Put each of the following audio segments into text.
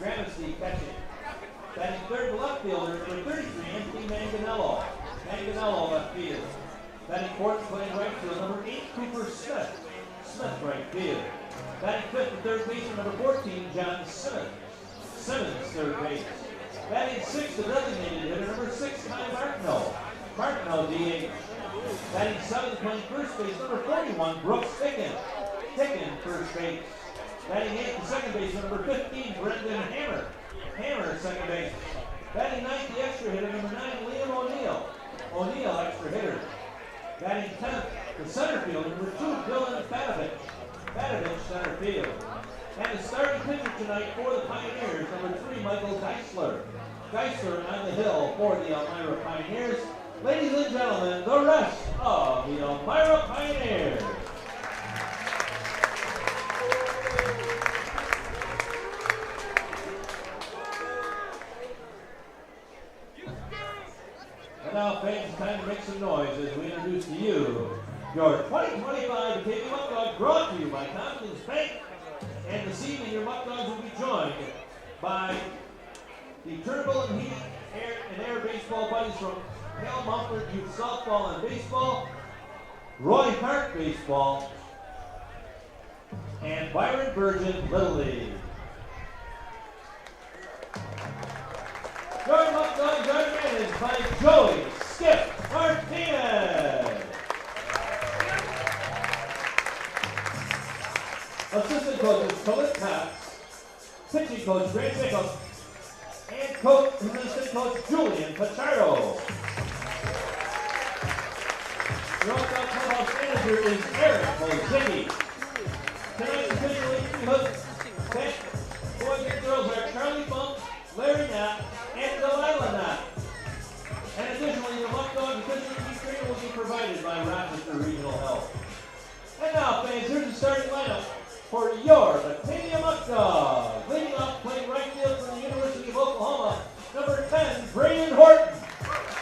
Gramsci catching. Batting third, the left fielder, number 33, Anthony Manganello. Manganello left field. Batting fourth, playing right field, number 8, Cooper Smith. Smith right field. Batting fifth, the third baseman, number 14, John Simmons. Simmons, third base. Batting sixth, the designated hitter, number 6, Ty Martineau. Martineau, DH. Batting seventh, playing first base, number 41, Brooks Hicken. Hicken, first base. Batting eighth, the second baseman, number 15, Brendan Hammer. Hammer, second base. Batting ninth, the extra hitter, number 9, Liam O'Neill. O'Neill, extra hitter. Batting 10th, the center fielder, number 2, Dylan Batavia. Batavia, center field. And the starting pitcher tonight for the Pioneers, number 3, Michael Geisler. Geisler on the hill for the Elmira Pioneers. Ladies and gentlemen, the rest of the Elmira Pioneers. And now, fans, it's time to make some noise as we introduce to you your 2025 Batavia Muckdogs, brought to you by Confidence Bank. And this evening, your Muckdogs will be joined by the Turtle and Heat Air Baseball buddies from Hale Mumford Youth Softball and Baseball, Roy Hart Baseball, and Byron Burgeon Little League. Your Muckdogs are managed by Joey Skip Martinez. Assistant coaches Colin Cox, pitching coach Grant Nichols, and assistant coach Julian Pachardo. The Muckdog clubhouse manager is Eric Mozicki. Tonight's official industry boys and girls are Charlie Bump, Larry Knapp, and Delilah Knapp. And additionally, the Muckdog official team trainer will be provided by Rochester Regional Health. And now, fans, here's the starting lineup for your Batavia Muckdogs. Leading off, playing right field from the University of Oklahoma, number 10, Brayden Horton.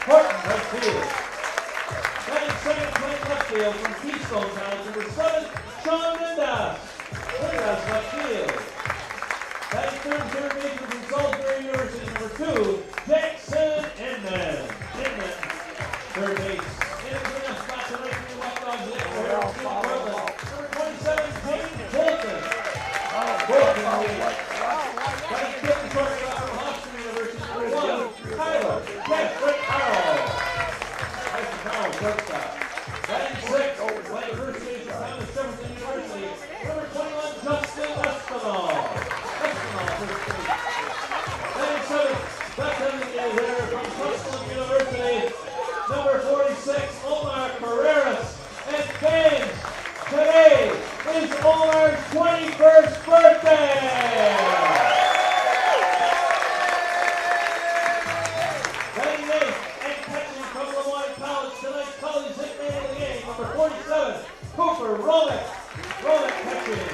Horton, right field. Batting second, playing left field from Keystone College, number 7, Sean Mendes. Mendes, left field. Batting third baseman from Salisbury University, number 2, Jackson Inman. Inman, third base. In the cleanup spot tonight for the Muckdogs, number 27, James Bolton. Bolton, batting fifth, shortstop from Hofstra University, number 1, Tyler Patrick Carl. Patrick Carl, shortstop. Batting sixth, playing first base from Thomas Jefferson University, number 21, Justin Espinal. Batting seventh, Batavia hitter from Tusculum University, number 46, Omar Carreras. And fans, today is Omar's 21st birthday! Batting eighth and catching from Lawrence College tonight's college hit man of the game, number 47, Cooper Romick. Romick catching.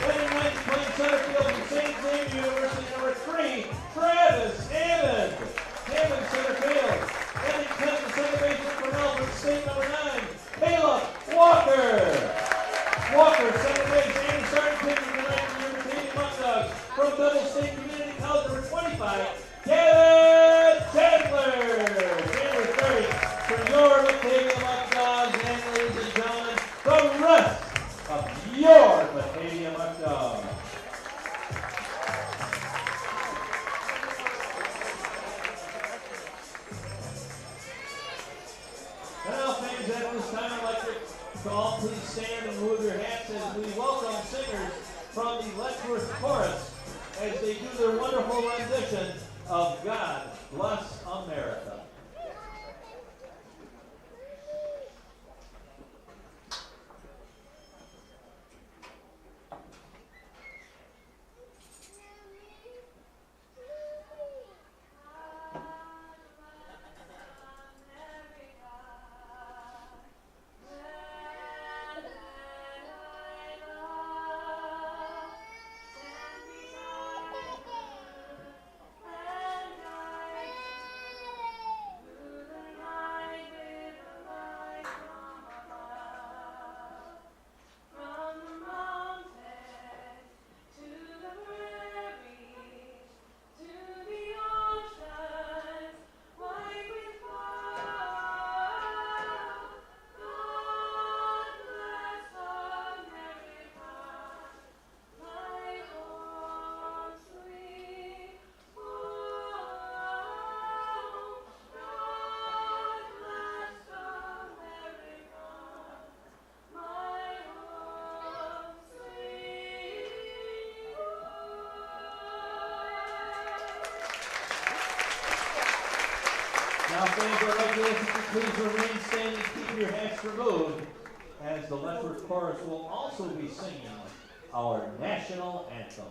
Batting ninth, playing center field from St. Xavier University, number 3, Travis Hammond. Hammond, center field. Batting 10th, the second baseman from Alfred State, number 9, Caleb Walker. Walker, second base, and starting pitcher tonight for your Batavia Muckdogs from Double State Community College, number 25, Kevin Chandler. Chandler third for your Batavia Muckdogs, and ladies and gentlemen, the rest of your Batavia Muckdogs. Now, fans, at this time, I'd like to all please stand and move your hats as we welcome singers from the Letchworth Chorus as they do their wonderful rendition of God Bless America. fans, our regulations, please remain standing, keep your hats removed, as the Leffers Chorus will also be singing our national anthem.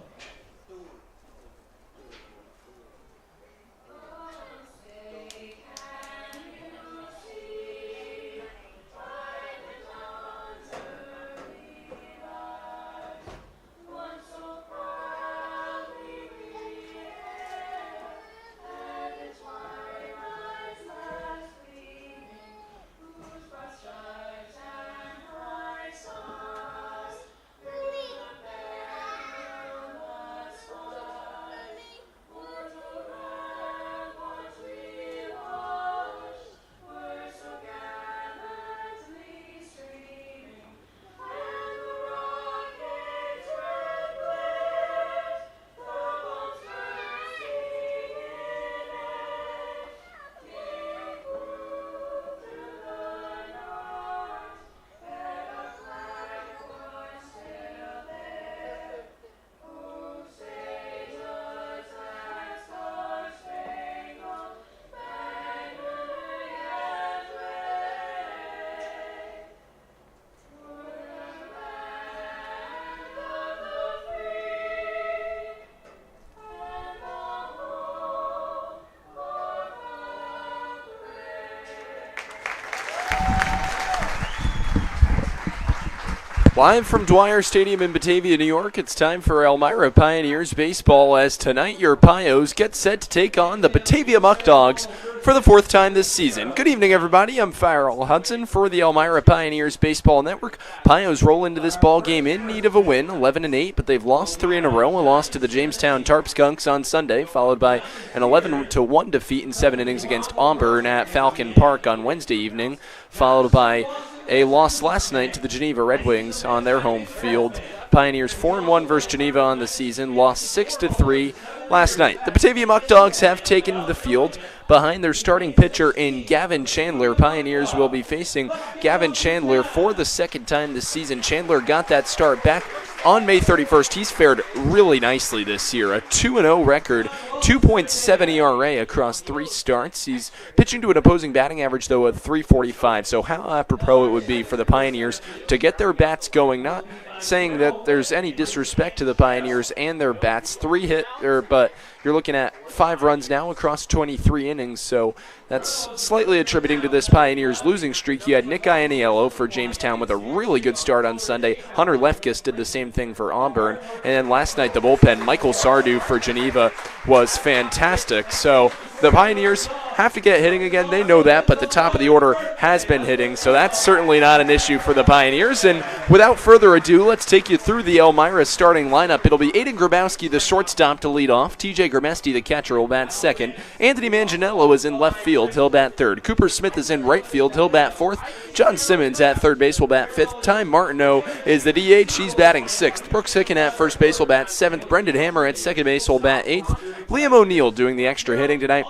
Live from Dwyer Stadium in Batavia, New York, it's time for Elmira Pioneers baseball as tonight your Pios get set to take on the Batavia Muckdogs for the fourth time this season. Good evening, everybody. I'm Farrell Hudson for the Elmira Pioneers Baseball Network. Pios roll into this ball game in need of a win, 11-8, but they've lost 3 in a row. A loss to the Jamestown Tarp Skunks on Sunday, followed by an 11-1 defeat in 7 innings against Auburn at Falcon Park on Wednesday evening, followed by a loss last night to the Geneva Red Wings on their home field. Pioneers 4-1 versus Geneva on the season, lost 6-3 last night. The Batavia Muckdogs have taken the field behind their starting pitcher in Gavin Chandler. Pioneers will be facing Gavin Chandler for the second time this season. Chandler got that start back on May 31st. He's fared really nicely this year. A 2-0 record, 2.7 ERA across 3 starts. He's pitching to an opposing batting average, though, of .345. So how apropos it would be for the Pioneers to get their bats going. Not saying that there's any disrespect to the Pioneers and their bats. But you're looking at 5 runs now across 23 innings, so that's slightly attributing to this Pioneers losing streak. You had Nick Ianiello for Jamestown with a really good start on Sunday. Hunter Lefkis did the same thing for Auburn. And then last night, the bullpen, Michael Sardu for Geneva was fantastic. So the Pioneers have to get hitting again. They know that, but the top of the order has been hitting, so that's certainly not an issue for the Pioneers. And without further ado, let's take you through the Elmira starting lineup. It'll be Aiden Grabowski, the shortstop, to lead off. TJ Gramesti, the catcher, will bat second. Anthony Manganiello is in left field. He'll bat third. Cooper Smith is in right field. He'll bat fourth. John Simmons at third base will bat fifth. Ty Martineau is the DH. He's batting sixth. Brooks Hicken at first base will bat seventh. Brendan Hammer at second base will bat eighth. Liam O'Neill doing the extra hitting tonight.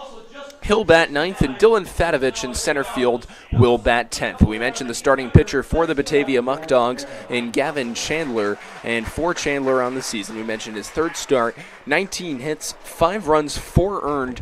He'll bat ninth, and Dylan Fatovich in center field will bat 10th. We mentioned the starting pitcher for the Batavia Muckdogs in Gavin Chandler, and for Chandler on the season, we mentioned his third start, 19 hits, 5 runs, 4 earned,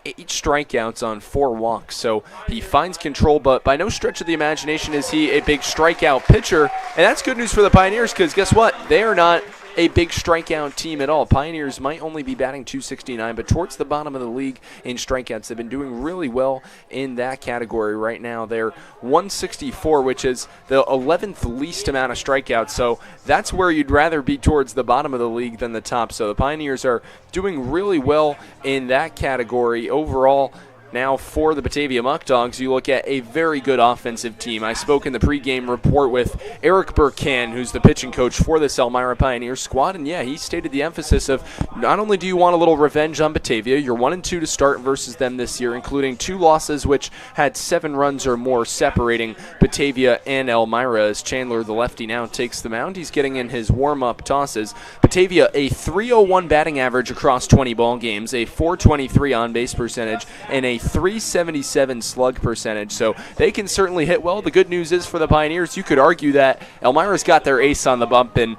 8 strikeouts on 4 walks. So he finds control, but by no stretch of the imagination is he a big strikeout pitcher, and that's good news for the Pioneers because guess what? They are not a big strikeout team at all. Pioneers might only be batting .269, but towards the bottom of the league in strikeouts. They've been doing really well in that category right now. They're .164, which is the 11th least amount of strikeouts, so that's where you'd rather be towards the bottom of the league than the top. So the Pioneers are doing really well in that category overall. Now for the Batavia Muckdogs, you look at a very good offensive team. I spoke in the pregame report with Eric Burkan, who's the pitching coach for this Elmira Pioneers squad, and yeah, he stated the emphasis of not only do you want a little revenge on Batavia, you're 1-2 to start versus them this year, including 2 losses which had 7 runs or more separating Batavia and Elmira as Chandler, the lefty, now takes the mound. He's getting in his warm-up tosses. Batavia, a .301 batting average across 20 ball games, a .423 on-base percentage, and a .377 slug percentage, so they can certainly hit well. The good news is for the Pioneers, you could argue that Elmira's got their ace on the bump, and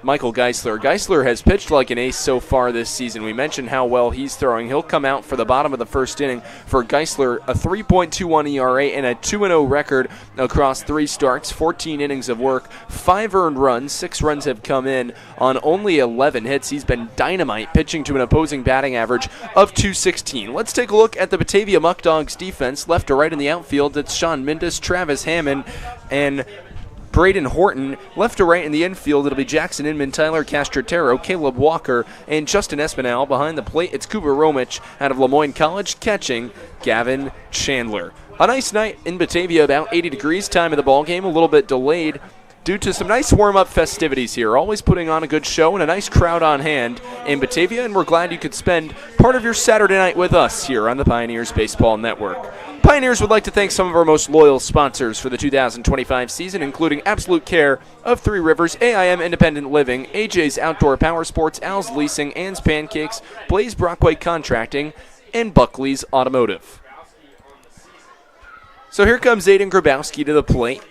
Michael Geisler. Geisler has pitched like an ace so far this season. We mentioned how well he's throwing. He'll come out for the bottom of the first inning. For Geisler, a 3.21 ERA and a 2-0 record across 3 starts, 14 innings of work, 5 earned runs, 6 runs have come in on only 11 hits. He's been dynamite, pitching to an opposing batting average of .216. Let's take a look at the Batavia Muckdogs defense. Left to right in the outfield, it's Sean Mindus, Travis Hammond, and Braden Horton. Left to right in the infield, it'll be Jackson Inman, Tyler Castrotero, Caleb Walker, and Justin Espinal. Behind the plate, it's Cooper Romich out of Lemoyne College, catching Gavin Chandler. A nice night in Batavia, about 80 degrees, time of the ball game, a little bit delayed due to some nice warm-up festivities here. Always putting on a good show and a nice crowd on hand in Batavia, and we're glad you could spend part of your Saturday night with us here on the Pioneers Baseball Network. Pioneers would like to thank some of our most loyal sponsors for the 2025 season, including Absolute Care of Three Rivers, AIM Independent Living, AJ's Outdoor Power Sports, Al's Leasing, Ann's Pancakes, Blaze Brockway Contracting, and Buckley's Automotive. So here comes Aiden Grabowski to the plate.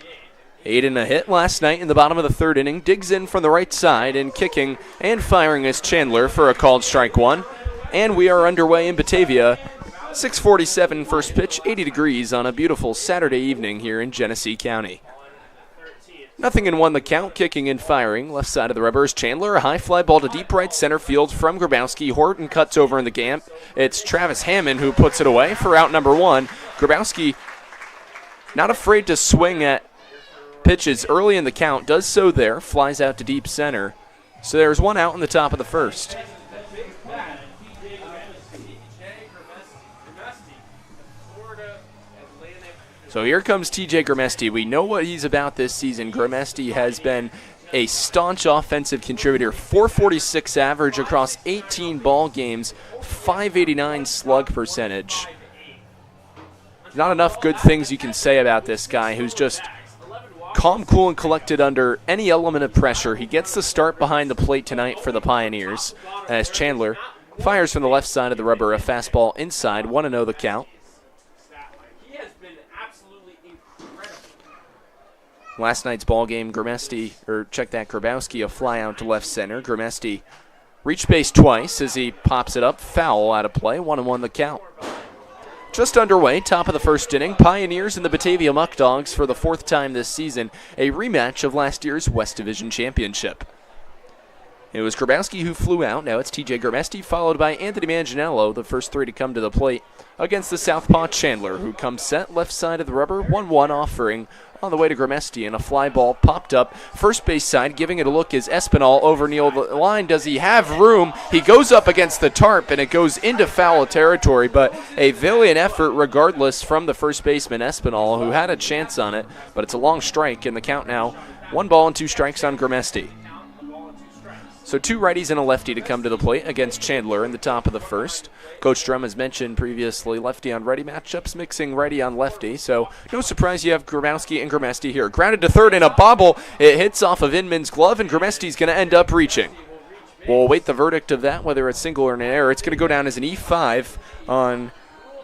Aiden a hit last night in the bottom of the 3rd inning, digs in from the right side, and kicking and firing is Chandler for a called strike 1. And we are underway in Batavia. 6:47 first pitch, 80 degrees on a beautiful Saturday evening here in Genesee County. 0-1 the count, kicking and firing. Left side of the rubber is Chandler. A high fly ball to deep right center field from Grabowski. Horton cuts over in the gap. It's Travis Hammond who puts it away for out number 1. Grabowski not afraid to swing at pitches early in the count. Does so there. Flies out to deep center. So there's 1 out in the top of the first. So here comes TJ Grimesti. We know what he's about this season. Grimesti has been a staunch offensive contributor. 446 average across 18 ball games, 589 slug percentage. Not enough good things you can say about this guy who's just calm, cool, and collected under any element of pressure. He gets the start behind the plate tonight for the Pioneers as Chandler fires from the left side of the rubber, a fastball inside, 1-0 the count. Last night's ball game, Grabowski, a fly out to left center. Grimesti reached base twice as he pops it up, foul out of play, 1-1 the count. Just underway, top of the first inning, Pioneers and the Batavia Muckdogs for the 4th time this season, a rematch of last year's West Division Championship. It was Grabowski who flew out. Now it's TJ Grimesti, followed by Anthony Manganiello, the first 3 to come to the plate, against the southpaw Chandler, who comes set left side of the rubber, 1-1 offering on the way to Grimesti, and a fly ball popped up first base side. Giving it a look is Espinal over near the line. Does he have room? He goes up against the tarp, and it goes into foul territory, but a valiant effort regardless from the first baseman Espinal, who had a chance on it, but it's a long strike, and the count now 1 ball and 2 strikes on Grimesti. So 2 righties and a lefty to come to the plate against Chandler in the top of the first. Coach Drum has mentioned previously lefty on righty matchups, mixing righty on lefty. So no surprise you have Grabowski and Grimesti here. Grounded to third in a bobble. It hits off of Inman's glove, and Grimesti's going to end up reaching. We'll await the verdict of that, whether it's single or an error. It's going to go down as an E5 on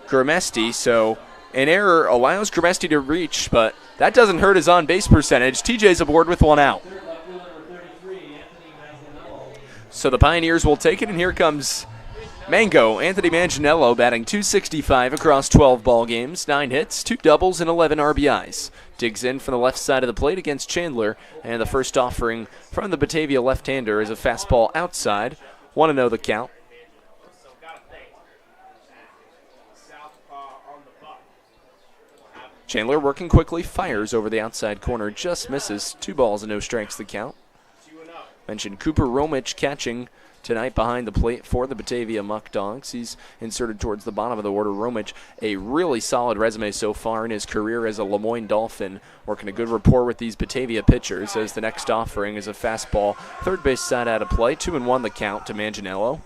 Grimesti. So an error allows Grimesti to reach, but that doesn't hurt his on-base percentage. TJ's aboard with 1 out. So the Pioneers will take it, and here comes Anthony Manganiello, batting .265 across 12 ball games, 9 hits, 2 doubles, and 11 RBIs. Digs in from the left side of the plate against Chandler, and the first offering from the Batavia left-hander is a fastball outside, 1-0 the count. Chandler working quickly, fires over the outside corner, just misses, 2 balls and no strikes the count. Mentioned Cooper Romich catching tonight behind the plate for the Batavia Muckdogs. He's inserted towards the bottom of the order. Romich, a really solid resume so far in his career as a Lemoyne Dolphin, working a good rapport with these Batavia pitchers as the next offering is a fastball. Third base side out of play, 2-1 the count to Manganiello.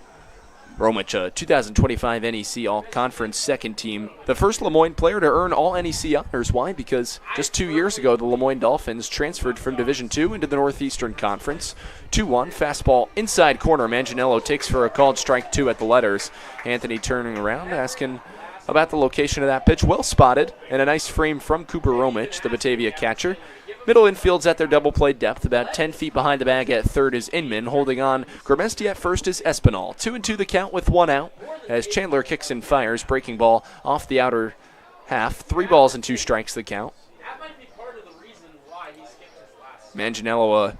Romich, a 2025 NEC All-Conference second team. The first Lemoyne player to earn all NEC honors. Why? Because just 2 years ago, the Lemoyne Dolphins transferred from Division II into the Northeastern Conference. 2-1, fastball inside corner. Manganiello takes for a called strike 2 at the letters. Anthony turning around, asking about the location of that pitch. Well spotted, and a nice frame from Cooper Romich, the Batavia catcher. Middle infield's at their double play depth. About 10 feet behind the bag at third is Inman. Holding on, Grimesti at first is Espinal. 2-2 the count with one out as Chandler kicks and fires. Breaking ball off the outer half. 3 balls and 2 strikes the count. Manganiello, a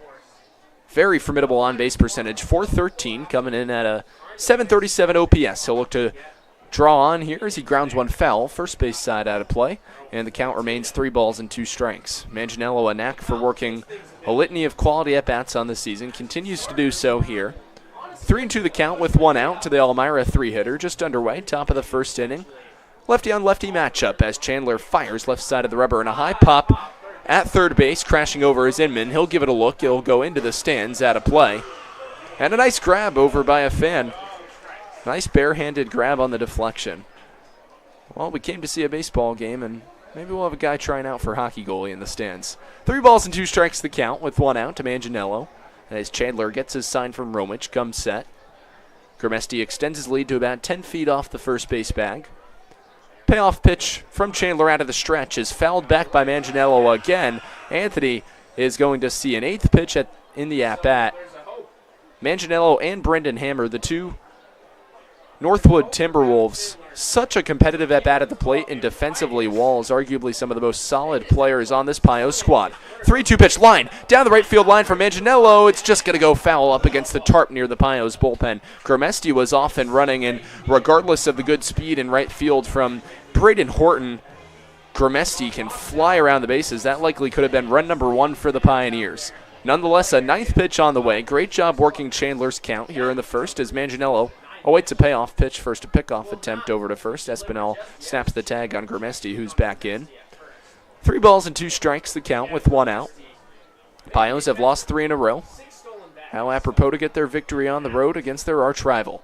very formidable on-base percentage. .413 coming in at a .737 OPS. He'll look to draw on here as he grounds one foul. First base side out of play. And the count remains 3 balls and 2 strikes. Manganiello, a knack for working a litany of quality at-bats on the season, continues to do so here. 3-2 the count with one out to the Elmira 3-hitter. Just underway, top of the first inning. Lefty-on-lefty matchup as Chandler fires left side of the rubber, and a high pop at third base. Crashing over is Inman. He'll give it a look. It'll go into the stands out of play. And a nice grab over by a fan. Nice barehanded grab on the deflection. Well, we came to see a baseball game, and maybe we'll have a guy trying out for hockey goalie in the stands. 3 balls and 2 strikes the count with one out to Manganiello. As Chandler gets his sign from Romich, comes set. Grimesti extends his lead to about 10 feet off the first base bag. Payoff pitch from Chandler out of the stretch is fouled back by Manganiello again. Anthony is going to see an 8th pitch in the at-bat. Manganiello and Brendan Hammer, the 2 Northwood Timberwolves, such a competitive at-bat at the plate, and defensively Walls, arguably some of the most solid players on this Pios squad. 3-2 pitch line, down the right field line for Manganiello. It's just going to go foul up against the tarp near the Pios bullpen. Grimesti was off and running, and regardless of the good speed in right field from Braden Horton, Grimesti can fly around the bases. That likely could have been run number 1 for the Pioneers. Nonetheless, a 9th pitch on the way. Great job working Chandler's count here in the first as Manganiello awaits a payoff pitch. First a pickoff attempt over to first. Espinal snaps the tag on Grimesti, who's back in. 3 balls and 2 strikes the count with one out. Pios have lost 3 in a row. How apropos to get their victory on the road against their arch rival.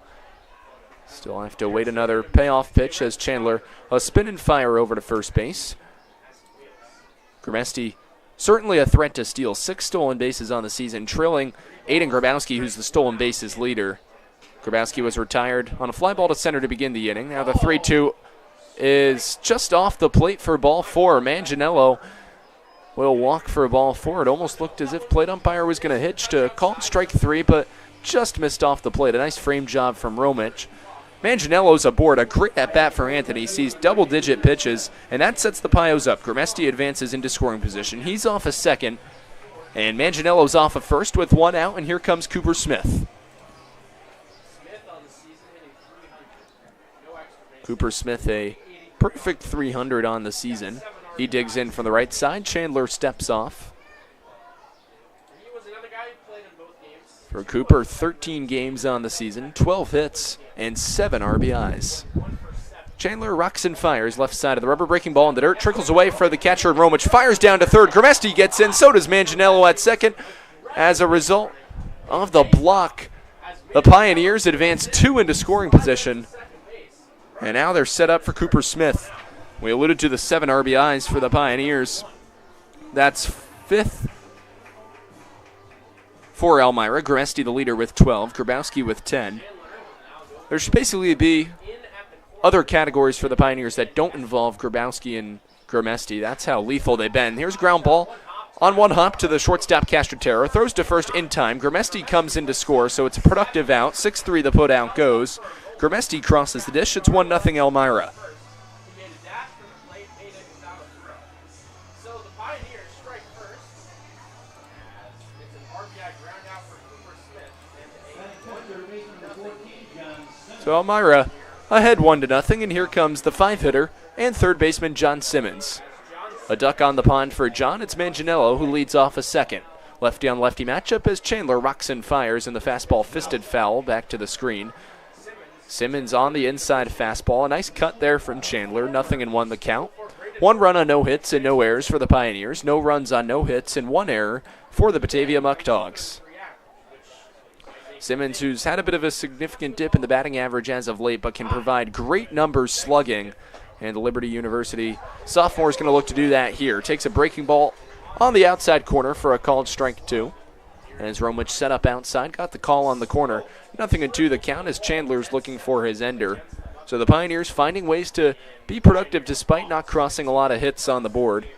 Still have to wait another payoff pitch as Chandler a spin and fire over to first base. Grimesti certainly a threat to steal. 6 stolen bases on the season, trailing Aiden Grabowski, who's the stolen bases leader. Grabowski was retired on a fly ball to center to begin the inning. Now the 3-2 is just off the plate for ball 4. Manganiello will walk for ball 4. It almost looked as if plate umpire was going to hitch to call it strike 3, but just missed off the plate. A nice frame job from Romich. Manganiello's aboard. A great at-bat for Anthony. Sees double-digit pitches, and that sets the Pios up. Grimesti advances into scoring position. He's off a second, and Manganiello's off a first with one out, and here comes Cooper Smith. Cooper Smith, a perfect 300 on the season. He digs in from the right side. Chandler steps off. For Cooper, 13 games on the season, 12 hits, and 7 RBIs. Chandler rocks and fires left side of the rubber. Breaking ball in the dirt. Trickles away for the catcher, and Romich fires down to third. Grimesti gets in. So does Manganiello at second. As a result of the block, the Pioneers advance 2 into scoring position. And now they're set up for Cooper Smith. We alluded to the 7 RBIs for the Pioneers. That's 5th for Elmira. Grimesti the leader with 12. Grabowski with 10. There should basically be other categories for the Pioneers that don't involve Grabowski and Grimesti. That's how lethal they've been. Here's a ground ball on one hop to the shortstop Castro. Throws to first in time. Grimesti comes in to score, so it's a productive out. 6-3 the put out goes. Grimesti crosses the dish. It's 1-0 Elmira. So Elmira ahead 1-0, and here comes the 5-hitter and third baseman John Simmons. A duck on the pond for John. It's Manganiello who leads off a second. Lefty on lefty matchup as Chandler rocks and fires, and the fastball fisted foul back to the screen. Simmons on the inside fastball. A nice cut there from Chandler. 0-1 the count. 1 run on no hits and no errors for the Pioneers. No runs on no hits and 1 error for the Batavia Muckdogs. Simmons, who's had a bit of a significant dip in the batting average as of late, but can provide great numbers slugging. And the Liberty University sophomore is going to look to do that here. Takes a breaking ball on the outside corner for a called strike 2. As Romich set up outside, got the call on the corner. 0-2 the count as Chandler's looking for his ender. So the Pioneers finding ways to be productive despite not crossing a lot of hits on the board.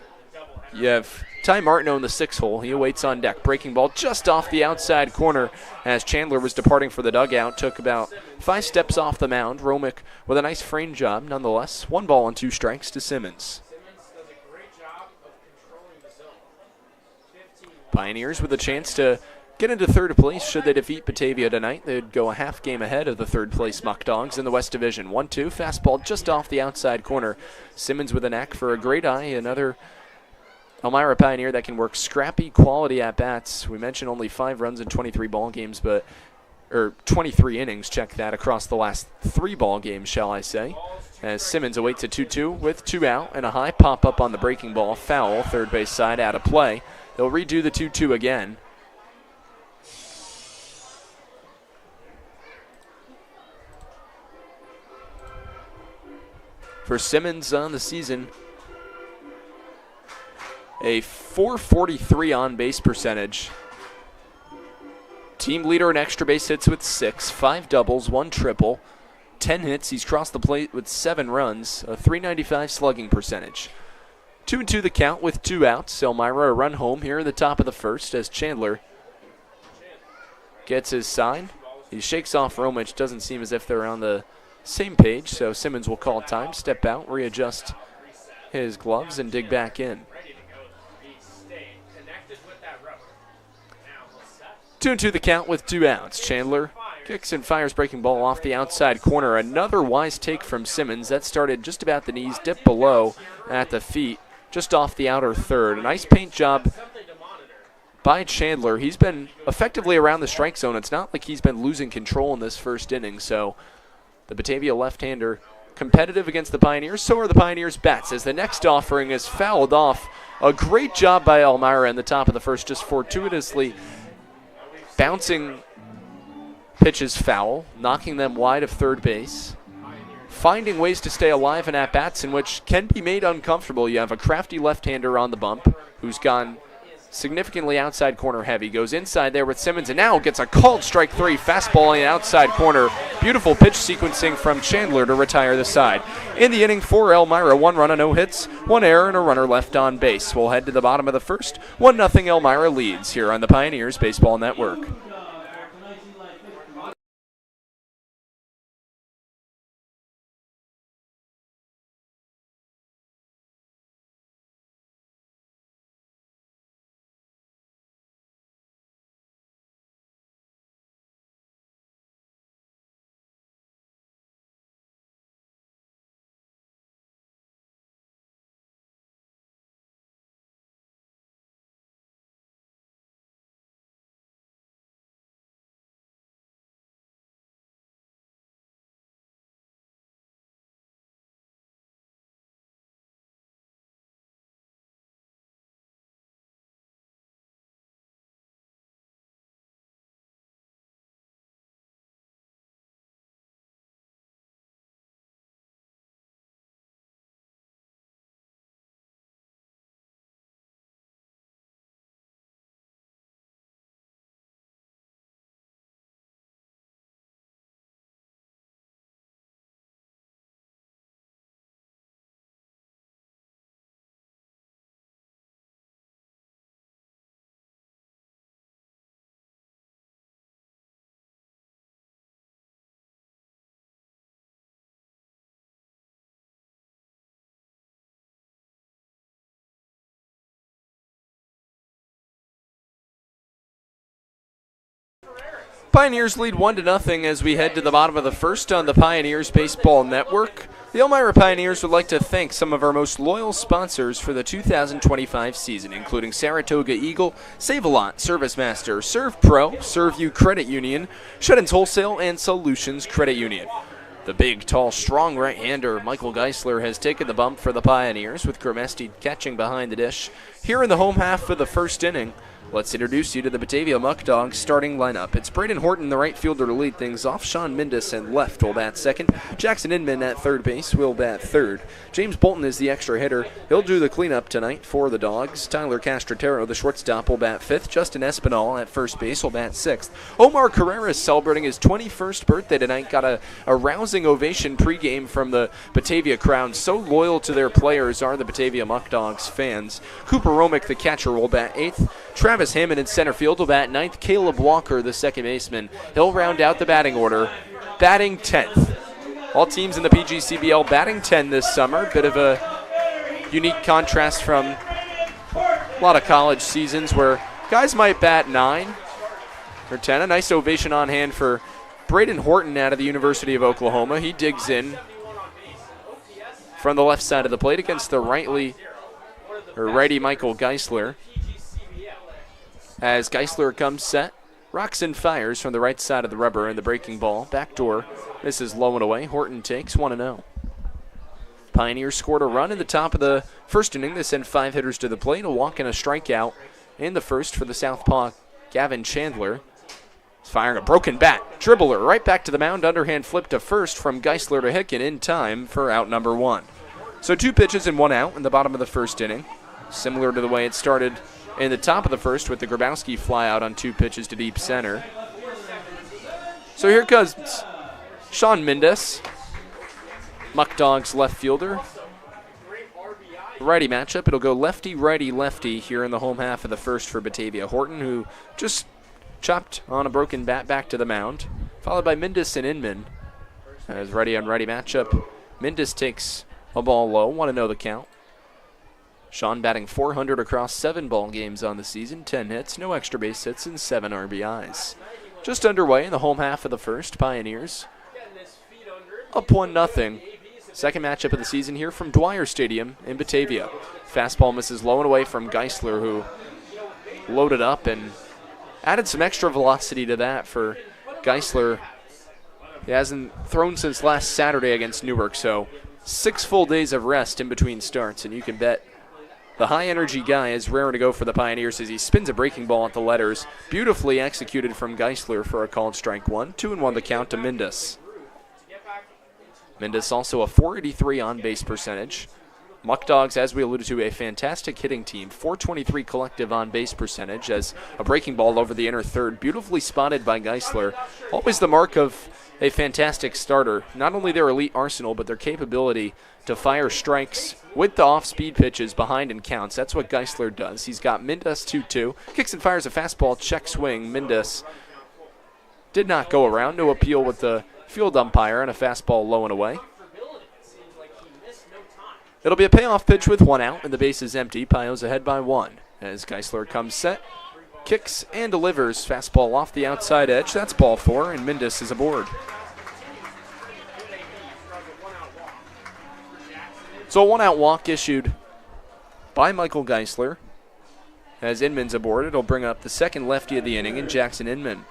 You have Ty Martineau in the 6 hole. He awaits on deck. Breaking ball just off the outside corner as Chandler was departing for the dugout. Took about 5 steps off the mound. Romick with a nice frame job nonetheless. 1 ball and 2 strikes to Simmons. Pioneers with a chance to get into third place. Should they defeat Batavia tonight, they'd go a half game ahead of the third place Muckdogs in the West Division. 1-2, fastball just off the outside corner. Simmons with a knack for a great eye. Another Elmira Pioneer that can work scrappy quality at-bats. We mentioned only 5 runs in 23 ball games, or 23 innings, check that, across the last 3 ball games, shall I say. As Simmons awaits a 2-2 with 2 out and a high pop-up on the breaking ball. Foul, third base side, out of play. They'll redo the 2-2 again. For Simmons on the season, a .443 on-base percentage. Team leader in extra base hits with 6, 5 doubles, 1 triple, 10 hits. He's crossed the plate with 7 runs, a .395 slugging percentage. 2-2 the count with 2 outs. Elmira a run home here in the top of the first as Chandler gets his sign. He shakes off Romich. Doesn't seem as if they're on the same page, so Simmons will call time, step out, readjust his gloves, and dig back in. 2-2 the count with 2 outs. Chandler kicks and fires breaking ball off the outside corner. Another wise take from Simmons. That started just about the knees, dipped below at the feet, just off the outer third. A nice paint job by Chandler. He's been effectively around the strike zone. It's not like he's been losing control in this first inning, so the Batavia left-hander competitive against the Pioneers. So are the Pioneers' bats as the next offering is fouled off. A great job by Elmira in the top of the first, just fortuitously bouncing pitches foul, knocking them wide of third base. Finding ways to stay alive in at-bats in which can be made uncomfortable. You have a crafty left-hander on the bump who's gone significantly outside corner heavy. Goes inside there with Simmons and now gets a called strike 3. Fastball on the outside corner. Beautiful pitch sequencing from Chandler to retire the side. In the inning for Elmira, 1 run and no hits, 1 error and a runner left on base. We'll head to the bottom of the first. 1-0 Elmira leads here on the Pioneers Baseball Network. Pioneers lead 1-0 as we head to the bottom of the first on the Pioneers Baseball Network. The Elmira Pioneers would like to thank some of our most loyal sponsors for the 2025 season, including Saratoga Eagle, Save-A-Lot, ServiceMaster, Serve Pro, ServeU Credit Union, Shut-ins Wholesale, and Solutions Credit Union. The big, tall, strong right-hander Michael Geisler has taken the bump for the Pioneers, with Grimesti catching behind the dish. Here in the home half of the first inning, Let's introduce you to the Batavia Muckdogs starting lineup. It's Braden Horton, the right fielder, to lead things off. Sean Mindus in left will bat second. Jackson Inman at third base will bat third. James Bolton is the extra hitter. He'll do the cleanup tonight for the Dogs. Tyler Castrotero, the shortstop, will bat fifth. Justin Espinal at first base will bat sixth. Omar Carrera is celebrating his 21st birthday tonight. Got a rousing ovation pregame from the Batavia crowd. So loyal to their players are the Batavia Muckdogs fans. Cooper Romick, the catcher, will bat eighth. Travis Hammond in center field will bat ninth. Caleb Walker, the second baseman, he'll round out the batting order, batting 10th. All teams in the PGCBL batting 10 this summer. Bit of a unique contrast from a lot of college seasons where guys might bat 9 or 10. A nice ovation on hand for Braden Horton out of the University of Oklahoma. He digs in from the left side of the plate against the righty Michael Geisler. As Geisler comes set, rocks and fires from the right side of the rubber, and the breaking ball backdoor misses low and away. Horton takes 1-0. Pioneers scored a run in the top of the first inning. They send 5 hitters to the plate, a walk and a strikeout in the first for the southpaw Gavin Chandler. He's firing a broken bat. Dribbler right back to the mound, underhand flip to first from Geisler to Hicken in time for out number 1. So 2 pitches and 1 out in the bottom of the first inning, similar to the way it started in the top of the first with the Grabowski fly out on 2 pitches to deep center. So here comes Sean Mindus, Muckdogs left fielder. Righty matchup. It'll go lefty, righty, lefty here in the home half of the first for Batavia. Horton, who just chopped on a broken bat back to the mound, followed by Mindus and Inman. As righty on righty matchup, Mindus takes a ball low, 1-0 the count. Sean batting .400 across 7 ball games on the season, 10 hits, no extra base hits, and 7 RBIs. Just underway in the home half of the first. Pioneers up 1-0. Second matchup of the season here from Dwyer Stadium in Batavia. Fastball misses low and away from Geisler, who loaded up and added some extra velocity to that for Geisler. He hasn't thrown since last Saturday against Newark, so 6 full days of rest in between starts, and you can bet the high-energy guy is raring to go for the Pioneers as he spins a breaking ball at the letters. Beautifully executed from Geisler for a called strike 1. 2-1 the count to Mindus. Mindus also a .483 on-base percentage. Muckdogs, as we alluded to, a fantastic hitting team. .423 collective on-base percentage as a breaking ball over the inner third. Beautifully spotted by Geisler. Always the mark of a fantastic starter. Not only their elite arsenal, but their capability to fire strikes with the off-speed pitches behind and counts. That's what Geisler does. He's got Mindus 2-2. Kicks and fires a fastball, check swing. Mindus did not go around. No appeal with the field umpire and a fastball low and away. It'll be a payoff pitch with 1 out and the base is empty. Pios ahead by 1 as Geisler comes set, kicks and delivers. Fastball off the outside edge. That's ball 4 and Mindus is aboard. So a 1-out walk issued by Michael Geisler. As Inman's aboard, it'll bring up the second lefty of the inning in Jackson Inman.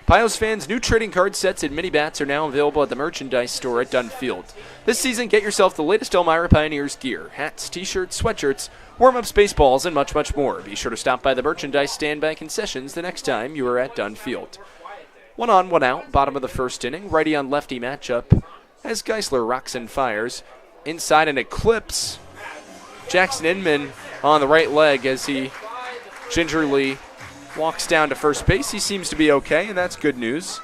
Pios fans, new trading card sets and mini bats are now available at the merchandise store at Dunn Field. This season, get yourself the latest Elmira Pioneers gear: hats, t-shirts, sweatshirts, warm-ups, baseballs, and much, much more. Be sure to stop by the merchandise stand by concessions the next time you are at Dunn Field. 1 on, 1 out, bottom of the first inning. Righty on lefty matchup as Geisler rocks and fires. Inside an eclipse. Jackson Inman on the right leg as he gingerly walks down to first base. He seems to be okay, and that's good news.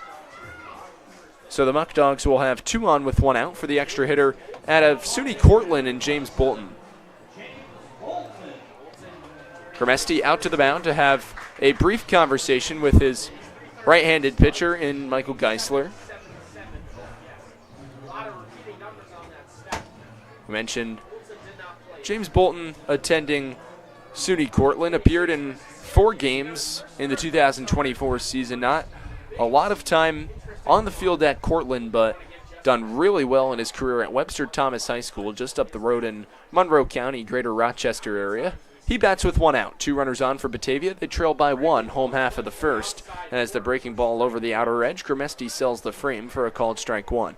So the Muckdogs will have 2 on with 1 out for the extra hitter out of SUNY Cortland and James Bolton. Grimesti out to the mound to have a brief conversation with his right-handed pitcher in Michael Geisler. We mentioned James Bolton attending SUNY Cortland, appeared in 4 games in the 2024 season. Not a lot of time on the field at Cortland, but done really well in his career at Webster Thomas High School, just up the road in Monroe County, Greater Rochester area. He bats with 1 out. 2 runners on for Batavia. They trail by 1, home half of the first. And as the breaking ball over the outer edge, Grimesti sells the frame for a called strike 1.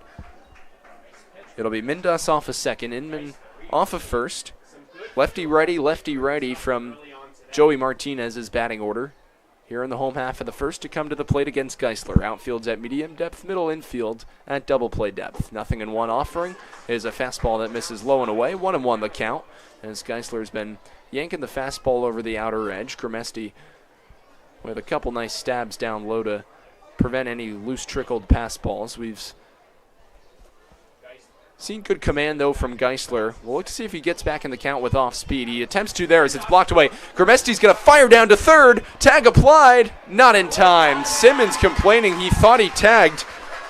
It'll be Mindus off a second. Inman off of first. Lefty righty from Joey Martinez's batting order here in the home half of the first to come to the plate against Geisler. Outfield's at medium depth, middle infield at double play depth. 0-1 offering is a fastball that misses low and away. 1-1 the count as Geisler's been yanking the fastball over the outer edge. Grimesti with a couple nice stabs down low to prevent any loose trickled pass balls. We've seen good command, though, from Geisler. We'll look to see if he gets back in the count with off speed. He attempts to there as it's blocked away. Grimesti's going to fire down to third. Tag applied. Not in time. Simmons complaining he thought he tagged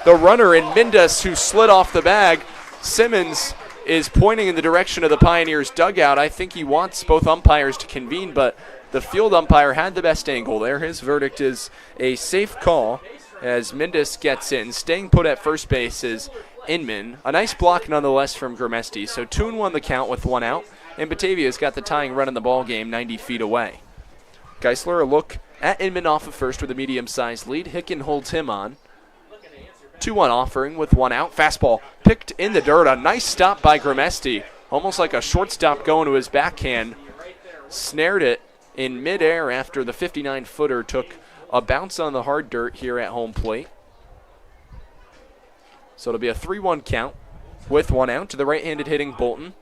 the runner in Mindas, who slid off the bag. Simmons is pointing in the direction of the Pioneers' dugout. I think he wants both umpires to convene, but the field umpire had the best angle there. His verdict is a safe call as Mindas gets in. Staying put at first base is Inman. A nice block nonetheless from Grimesti. So 2-1 the count with 1 out. And Batavia's got the tying run in the ball game 90 feet away. Geisler a look at Inman off of first with a medium-sized lead. Hicken holds him on. 2-1 offering with 1 out. Fastball picked in the dirt. A nice stop by Grimesti. Almost like a shortstop going to his backhand. Snared it in midair after the 59-footer took a bounce on the hard dirt here at home plate. So it'll be a 3-1 count with 1 out to the right-handed hitting Bolton.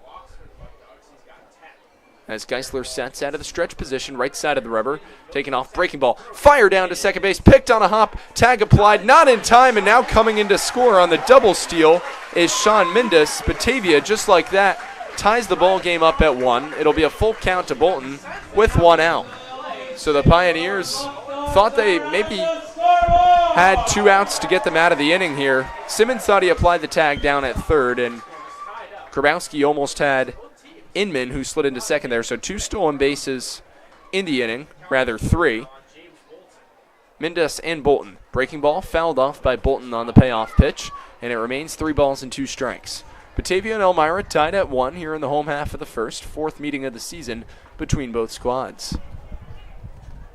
As Geisler sets out of the stretch position, right side of the rubber, taking off, breaking ball, fire down to second base, picked on a hop, tag applied, not in time, and now coming in to score on the double steal is Sean Mindas. Batavia, just like that, ties the ball game up at 1. It'll be a full count to Bolton with 1 out. So the Pioneers thought they maybe had 2 outs to get them out of the inning here. Simmons thought he applied the tag down at third, and Grabowski almost had Inman, who slid into second there. So 2 stolen bases in the inning, rather 3. Mindas and Bolton. Breaking ball fouled off by Bolton on the payoff pitch, and it remains 3 balls and 2 strikes. Batavia and Elmira tied at 1 here in the home half of the first, 4th meeting of the season between both squads.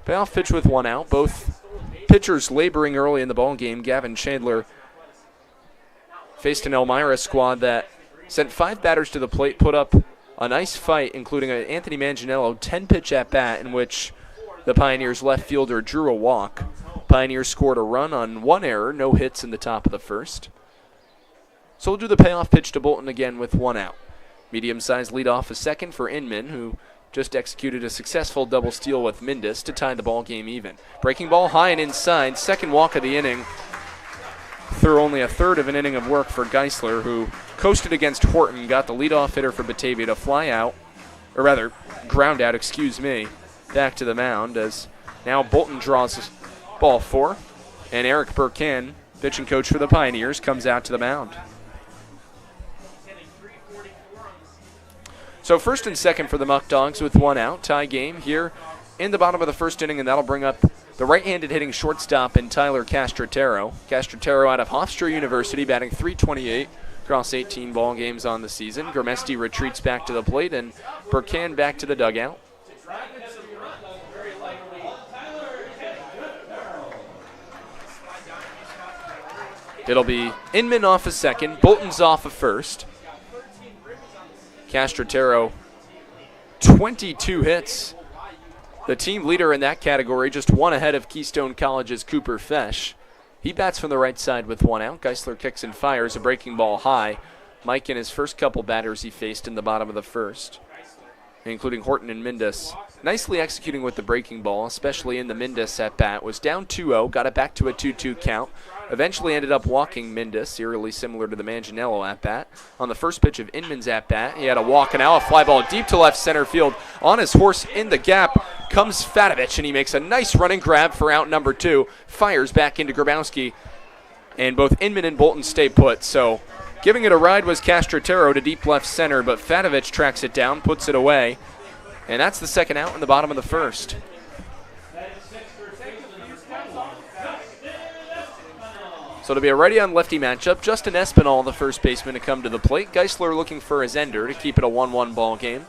Payoff pitch with 1 out. Both pitchers laboring early in the ball game. Gavin Chandler faced an Elmira squad that sent 5 batters to the plate, put up a nice fight, including an Anthony Manganiello 10-pitch at-bat in which the Pioneers left fielder drew a walk. Pioneers scored a run on 1 error, no hits in the top of the first. So we'll do the payoff pitch to Bolton again with 1 out. Medium-sized leadoff is second for Inman, who just executed a successful double steal with Mindas to tie the ball game even. Breaking ball high and inside, second walk of the inning. Through only a third of an inning of work for Geisler, who coasted against Horton, got the leadoff hitter for Batavia to fly out, or rather, ground out, back to the mound as now Bolton draws ball 4, and Eric Burkan, pitching coach for the Pioneers, comes out to the mound. So first and second for the Muckdogs with 1 out. Tie game here in the bottom of the first inning, and that'll bring up the right-handed hitting shortstop in Tyler Castrotero. Castrotero out of Hofstra University, batting .328 across 18 ball games on the season. Grimesti retreats back to the plate, and Burkan back to the dugout. It'll be Inman off of second, Bolton's off of first. Castrotero, 22 hits. The team leader in that category, just 1 ahead of Keystone College's Cooper Fesh. He bats from the right side with 1 out. Geisler kicks and fires a breaking ball high. Mike in his first couple batters he faced in the bottom of the first, including Horton and Mindas. Nicely executing with the breaking ball, especially in the Mindas at-bat. Was down 2-0, got it back to a 2-2 count. Eventually ended up walking Mindas, eerily similar to the Manganiello at-bat. On the first pitch of Inman's at-bat, he had a walk and now a fly ball deep to left center field. On his horse in the gap comes Fatovich, and he makes a nice running grab for out number 2. Fires back into Grabowski, and both Inman and Bolton stay put. So giving it a ride was Castrotero to deep left center, but Fatovich tracks it down, puts it away. And that's the second out in the bottom of the first. So it'll be a righty on lefty matchup. Justin Espinal, the first baseman, to come to the plate. Geisler looking for his ender to keep it a 1-1 ball game.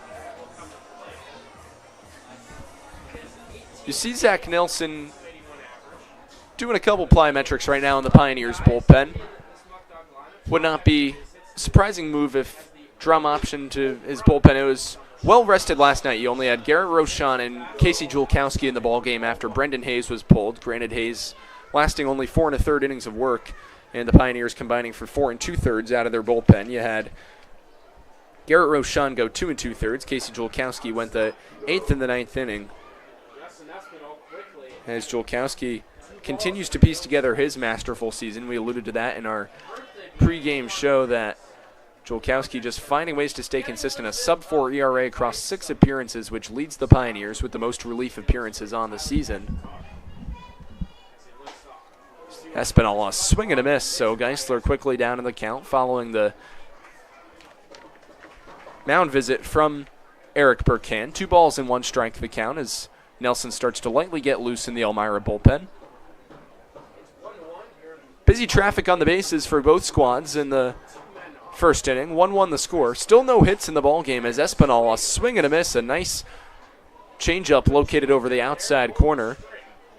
You see Zach Nelson doing a couple plyometrics right now in the Pioneers bullpen. Would not be a surprising move if drum option to his bullpen. It was well rested last night. You only had Garrett Rochon and Casey Julkowski in the ballgame after Brendan Hayes was pulled. Granted, Hayes lasting only 4 1/3 innings of work, and the Pioneers combining for 4 2/3 out of their bullpen. You had Garrett Rochon go 2 2/3. Casey Julkowski went the 8th and the 9th inning. As Julkowski continues to piece together his masterful season. We alluded to that in our pregame show, that Julkowski just finding ways to stay consistent. A sub-4 ERA across 6 appearances, which leads the Pioneers with the most relief appearances on the season. Espinal, a swing and a miss, so Geisler quickly down in the count following the mound visit from Eric Burkhan. 2 balls and 1 strike the count as Nelson starts to lightly get loose in the Elmira bullpen. Busy traffic on the bases for both squads in the first inning. 1-1 the score. Still no hits in the ballgame as Espinal, a swing and a miss. A nice changeup located over the outside corner.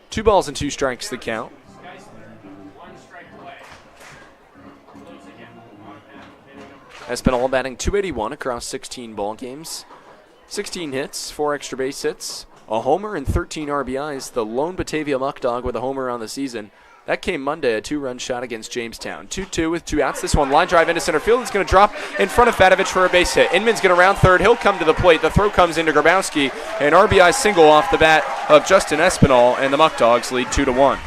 2 balls and 2 strikes the count. Espinal batting .281 across 16 ball games. 16 hits, 4 extra base hits, a homer and 13 RBIs. The lone Batavia Muckdog with a homer on the season. That came Monday, a 2-run shot against Jamestown. 2-2 with 2 outs. This one line drive into center field. It's going to drop in front of Fatovich for a base hit. Inman's going to round third. He'll come to the plate. The throw comes into Grabowski. An RBI single off the bat of Justin Espinal, and the Muckdogs lead 2-1.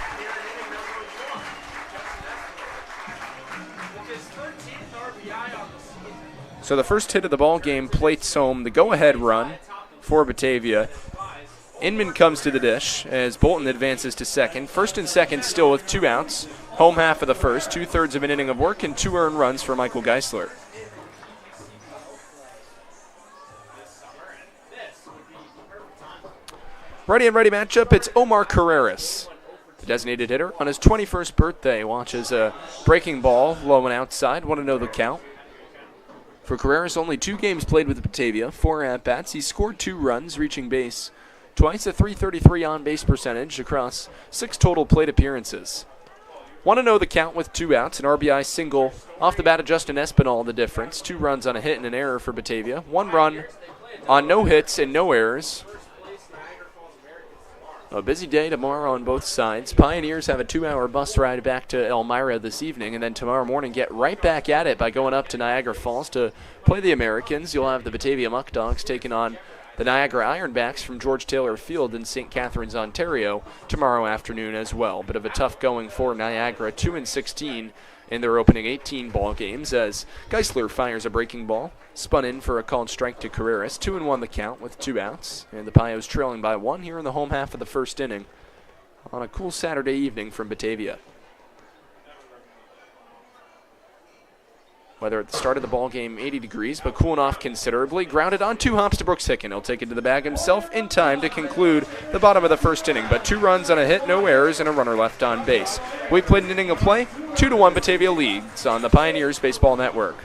So the first hit of the ball game plates home the go-ahead run for Batavia. Inman comes to the dish as Bolton advances to second. First and second still with 2 outs. Home half of the first, 2/3 of an inning of work and 2 earned runs for Michael Geisler. Righty and righty matchup, it's Omar Carreras. The designated hitter on his 21st birthday watches a breaking ball low and outside. Want to know the count? For Carreras, only 2 games played with Batavia, 4 at-bats. He scored 2 runs, reaching base twice, a .333 on-base percentage across 6 total plate appearances. Want to know the count with 2 outs, an RBI single off the bat of Justin Espinal, the difference. 2 runs on a hit and an error for Batavia. 1 run on no hits and no errors. A busy day tomorrow on both sides. Pioneers have a 2-hour bus ride back to Elmira this evening, and then tomorrow morning get right back at it by going up to Niagara Falls to play the Americans. You'll have the Batavia Muckdogs taking on the Niagara Ironbacks from George Taylor Field in St. Catharines, Ontario, tomorrow afternoon as well. Bit of a tough going for Niagara, 2-16 in their opening 18 ball games as Geisler fires a breaking ball, spun in for a called strike to Carreras. 2-1 the count with 2 outs, and the Pios trailing by 1 here in the home half of the first inning on a cool Saturday evening from Batavia. Weather at the start of the ball game, 80 degrees, but cooling off considerably. Grounded on 2 hops to Brooks Hicken. He'll take it to the bag himself in time to conclude the bottom of the first inning. But 2 runs on a hit, no errors, and a runner left on base. We played an inning of play. 2-1 Batavia leads on the Pioneers Baseball Network.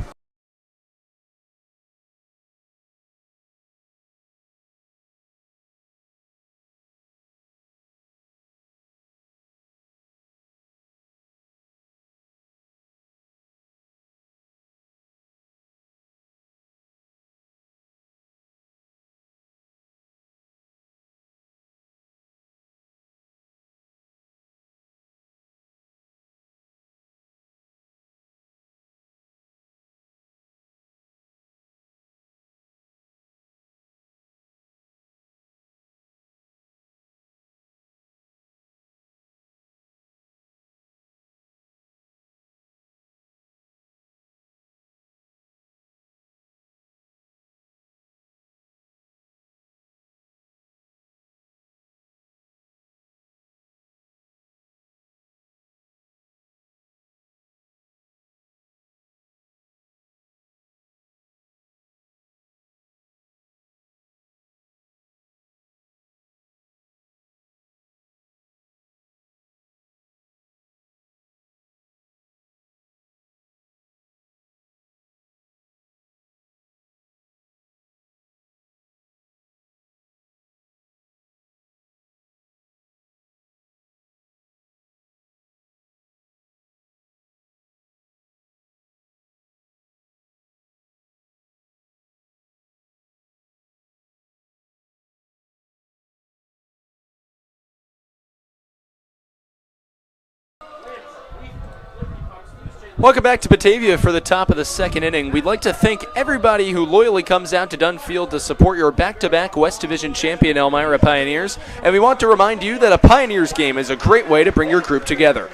Welcome back to Batavia for the top of the second inning. We'd like to thank everybody who loyally comes out to Dunfield to support your back-to-back West Division champion Elmira Pioneers. And we want to remind you that a Pioneers game is a great way to bring your group together.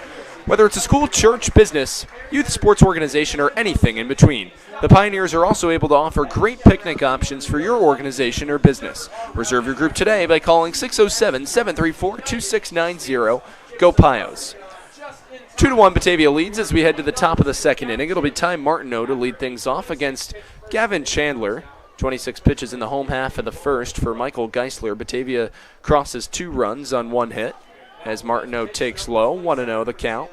Whether it's a school, church, business, youth sports organization, or anything in between, the Pioneers are also able to offer great picnic options for your organization or business. Reserve your group today by calling 607-734-2690. Go Pios. 2-1 Batavia leads as we head to the top of the second inning. It'll be Ty Martineau to lead things off against Gavin Chandler. 26 pitches in the home half of the first for Michael Geisler. Batavia crosses 2 runs on 1 hit as Martineau takes low. 1-0 the count.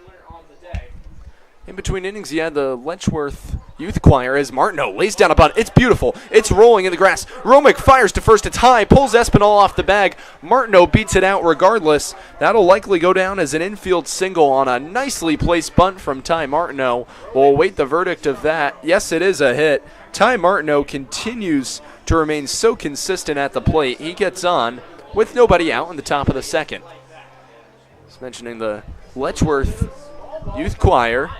In between innings, you had the Letchworth Youth Choir as Martineau lays down a bunt. It's beautiful. It's rolling in the grass. Romick fires to first. It's high. Pulls Espinal off the bag. Martineau beats it out regardless. That'll likely go down as an infield single on a nicely placed bunt from Ty Martineau. We'll await the verdict of that. Yes, it is a hit. Ty Martineau continues to remain so consistent at the plate. He gets on with nobody out in the top of the second. Just mentioning the Letchworth Youth Choir.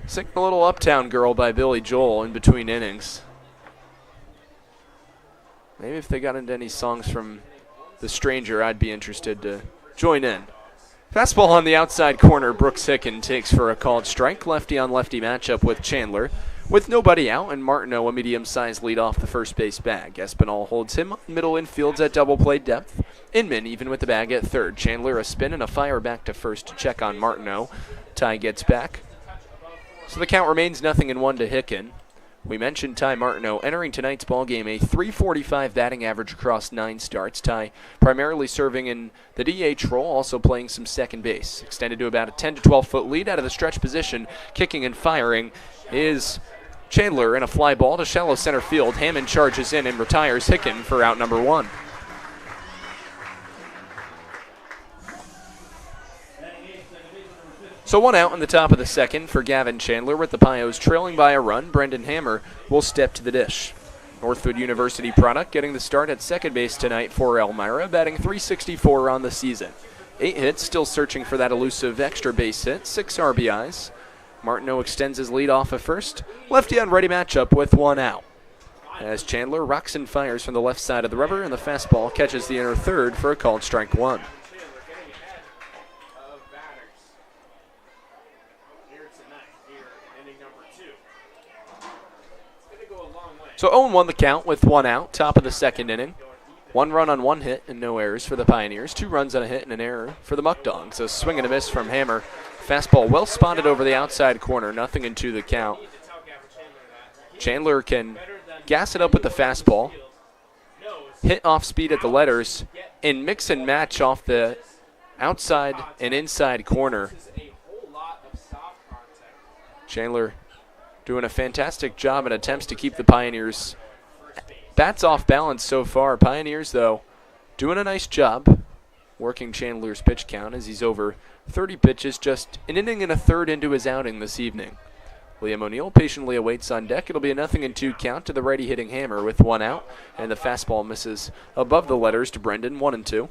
Singing a little Uptown Girl by Billy Joel in between innings. Maybe if they got into any songs from The Stranger, I'd be interested to join in. Fastball on the outside corner. Brooks Hicken takes for a called strike. Lefty on lefty matchup with Chandler. With nobody out and Martineau a medium-sized lead off the first base bag. Espinal holds him on middle infields at double play depth. Inman even with the bag at third. Chandler a spin and a fire back to first to check on Martineau. Ty gets back. So the count remains 0-1 to Hicken. We mentioned Ty Martineau entering tonight's ball game a .345 batting average across 9 starts. Ty primarily serving in the DH role, also playing some second base. Extended to about a 10 to 12 foot lead out of the stretch position. Kicking and firing is Chandler in a fly ball to shallow center field. Hammond charges in and retires Hicken for out number 1. So 1 out in the top of the second for Gavin Chandler with the Pios trailing by a run. Brendan Hammer will step to the dish. Northwood University product getting the start at second base tonight for Elmira, batting .364 on the season. 8 hits, still searching for that elusive extra base hit, 6 RBIs. Martineau extends his lead off at first. Lefty on ready matchup with 1 out. As Chandler rocks and fires from the left side of the rubber, and the fastball catches the inner third for a called strike 1. So 0-1 the count with 1 out, top of the second inning. 1 run on 1 hit and no errors for the Pioneers. 2 runs on a hit and an error for the Muckdogs. A swing and a miss from Hammer. Fastball well spotted over the outside corner, 0-2 the count. Chandler can gas it up with the fastball, hit off speed at the letters, and mix and match off the outside and inside corner. Chandler doing a fantastic job in attempts to keep the Pioneers bats off balance so far. Pioneers, though, doing a nice job working Chandler's pitch count as he's over 30 pitches, just an inning and a third into his outing this evening. Liam O'Neill patiently awaits on deck. It'll be a 0-2 count to the righty hitting Hammer with 1 out, and the fastball misses above the letters to Brendan, 1-2.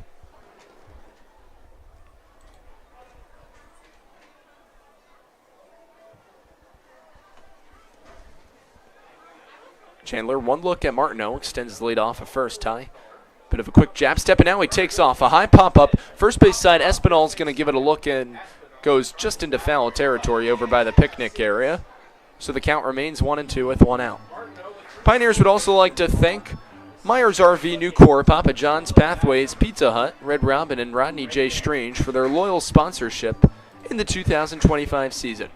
Chandler, 1 look at Martineau, extends his lead off at first. Ty, bit of a quick jab step, and now he takes off. A high pop-up. First base side, Espinal's going to give it a look and goes just into foul territory over by the picnic area. So the count remains 1-2 with 1 out. Pioneers would also like to thank Myers RV Nucor, Papa John's, Pathways, Pizza Hut, Red Robin, and Rodney J. Strange for their loyal sponsorship in the 2025 season.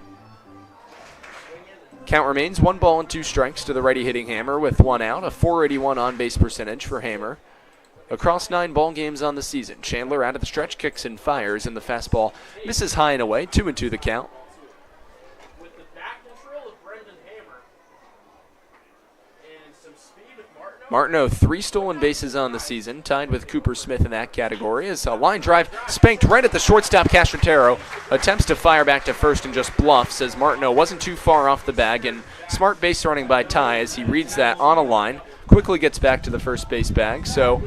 Count remains 1 ball and 2 strikes to the righty hitting Hammer with 1 out, a .481 on-base percentage for Hammer. Across 9 ball games on the season, Chandler out of the stretch kicks and fires, and the fastball misses high and away, 2-2 the count. With the back control of Brendan Hammer and some speed with Martineau 3 stolen bases on the season, tied with Cooper Smith in that category. As a line drive spanked right at the shortstop, Castrotero attempts to fire back to first and just bluffs as Martineau wasn't too far off the bag, and smart base running by Ty as he reads that on a line. Quickly gets back to the first base bag. So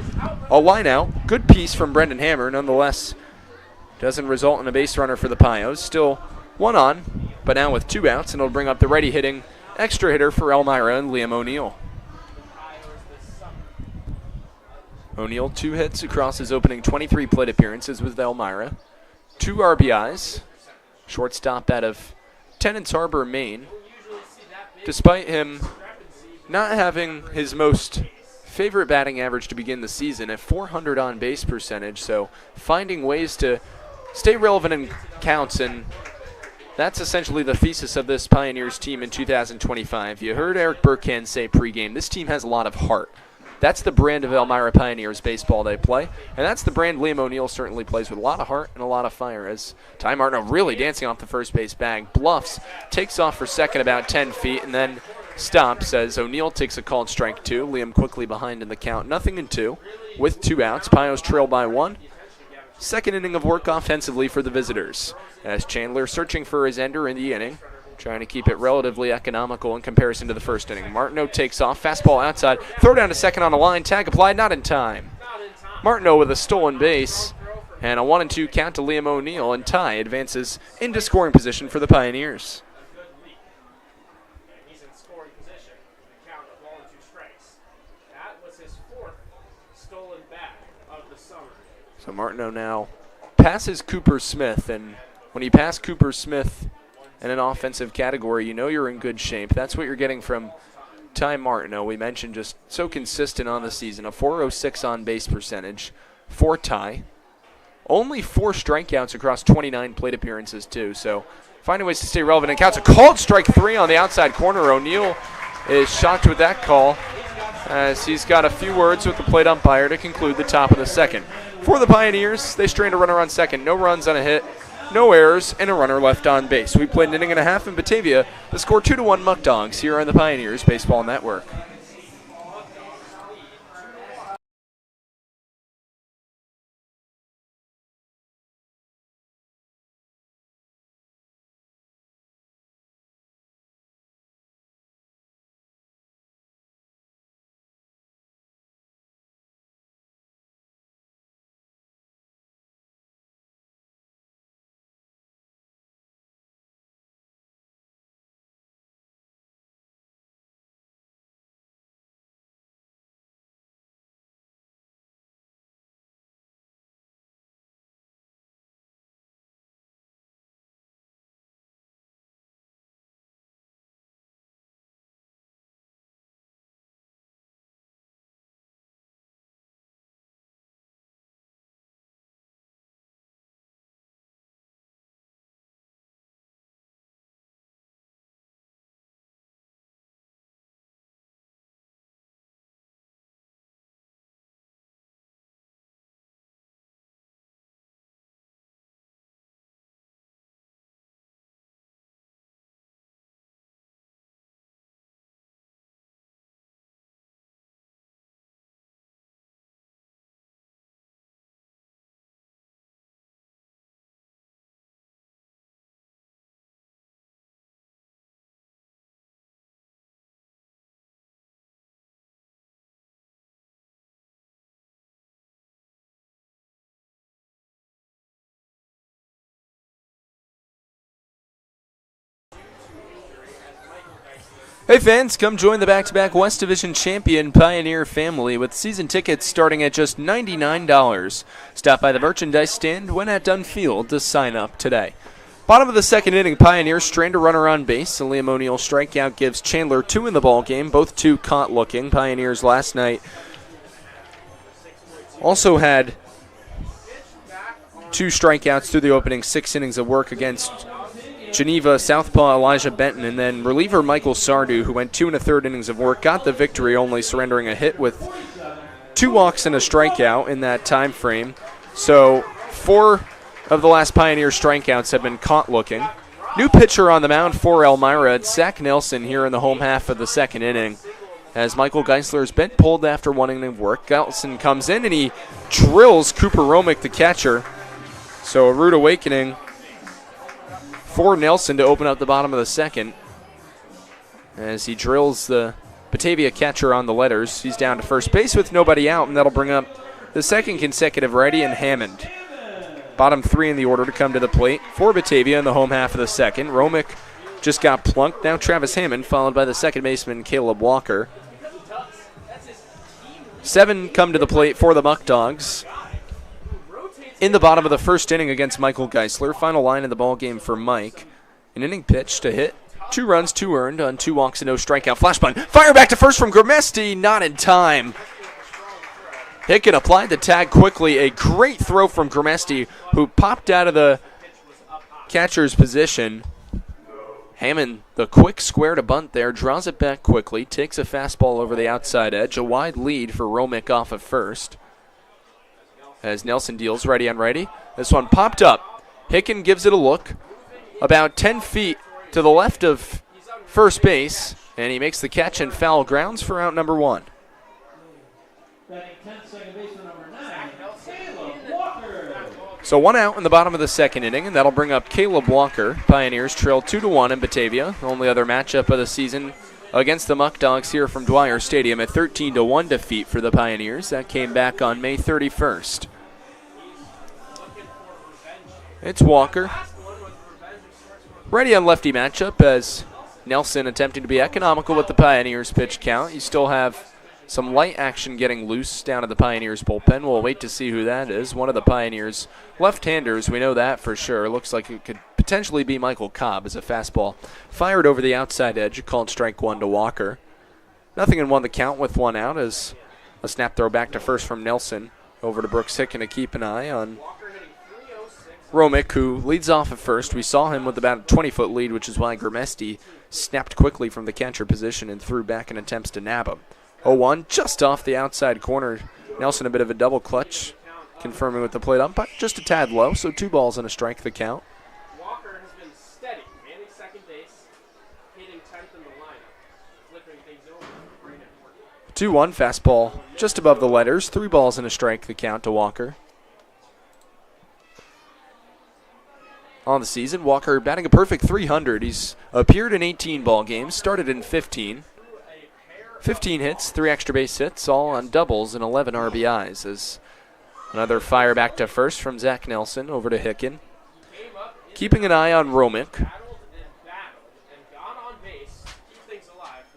a line out. Good piece from Brendan Hammer. Nonetheless, doesn't result in a base runner for the Pios. Still 1 on. but now with 2 outs, and it'll bring up the righty hitting extra hitter for Elmira and Liam O'Neill. O'Neill 2 hits across his opening 23 plate appearances with Elmira. 2 RBIs. Shortstop out of Tennant's Harbor, Maine. Despite him not having his most favorite batting average to begin the season at 400 on base percentage, so finding ways to stay relevant in counts, and that's essentially the thesis of this Pioneers team in 2025. You heard Eric Burkhan say pregame, this team has a lot of heart. That's the brand of Elmira Pioneers baseball they play, and that's the brand Liam O'Neill certainly plays, with a lot of heart and a lot of fire, as Ty Martineau really dancing off the first base bag, bluffs, takes off for second about 10 feet, and then stops as O'Neill takes a called strike 2. Liam quickly behind in the count, 0-2, with 2 outs. Pios trail by 1. Second inning of work offensively for the visitors, as Chandler searching for his ender in the inning, trying to keep it relatively economical in comparison to the first inning. Martineau takes off, fastball outside, throw down to second on the line, tag applied, not in time. Martineau with a stolen base, and a 1-2 count to Liam O'Neill, and Ty advances into scoring position for the Pioneers. He's in scoring position. The count of 1-2 strikes. That was his 4th stolen bat of the summer. So Martineau now passes Cooper Smith, and when you pass Cooper Smith in an offensive category, you know you're in good shape. That's what you're getting from Ty Martineau. We mentioned just so consistent on the season. A 406 on base percentage for Ty. Only 4 strikeouts across 29 plate appearances, too. So finding ways to stay relevant. And counts a called strike 3 on the outside corner. O'Neill is shocked with that call, as he's got a few words with the plate umpire to conclude the top of the second. For the Pioneers, they strained a runner on second. No runs on a hit, no errors, and a runner left on base. We played an inning and a half in Batavia. The score 2-1 Muckdogs here on the Pioneers Baseball Network. Hey fans, come join the back-to-back West Division champion Pioneer family with season tickets starting at just $99. Stop by the merchandise stand when at Dunn Field to sign up today. Bottom of the second inning, Pioneers strained a runner on base. A Liam O'Neill strikeout gives Chandler 2 in the ball game, both 2 caught looking. Pioneers last night also had 2 strikeouts through the opening 6 innings of work against Geneva southpaw Elijah Benton, and then reliever Michael Sardu, who went 2 1/3 innings of work, got the victory, only surrendering a hit with 2 walks and a strikeout in that time frame. So 4 of the last Pioneer strikeouts have been caught looking. New pitcher on the mound for Elmira, it's Zach Nelson here in the home half of the second inning, as Michael Geisler has been pulled after 1 inning of work. Nelson comes in and he drills Cooper Romick, the catcher. So a rude awakening for Nelson to open up the bottom of the second, as he drills the Batavia catcher on the letters. He's down to first base with nobody out, and that'll bring up the second consecutive righty in Hammond. Bottom 3 in the order to come to the plate for Batavia in the home half of the second. Romick just got plunked. Now Travis Hammond, followed by the second baseman, Caleb Walker. 7 come to the plate for the Muckdogs. In the bottom of the first inning against Michael Geisler. Final line in the ball game for Mike. An inning pitch to hit. 2 runs, 2 earned on 2 walks and no strikeout. Flash bunt. Fire back to first from Grimesti. Not in time. Hicken applied the tag quickly. A great throw from Grimesti, who popped out of the catcher's position. Hammond, the quick square to bunt there, draws it back quickly, takes a fastball over the outside edge. A wide lead for Romick off of first. As Nelson deals righty on righty. This one popped up. Hicken gives it a look. About 10 feet to the left of first base, and he makes the catch in foul grounds for out number 1. Batting 10th, second baseman number 9, Caleb Walker. So 1 out in the bottom of the second inning, and that'll bring up Caleb Walker. Pioneers trail 2-1 in Batavia. Only other matchup of the season against the Muckdogs here from Dwyer Stadium. A 13-1 defeat for the Pioneers. That came back on May 31st. It's Walker. Ready on lefty matchup as Nelson attempting to be economical with the Pioneers pitch count. You still have some light action getting loose down at the Pioneers bullpen. We'll wait to see who that is. One of the Pioneers left-handers, we know that for sure. Looks like it could potentially be Michael Cobb as a fastball fired over the outside edge. Called strike 1 to Walker. Nothing in 1 the count with 1 out as a snap throw back to first from Nelson. Over to Brooks Hicken to keep an eye on Romick, who leads off at first. We saw him with about a 20-foot lead, which is why Grimesti snapped quickly from the catcher position and threw back in attempts to nab him. 0-1, just off the outside corner. Nelson a bit of a double clutch, confirming with the plate umpire. Just a tad low, so 2 balls and a strike the count. Walker has been steady, manning second base, hitting 10th in the lineup, flipping things over. 2-1 fastball just above the letters. 3 balls and a strike the count to Walker. On the season, Walker batting a perfect 300. He's appeared in 18 ball games, started in 15. 15 hits, 3 extra base hits, all on doubles and 11 RBIs. As another fire back to first from Zach Nelson over to Hicken. Keeping an eye on Romick.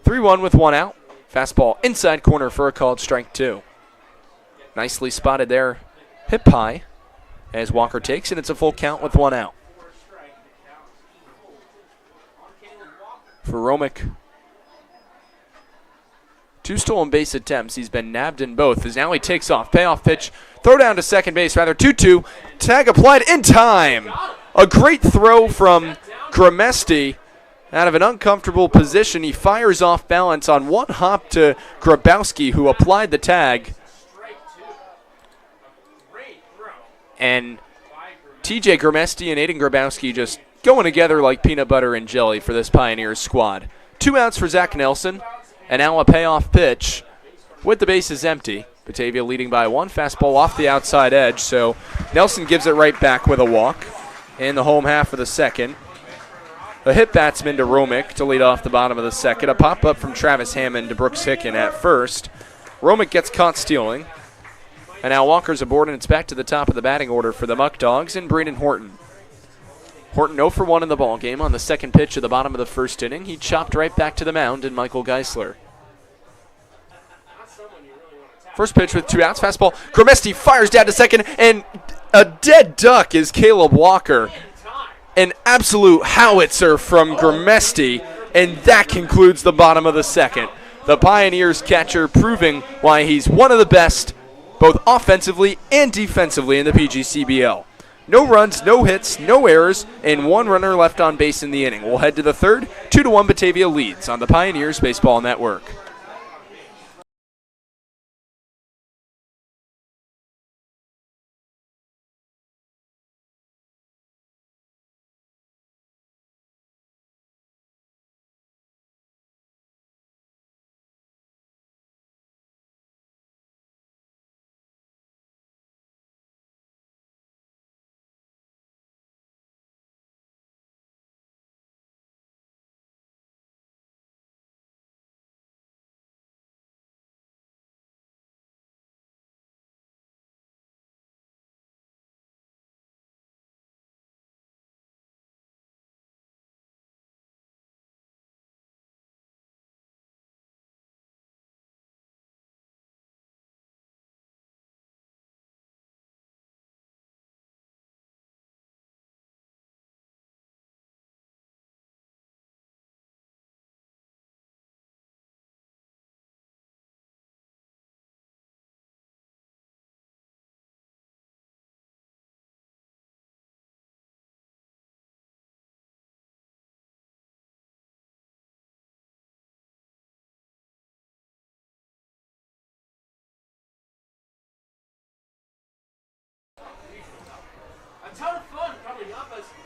3-1 with 1 out. Fastball inside corner for a called strike 2. Nicely spotted there, hip high, as Walker takes it. It's a full count with 1 out. For Romick, 2 stolen base attempts. He's been nabbed in both as now he takes off. Payoff pitch. Throw down to second base, rather. 2-2. Tag applied in time. A great throw from Grimesti. Out of an uncomfortable position, he fires off balance on 1 hop to Grabowski, who applied the tag. And TJ Grimesti and Aiden Grabowski just going together like peanut butter and jelly for this Pioneers squad. 2 outs for Zach Nelson. And now a payoff pitch with the bases empty. Batavia leading by 1. Fastball off the outside edge. So Nelson gives it right back with a walk in the home half of the second. A hit batsman to Romick to lead off the bottom of the second. A pop-up from Travis Hammond to Brooks Hicken at first. Romick gets caught stealing. And now Walker's aboard, and it's back to the top of the batting order for the Muckdogs and Braden Horton. Horton 0 for 1 in the ballgame on the second pitch of the bottom of the first inning. He chopped right back to the mound in Michael Geisler. First pitch with 2 outs, fastball. Grimesti fires down to second, and a dead duck is Caleb Walker. An absolute howitzer from Grimesti, and that concludes the bottom of the second. The Pioneers catcher proving why he's one of the best, both offensively and defensively in the PGCBL. No runs, no hits, no errors, and 1 runner left on base in the inning. We'll head to the third. 2-1 Batavia leads on the Pioneers Baseball Network.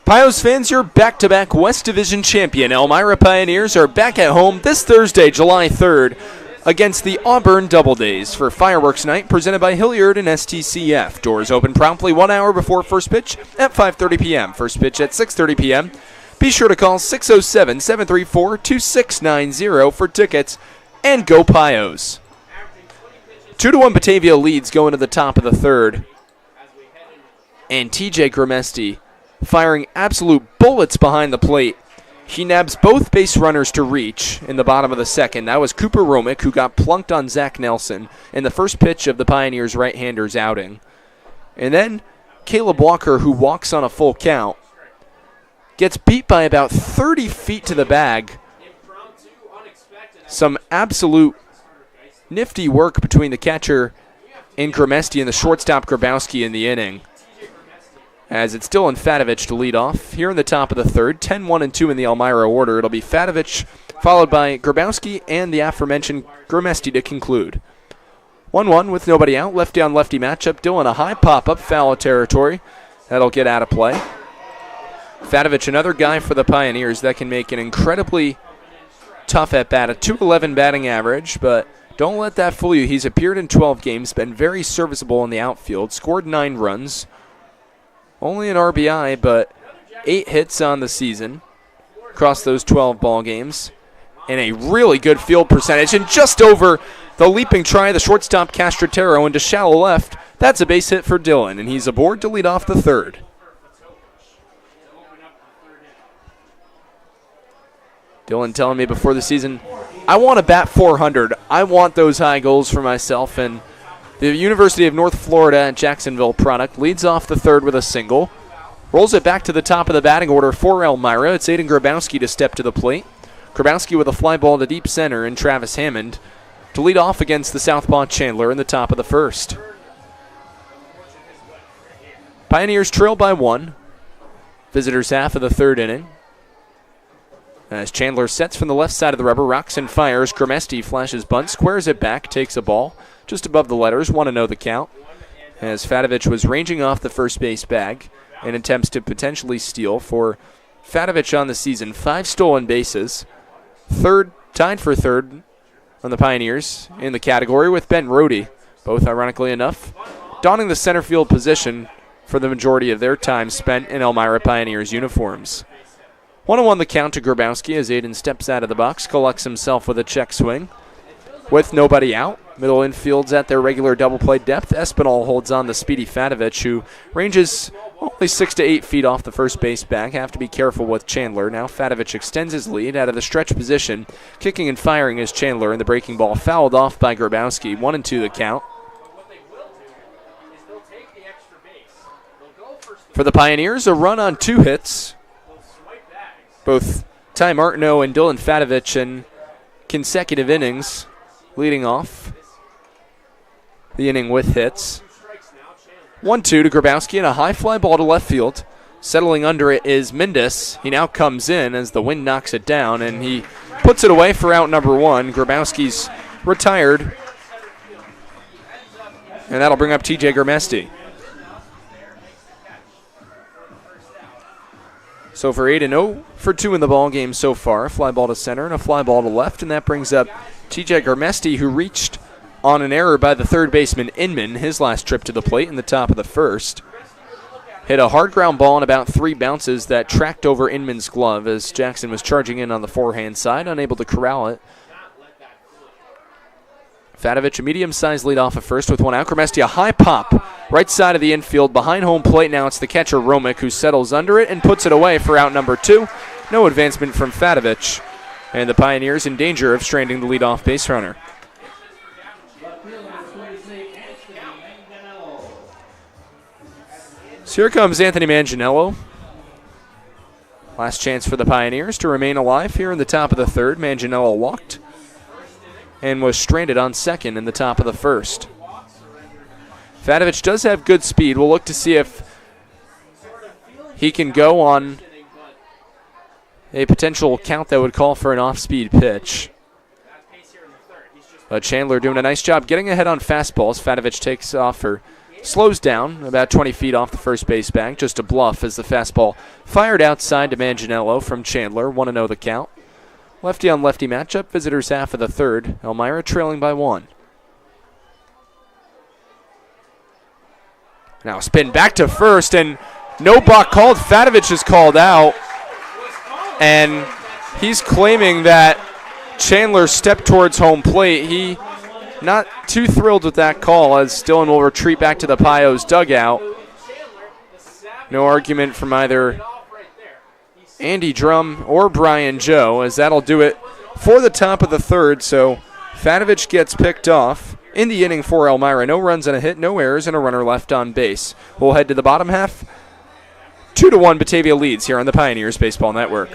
Pios fans, your back-to-back West Division champion Elmira Pioneers are back at home this Thursday, July 3rd, against the Auburn Double Days for Fireworks Night presented by Hilliard and STCF. Doors open promptly 1 hour before first pitch at 5:30 p.m. First pitch at 6:30 p.m. Be sure to call 607-734-2690 for tickets, and go Pios. 2-1 Batavia leads going to the top of the third. And TJ Grimesti firing absolute bullets behind the plate. He nabs both base runners to reach in the bottom of the second. That was Cooper Romick, who got plunked on Zach Nelson in the first pitch of the Pioneers' right-handers outing. And then Caleb Walker, who walks on a full count, gets beat by about 30 feet to the bag. Some absolute nifty work between the catcher and Grimesti and the shortstop Grabowski in the inning, as it's Dylan Fatovich to lead off here in the top of the third. 10-1-2 in the Elmira order. It'll be Fatovich followed by Grabowski and the aforementioned Grimesti to conclude. 1-1 with nobody out. Lefty on lefty matchup. Dylan a high pop-up, foul territory. That'll get out of play. Fatovich, another guy for the Pioneers that can make an incredibly tough at bat. A .211 batting average, but don't let that fool you. He's appeared in 12 games, been very serviceable in the outfield, scored 9 runs. Only an RBI, but 8 hits on the season across those 12 ball games. And a really good field percentage. And just over the leaping try, the shortstop Castratero into shallow left. That's a base hit for Dylan, and he's aboard to lead off the third. Dylan telling me before the season, I want to bat 400. I want those high goals for myself, and the University of North Florida at Jacksonville product leads off the third with a single. Rolls it back to the top of the batting order for Elmira. It's Aiden Grabowski to step to the plate. Grabowski with a fly ball to deep center, and Travis Hammond to lead off against the southpaw Chandler in the top of the first. Pioneers trail by 1. Visitors half of the third inning. As Chandler sets from the left side of the rubber, rocks and fires. Grimesti flashes bunt, squares it back, takes a ball just above the letters, 1-0 the count. As Fatovich was ranging off the first base bag and attempts to potentially steal for Fatovich on the season. 5 stolen bases. Tied for third on the Pioneers in the category with Ben Rohde, both ironically enough donning the center field position for the majority of their time spent in Elmira Pioneers uniforms. 1-1 the count to Grabowski as Aiden steps out of the box, collects himself with a check swing. With nobody out, middle infield's at their regular double play depth. Espinal holds on the speedy Fatovich, who ranges only 6 to 8 feet off the first base bag. Have to be careful with Chandler. Now Fatovich extends his lead out of the stretch position. Kicking and firing is Chandler, and the breaking ball fouled off by Grabowski. 1-2 the count. For the Pioneers, a run on 2 hits. Both Ty Martineau and Dylan Fatovich in consecutive innings, leading off the inning with hits. 1-2 to Grabowski, and a high fly ball to left field. Settling under it is Mendes. He now comes in as the wind knocks it down, and he puts it away for out number 1. Grabowski's retired, and that'll bring up TJ Grimesti. So for 8-0 for 2 in the ball game so far. A fly ball to center and a fly ball to left, and that brings up TJ Grimesti, who reached on an error by the third baseman Inman his last trip to the plate in the top of the first. Hit a hard ground ball and about 3 bounces that tracked over Inman's glove as Jackson was charging in on the forehand side, unable to corral it. Fatovich, a medium-sized lead off at first with 1 out. Grimesti, a high pop right side of the infield behind home plate. Now it's the catcher Romick who settles under it and puts it away for out number 2. No advancement from Fatovich, and the Pioneers in danger of stranding the leadoff base runner. So here comes Anthony Manganiello. Last chance for the Pioneers to remain alive here in the top of the third. Manganiello walked and was stranded on second in the top of the first. Fatovich does have good speed. We'll look to see if he can go on a potential count that would call for an off-speed pitch. But Chandler doing a nice job getting ahead on fastballs. Fatovich takes off or slows down about 20 feet off the first base bag, just a bluff as the fastball fired outside to Manganiello from Chandler. 1-0 the count. Lefty on lefty matchup, visitors half of the third. Elmira trailing by 1. Now spin back to first, and no balk called. Fadovich is called out, and he's claiming that Chandler stepped towards home plate. He not too thrilled with that call, as Dillon will retreat back to the Pios dugout. No argument from either Andy Drum or Brian Joe, as that'll do it for the top of the third. So Fadovich gets picked off in the inning for Elmira. No runs and a hit, no errors, and a runner left on base. We'll head to the bottom half. 2-1 Batavia leads here on the Pioneers Baseball Network.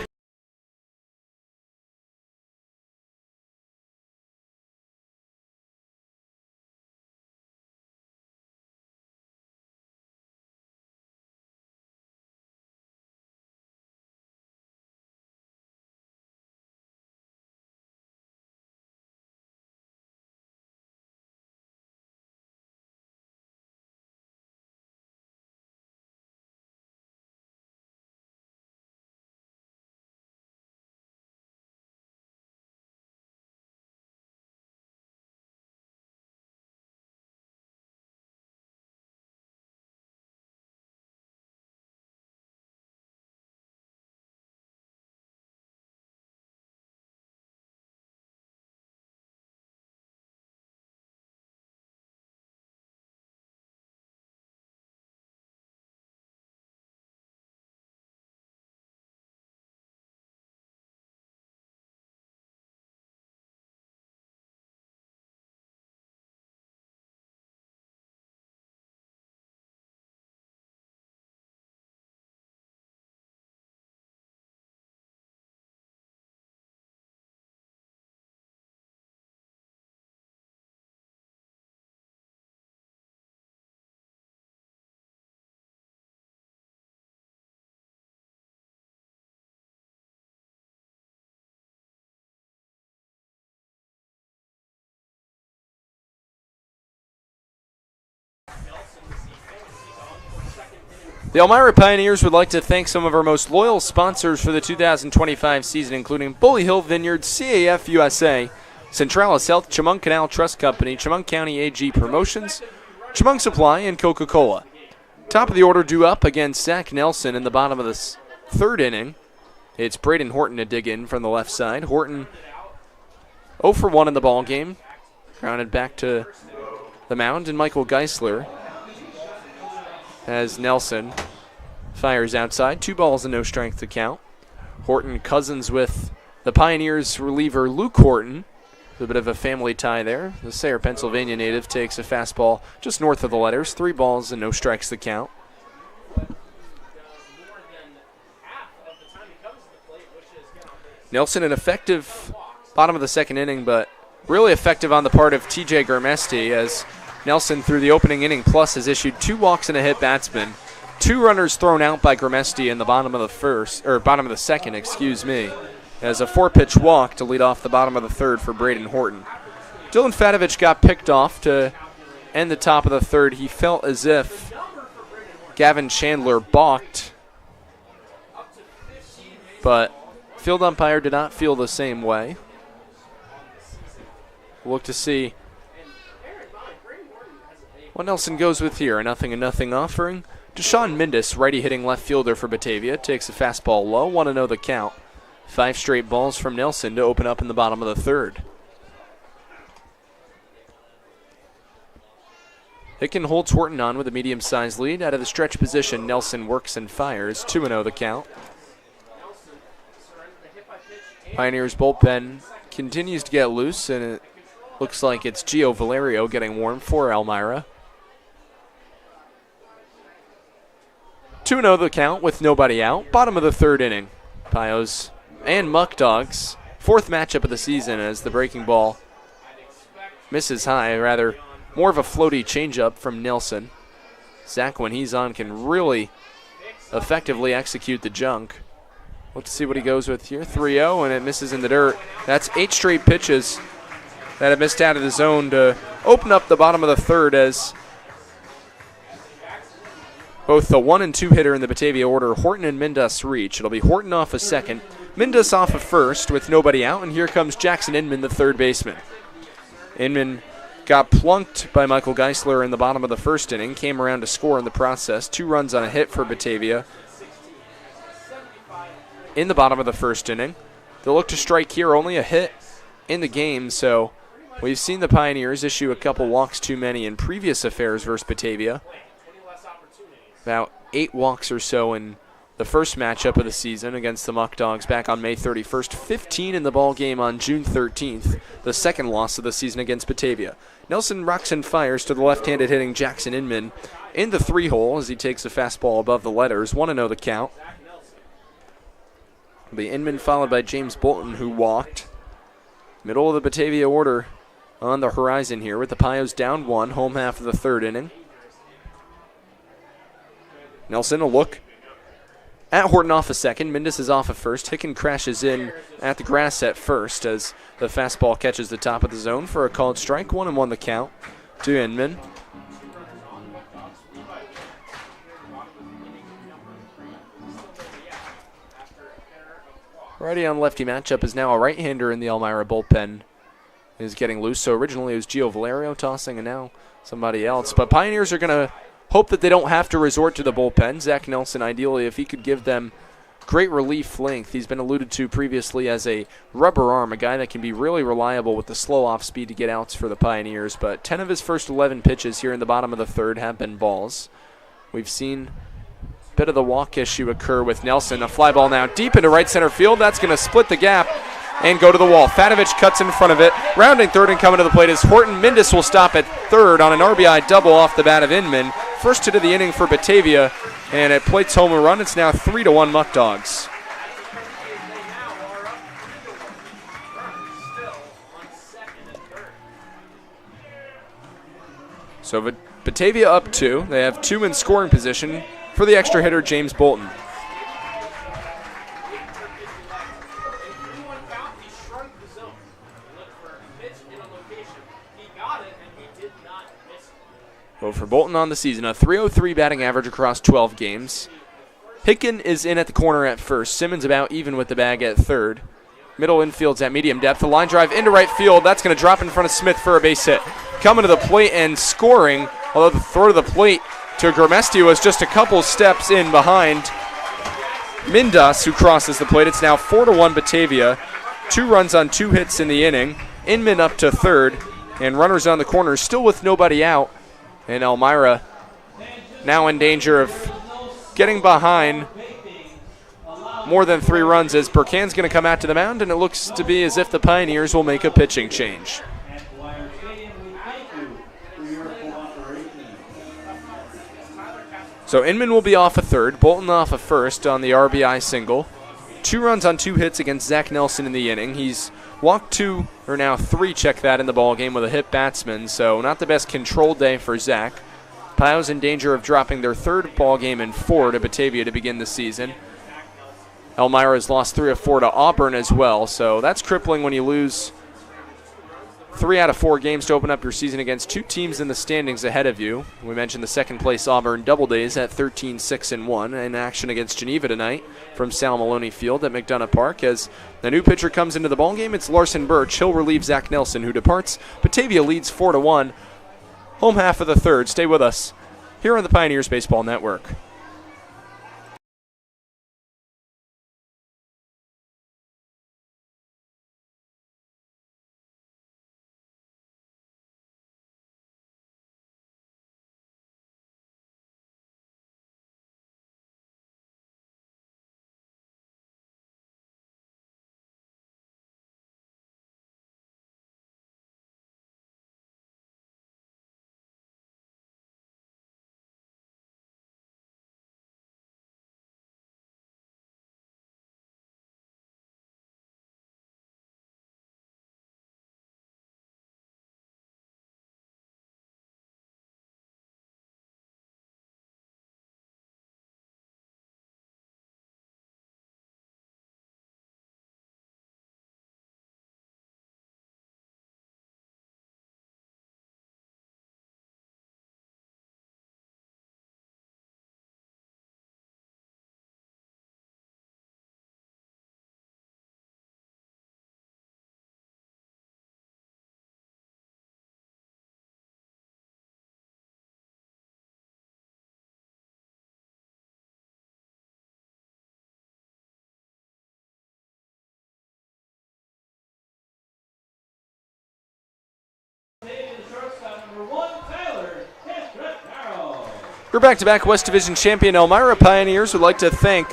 The Elmira Pioneers would like to thank some of our most loyal sponsors for the 2025 season, including Bully Hill Vineyards, CAF USA, Centralis Health, Chemung Canal Trust Company, Chemung County AG Promotions, Chemung Supply, and Coca-Cola. Top of the order due up against Zach Nelson in the bottom of the third inning. It's Braden Horton to dig in from the left side. Horton 0 for 1 in the ball game. Grounded back to the mound, and Michael Geisler as Nelson fires outside. 2 balls and no strike to count. Horton cousins with the Pioneers reliever Luke Horton. A bit of a family tie there. The Sayre, Pennsylvania native takes a fastball just north of the letters. 3 balls and no strikes to count. Nelson, an effective bottom of the second inning, but really effective on the part of TJ Germesti, as Nelson, through the opening inning plus, has issued 2 walks and a hit batsman. 2 runners thrown out by Germesti in the bottom of the second, as a 4-pitch walk to lead off the bottom of the third for Braden Horton. Dylan Fadovich got picked off to end the top of the third. He felt as if Gavin Chandler balked, but field umpire did not feel the same way. We'll look to see what Nelson goes with here. A 0-0 offering. Deshaun Mindus, righty hitting left fielder for Batavia, takes a fastball low. 1-0 the count. 5 straight balls from Nelson to open up in the bottom of the third. Hicken holds Horton on with a medium-sized lead. Out of the stretch position, Nelson works and fires. 2-0 the count. Pioneers bullpen continues to get loose, and it looks like it's Gio Valerio getting warm for Elmira. 2-0 the count with nobody out. Bottom of the third inning. Pios and Muckdogs. 4th matchup of the season, as the breaking ball misses high. Rather more of a floaty changeup from Nelson. Zach, when he's on, can really effectively execute the junk. Let's see what he goes with here. 3-0, and it misses in the dirt. That's 8 straight pitches that have missed out of the zone to open up the bottom of the third, as both the 1 and 2 hitter in the Batavia order, Horton and Mindas, reach. It'll be Horton off a second, Mindas off a first with nobody out, and here comes Jackson Inman, the third baseman. Inman got plunked by Michael Geisler in the bottom of the first inning, came around to score in the process. 2 runs on a hit for Batavia in the bottom of the first inning. They'll look to strike here, only a hit in the game, so we've seen the Pioneers issue a couple walks too many in previous affairs versus Batavia. About 8 walks or so in the first matchup of the season against the Muckdogs back on May 31st. 15 in the ball game on June 13th, the second loss of the season against Batavia. Nelson rocks and fires to the left-handed hitting Jackson Inman in the 3-hole as he takes a fastball above the letters. 1-0 the count. It'll be Inman followed by James Bolton, who walked. Middle of the Batavia order on the horizon here with the Pios down 1, home half of the third inning. Nelson a look at Horton off a second. Mindas is off a first. Hicken crashes in at the grass at first as the fastball catches the top of the zone for a called strike. 1-1 the count to Inman. Righty on lefty matchup is now a right-hander in the Elmira bullpen. Is getting loose. So originally it was Gio Valerio tossing and now somebody else. But Pioneers are going to hope that they don't have to resort to the bullpen. Zach Nelson, ideally, if he could give them great relief length. He's been alluded to previously as a rubber arm, a guy that can be really reliable with the slow off speed to get outs for the Pioneers. But 10 of his first 11 pitches here in the bottom of the third have been balls. We've seen a bit of the walk issue occur with Nelson. A fly ball now deep into right center field. That's going to split the gap and go to the wall. Fatovich cuts in front of it. Rounding third and coming to the plate is Horton. Mindas will stop at third on an RBI double off the bat of Inman. First hit of the inning for Batavia, and it plates home a run. It's now 3-1 Muckdogs. So Batavia up 2. They have 2 in scoring position for the extra hitter, James Bolton. Well, for Bolton on the season, a .303 batting average across 12 games. Hicken is in at the corner at first. Simmons about even with the bag at third. Middle infield's at medium depth. The line drive into right field. That's going to drop in front of Smith for a base hit. Coming to the plate and scoring, although the throw to the plate to Gramesti was just a couple steps in behind Mindas, who crosses the plate. It's now 4-1 Batavia. 2 runs on 2 hits in the inning. Inman up to third, and runners on the corner still with nobody out. And Elmira now in danger of getting behind more than 3 runs as Burkan's going to come out to the mound, and it looks to be as if the Pioneers will make a pitching change. So Inman will be off a third, Bolton off a first on the RBI single. 2 runs on 2 hits against Zach Nelson in the inning. He's walked 2, or now 3, check that, in the ball game with a hit batsman, so not the best control day for Zach. Pios in danger of dropping their 3rd ball game in 4 to Batavia to begin the season. Elmira has lost 3 of 4 to Auburn as well, so that's crippling when you lose 3 out of 4 games to open up your season against 2 teams in the standings ahead of you. We mentioned the 2nd place Auburn Doubledays at 13-6-1 in action against Geneva tonight from Sal Maloney Field at McDonough Park. As the new pitcher comes into the ballgame, it's Larson Birch. He'll relieve Zach Nelson, who departs. Batavia leads 4-1. Home half of the third. Stay with us here on the Pioneers Baseball Network. Your back-to-back West Division champion Elmira Pioneers would like to thank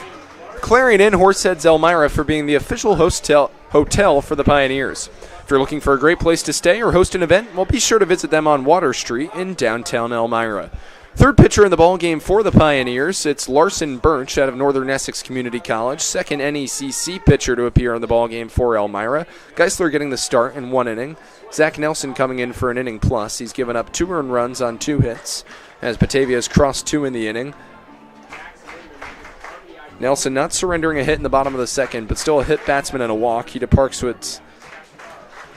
Clarion Inn Horseheads Elmira for being the official hotel for the Pioneers. If you're looking for a great place to stay or host an event, well, be sure to visit them on Water Street in downtown Elmira. Third pitcher in the ballgame for the Pioneers, it's Larson Birch out of Northern Essex Community College. Second NECC pitcher to appear in the ballgame for Elmira. Geisler getting the start in 1 inning. Zach Nelson coming in for an inning plus. He's given up 2 earned runs on 2 hits as Batavia's crossed 2 in the inning. Nelson not surrendering a hit in the bottom of the second, but still a hit batsman and a walk. He departs with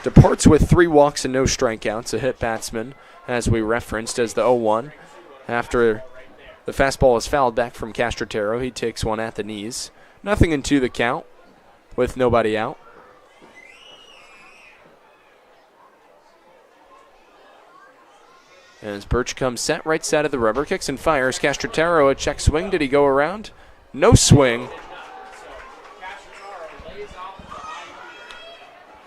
3 walks and no strikeouts. A hit batsman, as we referenced, as the 0-1. After the fastball is fouled back from Castrotero, he takes one at the knees. 0-2 the count with nobody out. As Birch comes set, right side of the rubber, kicks and fires. Castrotero, a check swing. Did he go around? No swing.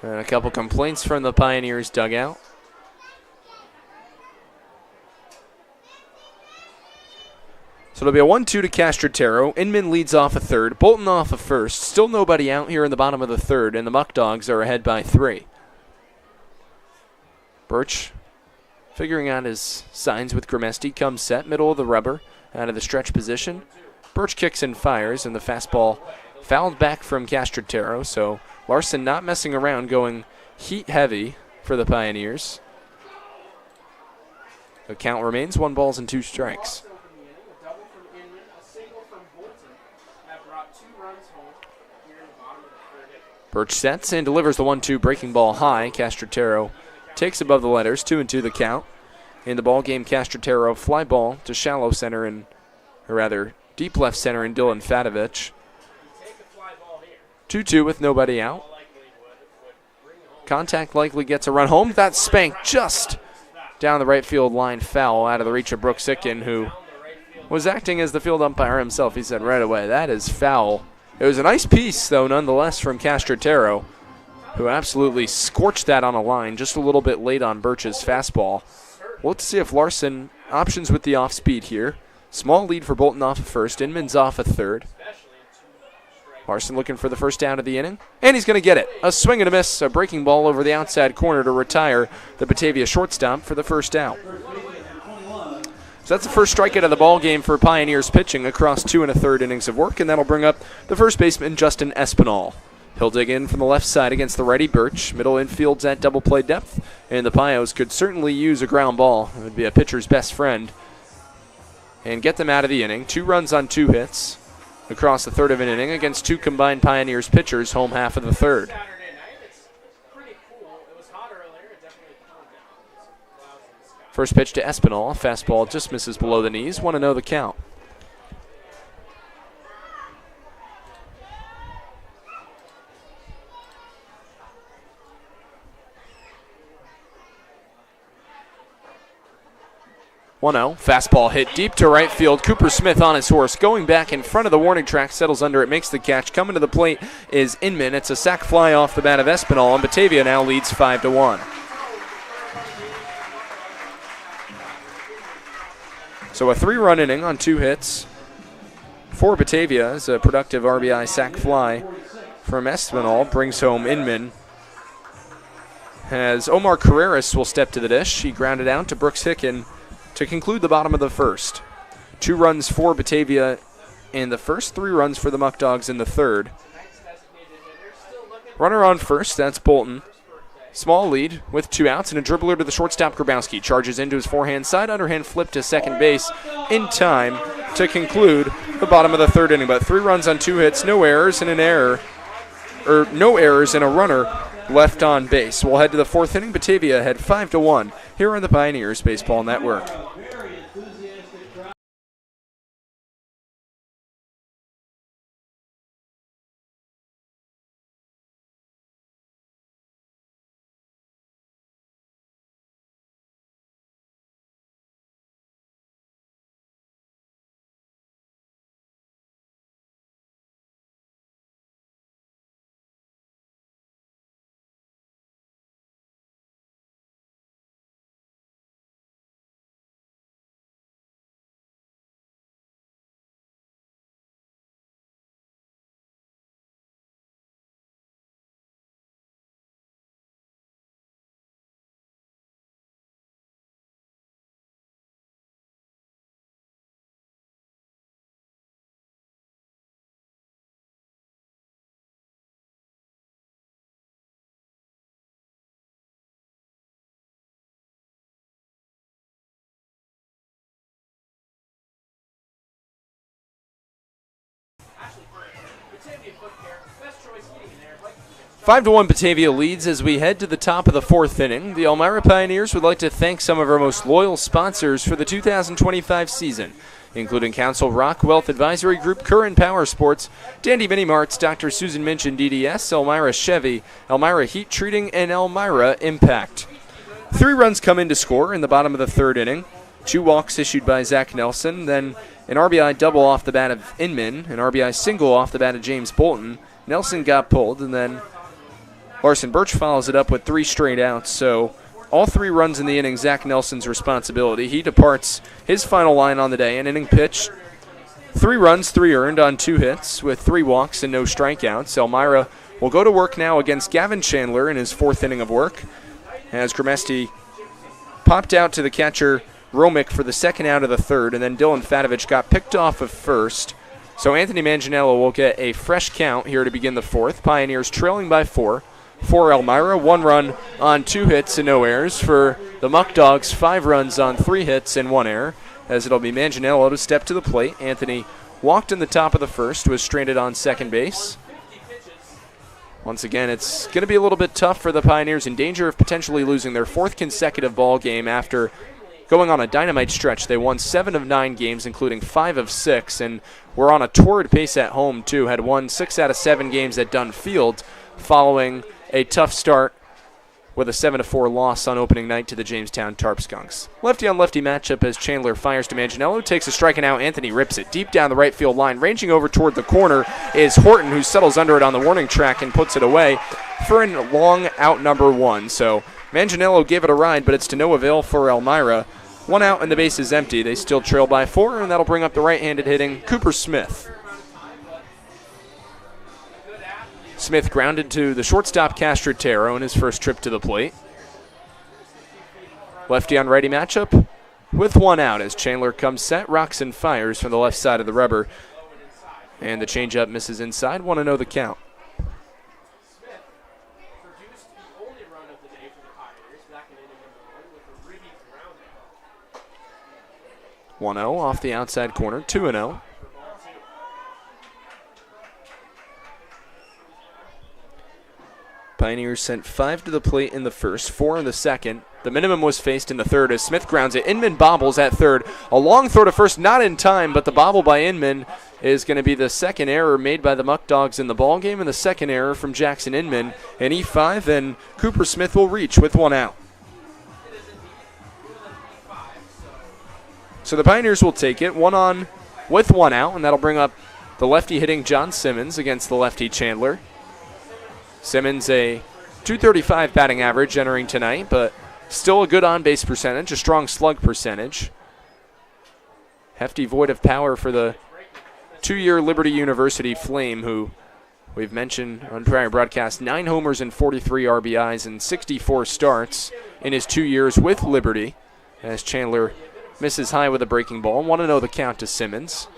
And a couple complaints from the Pioneers dugout. So it'll be a 1-2 to Castrotero. Inman leads off a third. Bolton off a first. Still nobody out here in the bottom of the third, and the Muckdogs are ahead by 3. Birch figuring out his signs with Grimesti. Comes set, middle of the rubber, out of the stretch position. Birch kicks and fires, and the fastball fouled back from Castrotero. So Larson not messing around, going heat heavy for the Pioneers. The count remains 1 ball and 2 strikes. Birch sets and delivers the 1-2 breaking ball high. Castrotero takes above the letters. 2-2 the count. In the ball game, Castrotero fly ball to shallow center or rather deep left center in Dylan Fadovich. 2-2 with nobody out. Contact likely gets a run home. That's spanked just down the right field line, foul out of the reach of Brooks Hicken, who was acting as the field umpire himself. He said right away, that is foul. It was a nice piece, though, nonetheless, from Castrotero, who absolutely scorched that on a line just a little bit late on Birch's fastball. We'll have to see if Larson options with the off-speed here. Small lead for Bolton off of first. Inman's off a third. Larson looking for the first down of the inning, and he's going to get it. A swing and a miss, a breaking ball over the outside corner to retire the Batavia shortstop for the first out. So that's the first strikeout of the ball game for Pioneers pitching across 2 1/3 innings of work, and that'll bring up the first baseman, Justin Espinal. He'll dig in from the left side against the righty Birch. Middle infield's at double play depth, and the Pios could certainly use a ground ball. It would be a pitcher's best friend. And get them out of the inning. 2 runs on 2 hits across the third of an inning against 2 combined Pioneers pitchers, home half of the third. First pitch to Espinal. Fastball just misses below the knees. 1-0 the count. Fastball hit deep to right field. Cooper Smith on his horse, going back in front of the warning track, settles under it, makes the catch. Coming to the plate is Inman. It's a sac fly off the bat of Espinal, and Batavia now leads 5-1. So a 3-run inning on 2 hits for Batavia as a productive RBI sac fly from Espinal brings home Inman. As Omar Carreras will step to the dish, he grounded out to Brooks Hicken to conclude the bottom of the first. 2 runs for Batavia in the first, 3 runs for the Muckdogs in the third. Runner on first, that's Bolton. Small lead with 2 outs and a dribbler to the shortstop. Grabowski charges into his forehand side, underhand flip to second base in time to conclude the bottom of the third inning. But 3 runs on 2 hits, no errors and no errors and a runner left on base. We'll head to the 4th inning. Batavia ahead 5-1 here on the Pioneers Baseball Network. 5-1 Batavia leads as we head to the top of the fourth inning. The Elmira Pioneers would like to thank some of our most loyal sponsors for the 2025 season, including Council Rock Wealth Advisory Group, Current Power Sports, Dandy Mini Marts, Dr. Susan Minchin DDS, Elmira Chevy, Elmira Heat Treating, and Elmira Impact. 3 runs come in to score in the bottom of the third inning. 2 walks issued by Zach Nelson, then an RBI double off the bat of Inman, an RBI single off the bat of James Bolton. Nelson got pulled, and then Larson Birch follows it up with 3 straight outs. So all 3 runs in the inning, Zach Nelson's responsibility. He departs his final line on the day, an inning pitch. 3 runs, 3 earned on 2 hits with 3 walks and no strikeouts. Elmira will go to work now against Gavin Chandler in his 4th inning of work, as Grimesti popped out to the catcher Romick for the 2nd out of the 3rd, and then Dylan Fatovich got picked off of 1st. So Anthony Manganiello will get a fresh count here to begin the 4th. Pioneers trailing by 4. For Elmira, 1 run on 2 hits and no errors. For the Muckdogs, 5 runs on 3 hits and 1 error, as it'll be Manganiello to step to the plate. Anthony walked in the top of the 1st, was stranded on second base. Once again, it's going to be a little bit tough for the Pioneers, in danger of potentially losing their 4th consecutive ball game after going on a dynamite stretch. They won 7 of 9 games, including 5 of 6, and were on a torrid pace at home, too. Had won 6 out of 7 games at Dunn Field, following a tough start with a 7-4 loss on opening night to the Jamestown Tarpskunks. Lefty-on-lefty matchup as Chandler fires to Manganiello, takes a strike, and now Anthony rips it deep down the right field line. Ranging over toward the corner is Horton, who settles under it on the warning track and puts it away for a long out number 1. So Manganiello gave it a ride, but it's to no avail for Elmira. 1 out and the base is empty. They still trail by 4, and that'll bring up the right-handed hitting Cooper Smith. Smith grounded to the shortstop Castro-Tero in his first trip to the plate. Lefty on righty matchup with 1 out as Chandler comes set, rocks and fires from the left side of the rubber. And the changeup misses inside, 1-0 the count. 1-0 off the outside corner, 2-0. Pioneers sent 5 to the plate in the first, 4 in the second. The minimum was faced in the third as Smith grounds it. Inman bobbles at third. A long throw to first, not in time, but the bobble by Inman is going to be the second error made by the Muckdogs in the ballgame, and the second error from Jackson Inman. An E5, and Cooper Smith will reach with 1 out. So the Pioneers will take it, 1 on with 1 out, and that'll bring up the lefty hitting John Simmons against the lefty Chandler. Simmons a .235 batting average entering tonight, but still a good on-base percentage, a strong slug percentage. Hefty void of power for the 2-year Liberty University Flame, who we've mentioned on prior broadcasts, 9 homers and 43 RBIs and 64 starts in his 2 years with Liberty, as Chandler misses high with a breaking ball. 1-0 the count to Simmons.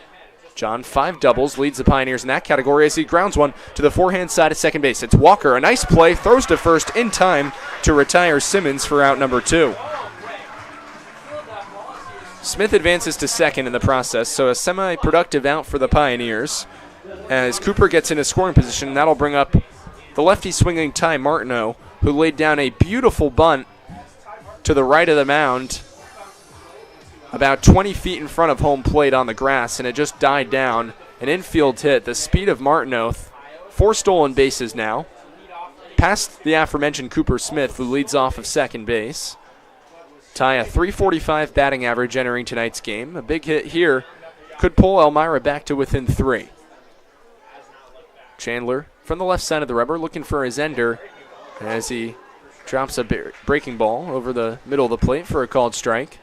John, 5 doubles, leads the Pioneers in that category as he grounds one to the forehand side of second base. It's Walker, a nice play, throws to first in time to retire Simmons for out number 2. Smith advances to second in the process, so a semi-productive out for the Pioneers as Cooper gets into scoring position. That'll bring up the lefty swinging Ty Martineau, who laid down a beautiful bunt to the right of the mound, about 20 feet in front of home plate on the grass, and it just died down. An infield hit. The speed of Martineau, 4 stolen bases now, past the aforementioned Cooper Smith, who leads off of second base. Ty, a .345 batting average entering tonight's game. A big hit here could pull Elmira back to within 3. Chandler from the left side of the rubber looking for his ender as he drops a breaking ball over the middle of the plate for a called strike.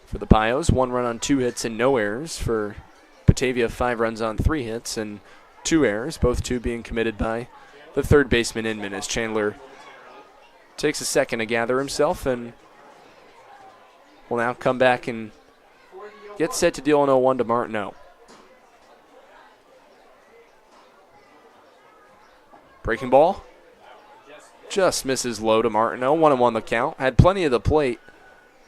For the Pios, 1 run on 2 hits and no errors. For Batavia, 5 runs on 3 hits and 2 errors, both 2 being committed by the third baseman Inman, as Chandler takes a second to gather himself and will now come back and get set to deal an 0-1 to Martineau. Breaking ball just misses low to Martineau. 1-1 the count. Had plenty of the plate.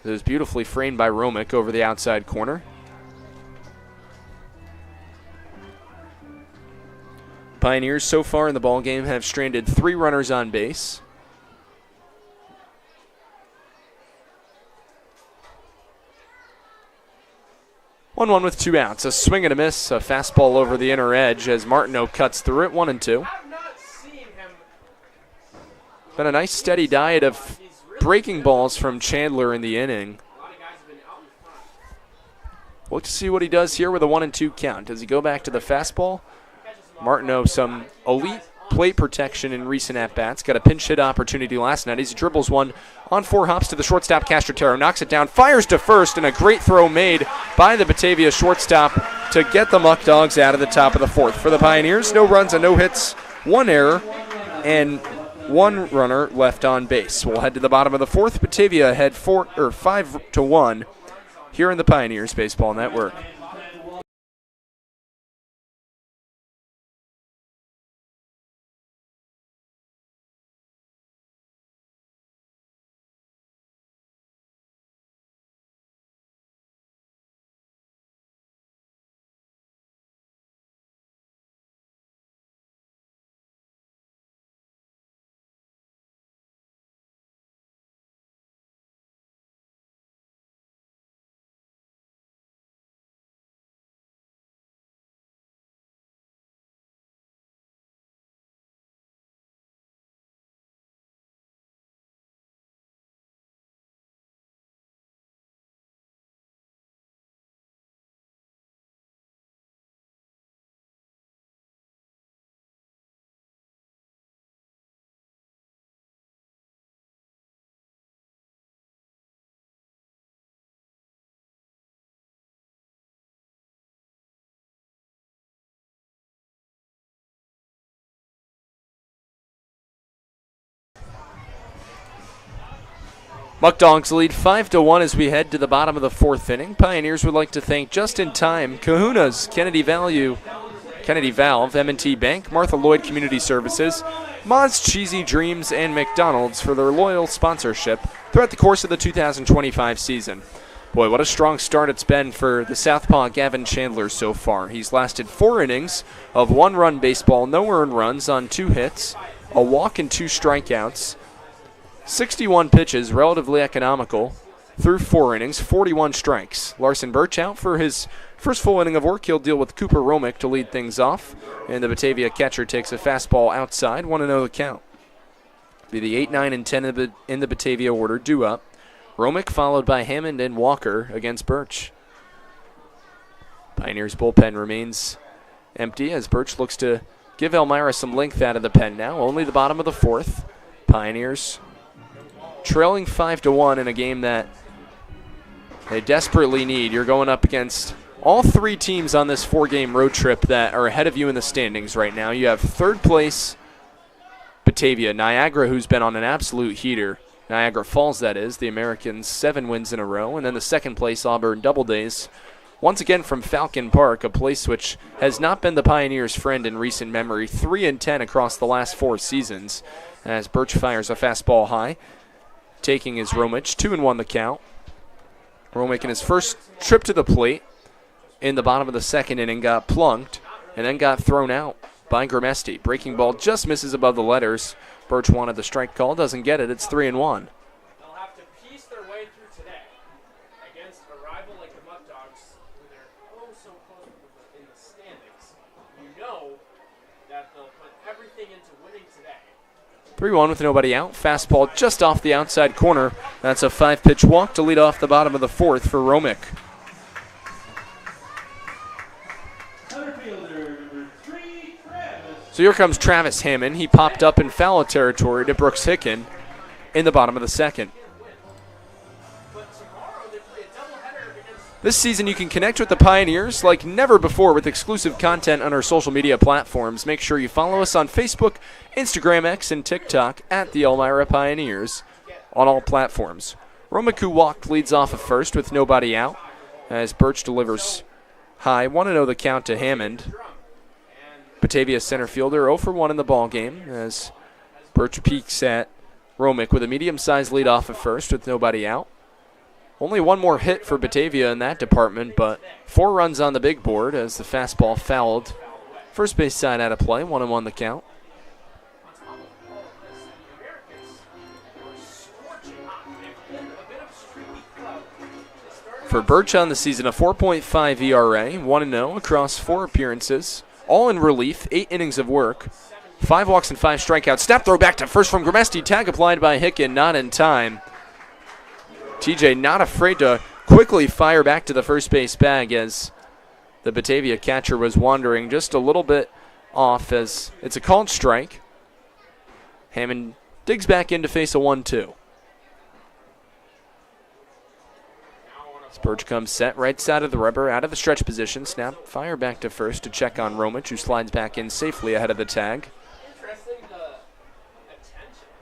It was beautifully framed by Romick over the outside corner. Pioneers so far in the ballgame have stranded 3 runners on base. One with 2 outs. A swing and a miss, a fastball over the inner edge as Martineau cuts through it, 1-2. Been a nice steady diet of breaking balls from Chandler in the inning. Look to see what he does here with a 1-2 count. Does he go back to the fastball? Martineau, some elite plate protection in recent at-bats. Got a pinch hit opportunity last night as he dribbles one on 4 hops to the shortstop. Castrotero knocks it down, fires to first, and a great throw made by the Batavia shortstop to get the Muckdogs out of the top of the 4th. For the Pioneers, no runs and no hits, 1 error, and 1 runner left on base. We'll head to the bottom of the 4th. Batavia ahead 5-1 here in the Pioneers Baseball Network. Muckdogs lead 5-1 as we head to the bottom of the 4th inning. Pioneers would like to thank just in time Kahuna's, Kennedy Valve, M&T Bank, Martha Lloyd Community Services, Ma's Cheesy Dreams, and McDonald's for their loyal sponsorship throughout the course of the 2025 season. Boy, what a strong start it's been for the Southpaw Gavin Chandler so far. He's lasted 4 innings of 1-run baseball, no earned runs on 2 hits, a walk and 2 strikeouts. 61 pitches, relatively economical, through 4 innings, 41 strikes. Larson Birch out for his first full inning of work. He'll deal with Cooper Romick to lead things off. And the Batavia catcher takes a fastball outside, 1-0 the count. Be the 8, 9, and 10 in the Batavia order due up. Romick followed by Hammond and Walker against Birch. Pioneers bullpen remains empty as Birch looks to give Elmira some length out of the pen now. Only the bottom of the 4th. Pioneers trailing 5-1 in a game that they desperately need. You're going up against all 3 teams on this 4-game road trip that are ahead of you in the standings right now. You have 3rd place Batavia, Niagara, who's been on an absolute heater. Niagara Falls, that is. The Americans, 7 wins in a row. And then the 2nd place Auburn Doubledays. Once again from Falcon Park, a place which has not been the Pioneers' friend in recent memory. 3-10 across the last 4 seasons as Birch fires a fastball high. Taking is Romick, 2-1 the count. Romick in his first trip to the plate in the bottom of the 2nd inning got plunked and then got thrown out by Grimesti. Breaking ball just misses above the letters. Birch wanted the strike call, doesn't get it. It's 3-1. They'll have to piece their way through today against a rival like the Muckdogs, who they're oh so close in the standings. You know that they'll put everything into winning today. 3-1 with nobody out. Fastball just off the outside corner. That's a 5-pitch walk to lead off the bottom of the 4th for Romick. So here comes Travis Hammond. He popped up in foul territory to Brooks Hicken in the bottom of the 2nd. This season you can connect with the Pioneers like never before with exclusive content on our social media platforms. Make sure you follow us on Facebook, Instagram, X, and TikTok at the Elmira Pioneers on all platforms. Romick, who walked, leads off at first with nobody out as Birch delivers high. 1-0 the count to Hammond. Batavia center fielder 0 for 1 in the ball game as Birch peeks at Romick with a medium-sized lead off at first with nobody out. Only 1 more hit for Batavia in that department, but 4 runs on the big board as the fastball fouled First base side out of play, 1-1 the count. For Birch on the season, a 4.5 ERA, 1-0 across 4 appearances, all in relief, 8 innings of work, 5 walks and 5 strikeouts. Snap throw back to first from Gramesti, tag applied by Hicken, not in time. TJ not afraid to quickly fire back to the first base bag as the Batavia catcher was wandering just a little bit off as it's a called strike. Hammond digs back in to face a 1-2. Birch comes set, right side of the rubber, out of the stretch position. Snap, fire back to first to check on Romich, who slides back in safely ahead of the tag.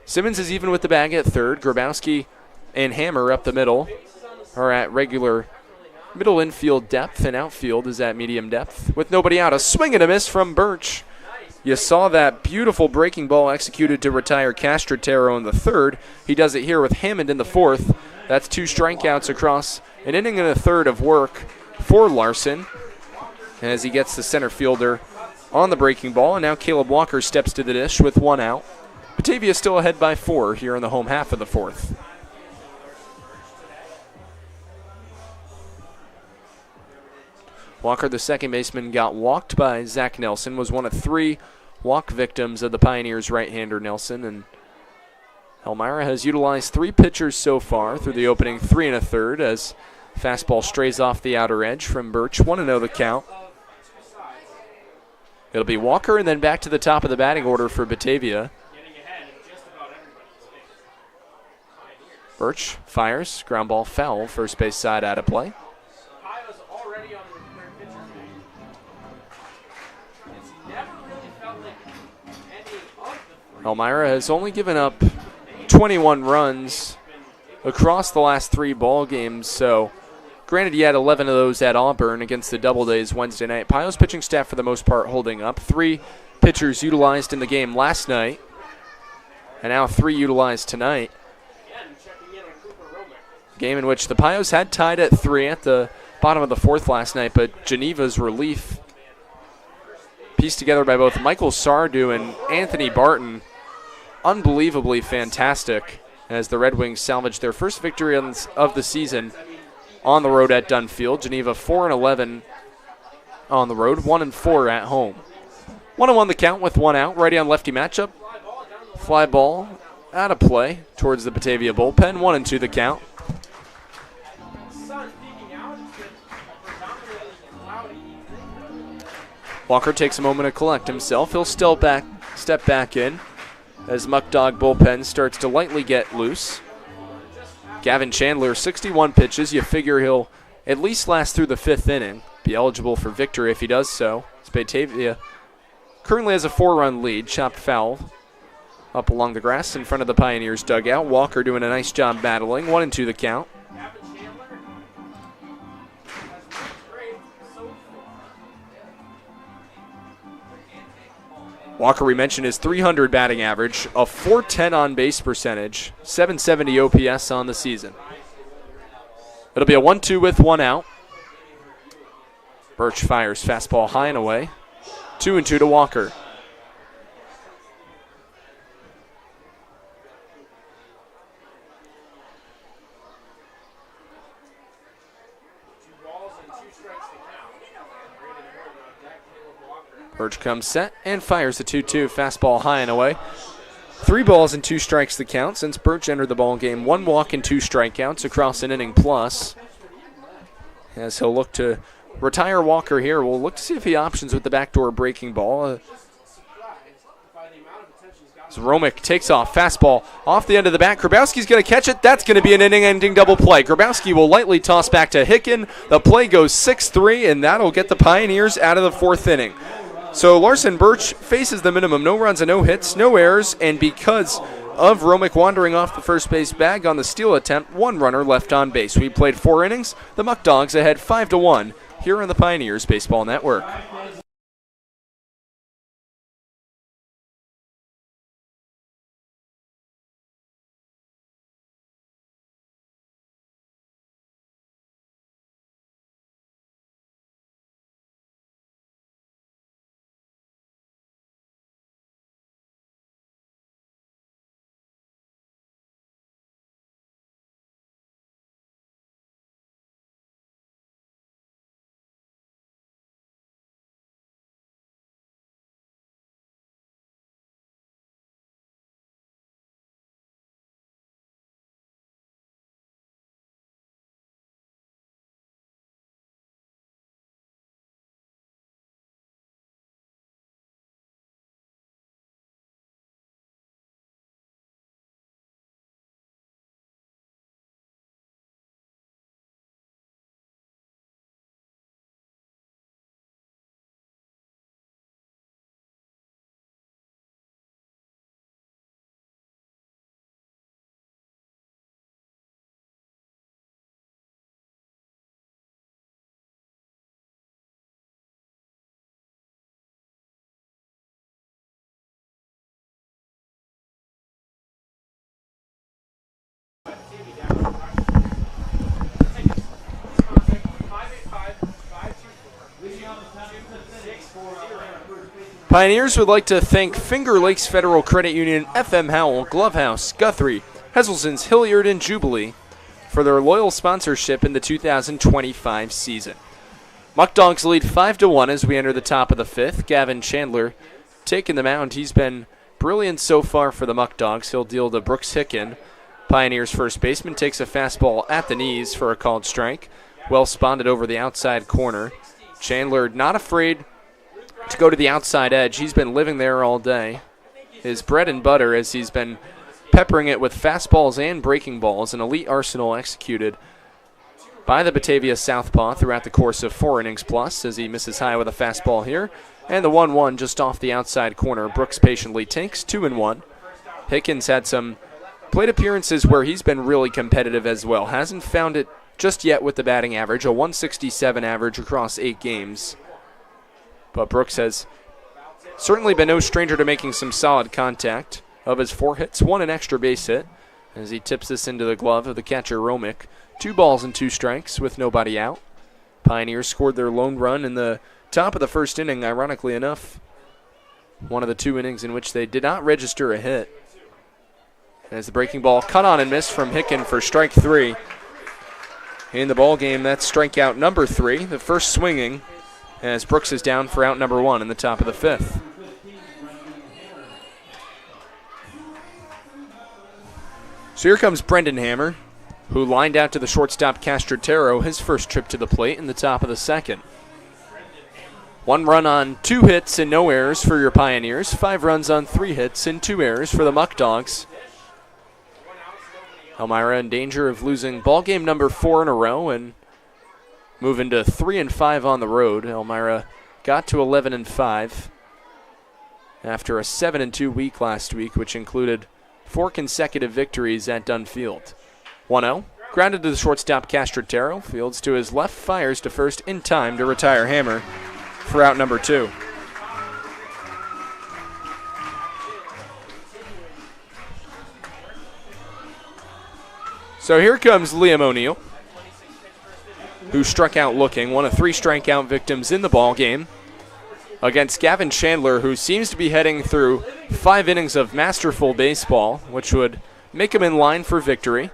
Simmons is even with the bag at third. Grabowski and Hammer up the middle are at regular middle infield depth, and outfield is at medium depth. With nobody out, a swing and a miss from Birch. You saw that beautiful breaking ball executed to retire Castro in the third. He does it here with Hammond in the fourth. That's 2 strikeouts across an inning and a third of work for Larson as he gets the center fielder on the breaking ball. And now Caleb Walker steps to the dish with 1 out. Batavia still ahead by 4 here in the home half of the fourth. Walker, the second baseman, got walked by Zach Nelson, was one of 3 walk victims of the Pioneers' right-hander Nelson, and Elmira has utilized 3 pitchers so far through the opening 3 1/3 as fastball strays off the outer edge from Birch. 1-0 the count. It'll be Walker and then back to the top of the batting order for Batavia. Birch fires, ground ball foul, first base side out of play. Elmira has only given up 21 runs across the last 3 ball games, so granted he had 11 of those at Auburn against the Doubledays Wednesday night. Pio's pitching staff for the most part holding up. 3 pitchers utilized in the game last night, and now 3 utilized tonight. Game in which the Pios had tied at 3 at the bottom of the fourth last night, but Geneva's relief, pieced together by both Michael Sardu and Anthony Barton, unbelievably fantastic as the Red Wings salvaged their first victory of the season on the road at Dunfield. Geneva 4-11 on the road, 1-4 at home. 1-1 the count with 1 out. Righty on lefty matchup. Fly ball out of play towards the Batavia bullpen. 1-2 the count. Walker takes a moment to collect himself. He'll still step back in as Muckdog bullpen starts to lightly get loose. Gavin Chandler, 61 pitches. You figure he'll at least last through the 5th inning. Be eligible for victory if he does so. Batavia currently has a 4-run lead. Chopped foul up along the grass in front of the Pioneers dugout. Walker doing a nice job battling. 1-2 the count. Walker, we mentioned, his .300 batting average, a .410 on-base percentage, .770 OPS on the season. It'll be a 1-2 with 1 out. Birch fires fastball high and away. 2-2 to Walker. Birch comes set and fires the 2-2 fastball high and away. 3 balls and 2 strikes the count since Birch entered the ball game. 1 walk and 2 strikeouts across an inning plus. As he'll look to retire Walker here, we'll look to see if he options with the backdoor breaking ball. As Romich takes off, fastball off the end of the bat. Grabowski's going to catch it. That's going to be an inning-ending double play. Grabowski will lightly toss back to Hicken. The play goes 6-3, and that'll get the Pioneers out of the 4th inning. So Larson Birch faces the minimum. No runs and no hits, no errors, and because of Romich wandering off the first base bag on the steal attempt, 1 runner left on base. We played 4 innings. The Muckdogs ahead 5-1 here on the Pioneers Baseball Network. Pioneers would like to thank Finger Lakes Federal Credit Union, FM Howell, Glovehouse, Guthrie, Hesselson's, Hilliard, and Jubilee for their loyal sponsorship in the 2025 season. Muckdogs lead 5-1 as we enter the top of the fifth. Gavin Chandler taking the mound. He's been brilliant so far for the Muckdogs. He'll deal to Brooks Hicken. Pioneers first baseman takes a fastball at the knees for a called strike. Well spotted over the outside corner. Chandler not afraid to go to the outside edge. He's been living there all day. His bread and butter as he's been peppering it with fastballs and breaking balls. An elite arsenal executed by the Batavia Southpaw throughout the course of 4 innings plus as he misses high with a fastball here. And the 1-1 just off the outside corner. Brooks patiently takes 2-1. Hickens had some plate appearances where he's been really competitive as well. Hasn't found it just yet with the batting average, a 167 average across 8 games. But Brooks has certainly been no stranger to making some solid contact. Of his 4 hits, 1 an extra base hit as he tips this into the glove of the catcher Romick. 2 balls and 2 strikes with nobody out. Pioneers scored their lone run in the top of the first inning, ironically enough. One of the 2 innings in which they did not register a hit. As the breaking ball cut on and missed from Hicken for strike 3. In the ball game, that's strikeout number 3, the first swinging, as Brooks is down for out number 1 in the top of the 5th. So here comes Brendan Hammer, who lined out to the shortstop Castrotero, his first trip to the plate in the top of the 2nd. 1 run on 2 hits and no errors for your Pioneers. 5 runs on 3 hits and 2 errors for the Muckdogs. Elmira in danger of losing ball game number 4 in a row and moving to 3-5 on the road. Elmira got to 11-5 after a 7-2 week last week, which included 4 consecutive victories at Dunfield. 1-0, grounded to the shortstop Castrotero. Fields to his left, fires to first in time to retire Hammer for out number 2. So here comes Liam O'Neill, who struck out looking, one of 3 strikeout victims in the ball game, against Gavin Chandler, who seems to be heading through 5 innings of masterful baseball, which would make him in line for victory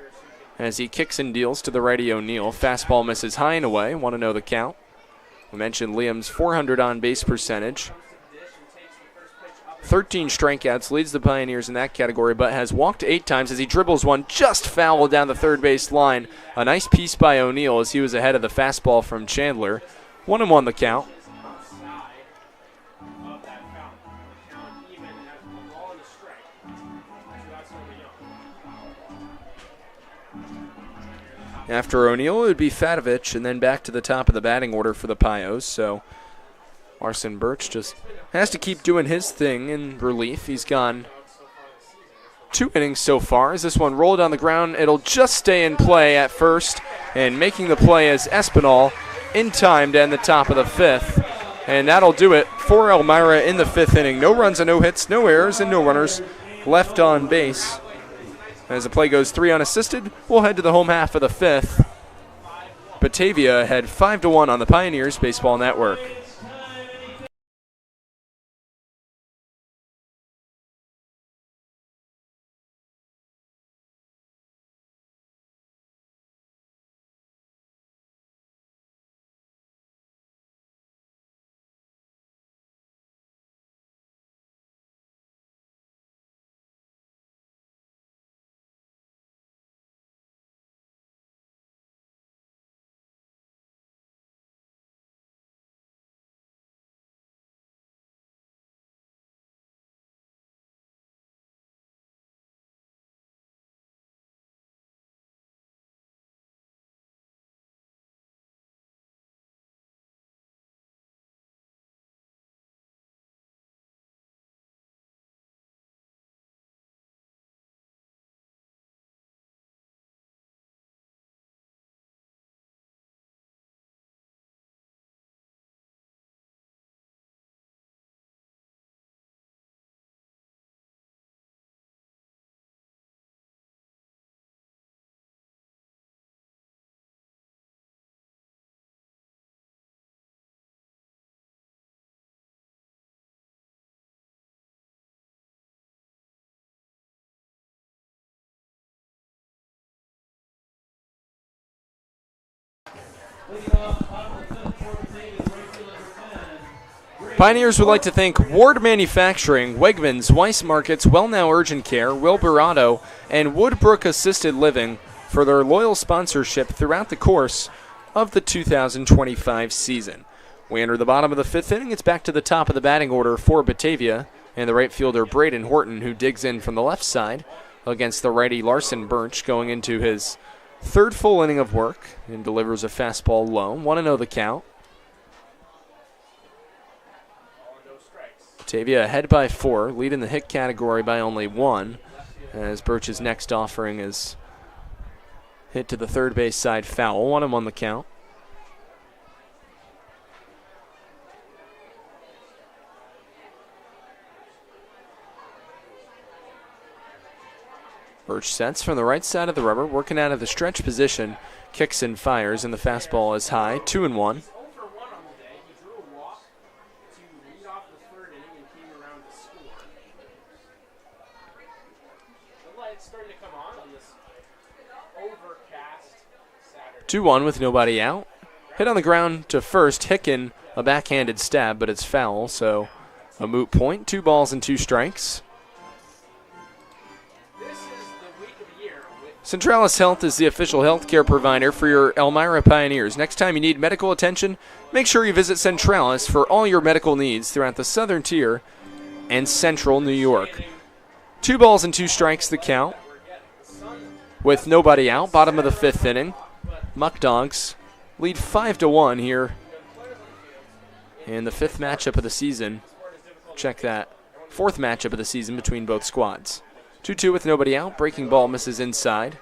as he kicks and deals to the righty O'Neill. Fastball misses high and away. Want to know the count? We mentioned Liam's 400 on-base percentage. 13 strikeouts, leads the Pioneers in that category, but has walked 8 times as he dribbles one just foul down the third base line. A nice piece by O'Neill as he was ahead of the fastball from Chandler. 1-1 the count. After O'Neill, it would be Fatovich, and then back to the top of the batting order for the Pios. So Arson Birch just has to keep doing his thing in relief. He's gone 2 innings so far. As this one rolled on the ground, it'll just stay in play at first, and making the play is Espinal in time to end the top of the 5th. And that'll do it for Elmira in the 5th inning. No runs and no hits, no errors, and no runners left on base. As the play goes 3 unassisted, we'll head to the home half of the 5th. Batavia ahead 5-1 on the Pioneers Baseball Network. Leading off, bottom of the fifth for Batavia is right fielder number 10. Pioneers would like to thank Ward Manufacturing, Wegmans, Weiss Markets, Well Now Urgent Care, Wilburado, and Woodbrook Assisted Living for their loyal sponsorship throughout the course of the 2025 season. We enter the bottom of the fifth inning. It's back to the top of the batting order for Batavia, and the right fielder Braden Horton, who digs in from the left side against the righty Larson Birch, going into his third full inning of work, and delivers a fastball low. 1-0 the count. Batavia ahead by 4, leading the hit category by only 1, as Birch's next offering is hit to the third base side foul. 1-1 the count. Birch sets from the right side of the rubber, working out of the stretch position, kicks and fires, and the fastball is high. 2-1. Starting to come on this overcast Saturday. 2-1 with nobody out. Hit on the ground to first. Hicken, a backhanded stab, but it's foul, so a moot point. 2 balls and 2 strikes. This is the week of the year with Centralis Health is the official healthcare provider for your Elmira Pioneers. Next time you need medical attention, make sure you visit Centralis for all your medical needs throughout the southern tier and central New York. 2 balls and 2 strikes the count. With nobody out, bottom of the fifth inning. Muckdogs lead 5-1 here in the fifth matchup of the season. Check that. Fourth matchup of the season between both squads. 2-2 with nobody out. Breaking ball misses inside.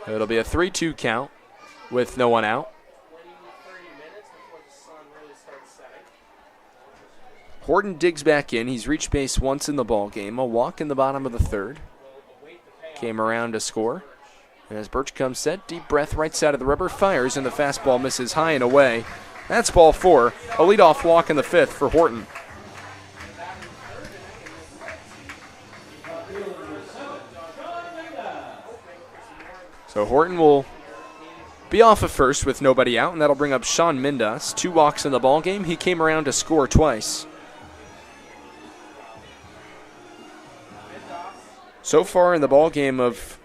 It'll be a 3-2 count with no one out. Horton digs back in. He's reached base once in the ball game. A walk in the bottom of the third. Came around to score. And as Birch comes set, deep breath, right side of the rubber, fires, and the fastball misses high and away. That's ball 4. A leadoff walk in the fifth for Horton. So Horton will be off of first with nobody out, and that'll bring up Sean Mindas. 2 walks in the ball game. He came around to score twice. So far in the ball game, of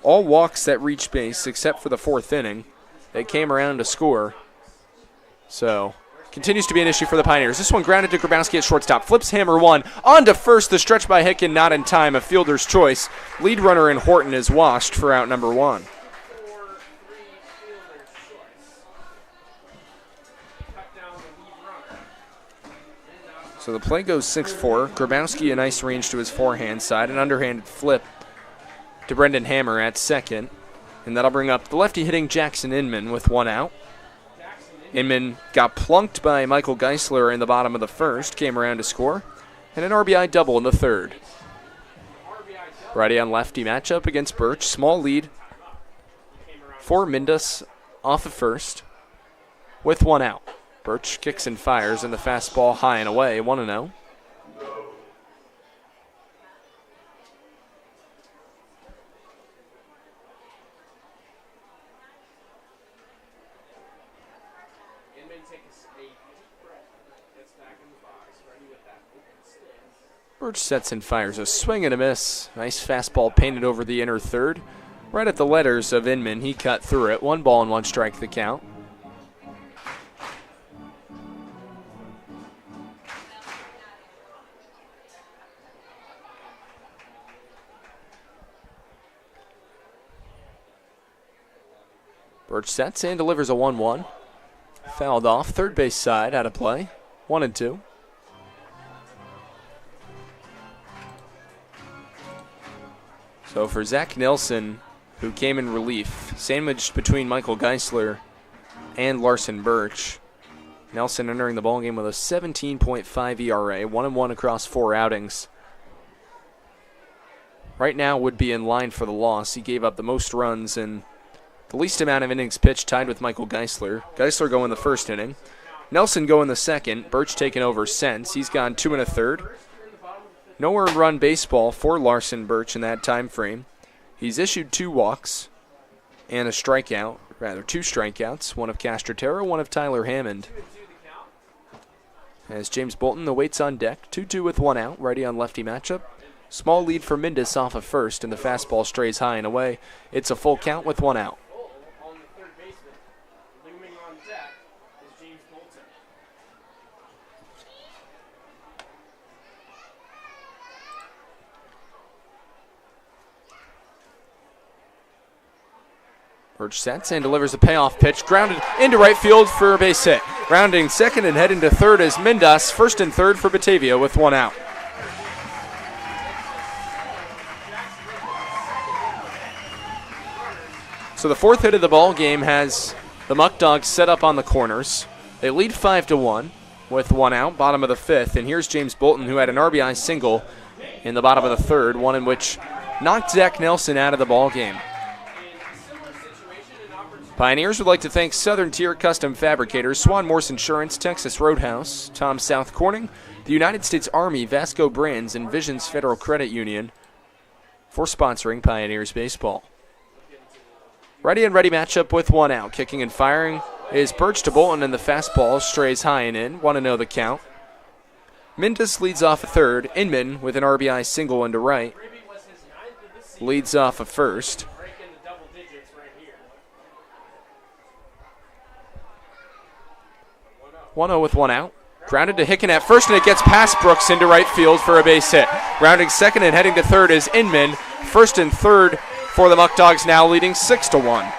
all walks that reach base except for the fourth inning, they came around to score. So continues to be an issue for the Pioneers. This one grounded to Grabowski at shortstop. Flips hammer 1. On to first. The stretch by Hicken not in time. A fielder's choice. Lead runner in Horton is washed for out number 1. So the play goes 6-4. Grabowski a nice range to his forehand side. An underhanded flip to Brendan Hammer at second. And that'll bring up the lefty hitting Jackson Inman with 1 out. Inman got plunked by Michael Geisler in the bottom of the first. Came around to score. And an RBI double in the third. Righty on lefty matchup against Birch. Small lead for Mindas off of first with 1 out. Birch kicks and fires, and the fastball high and away, 1-0. Birch sets and fires a swing and a miss. Nice fastball painted over the inner third. Right at the letters of Inman, he cut through it. 1 ball and 1 strike the count. Birch sets and delivers a 1-1. Fouled off, third base side, out of play. 1-2. So for Zach Nelson, who came in relief, sandwiched between Michael Geisler and Larson Birch. Nelson entering the ballgame with a 17.5 ERA, 1-1 across 4 outings. Right now would be in line for the loss. He gave up the most runs and the least amount of innings pitched, tied with Michael Geisler. Geisler go in the first inning. Nelson go in the second. Birch taking over since. He's gone 2 1/3. No earned run baseball for Larson Birch in that time frame. He's issued 2 walks and a strikeout, rather 2 strikeouts, one of Castrotero, one of Tyler Hammond. As James Bolton awaits on deck, 2-2 with 1 out, righty on lefty matchup. Small lead for Mindus off of first, and the fastball strays high and away. It's a full count with 1 out. On the third baseman, looming on deck is James Bolton. Birch sets and delivers a payoff pitch, grounded into right field for a base hit. Rounding second and heading to third is Mindus, first and third for Batavia with 1 out. So the 4th hit of the ball game has the Muckdogs set up on the corners. They lead 5-1 with 1 out, bottom of the 5th. And here's James Bolton, who had an RBI single in the bottom of the 3rd, one in which knocked Zach Nelson out of the ball game. Pioneers would like to thank Southern Tier Custom Fabricators, Swan Morse Insurance, Texas Roadhouse, Tom South Corning, the United States Army, Vasco Brands, and Visions Federal Credit Union for sponsoring Pioneers Baseball. Ready and ready matchup with 1 out. Kicking and firing is Birch to Bolton, and the fastball strays high and in. 1-0 the count. Mindus leads off a third. Inman with an RBI single into right leads off a first. 1-0 with 1 out. Grounded to Hicken at first, and it gets past Brooks into right field for a base hit. Rounding second and heading to third is Inman. First and third for the Muckdogs, now leading 6-1.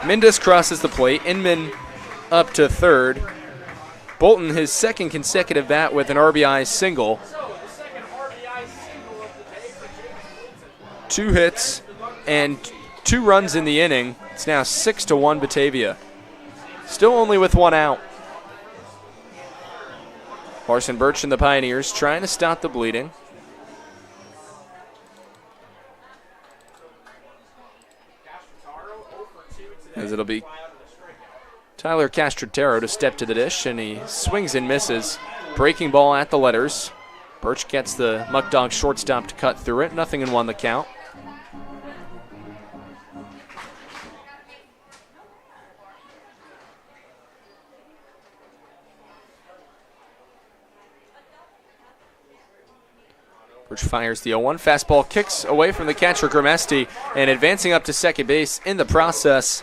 Mindus crosses the plate. Inman up to third. Bolton, his second consecutive bat with an RBI single. 2 hits and 2 runs in the inning. It's now 6-1 Batavia. Still only with 1 out. Larson Birch and the Pioneers trying to stop the bleeding. As it'll be Tyler Castrotero to step to the dish, and he swings and misses. Breaking ball at the letters. Birch gets the Muckdog shortstop to cut through it. 0-1 the count. Birch fires the 0-1. Fastball kicks away from the catcher, Grimesti, and advancing up to second base in the process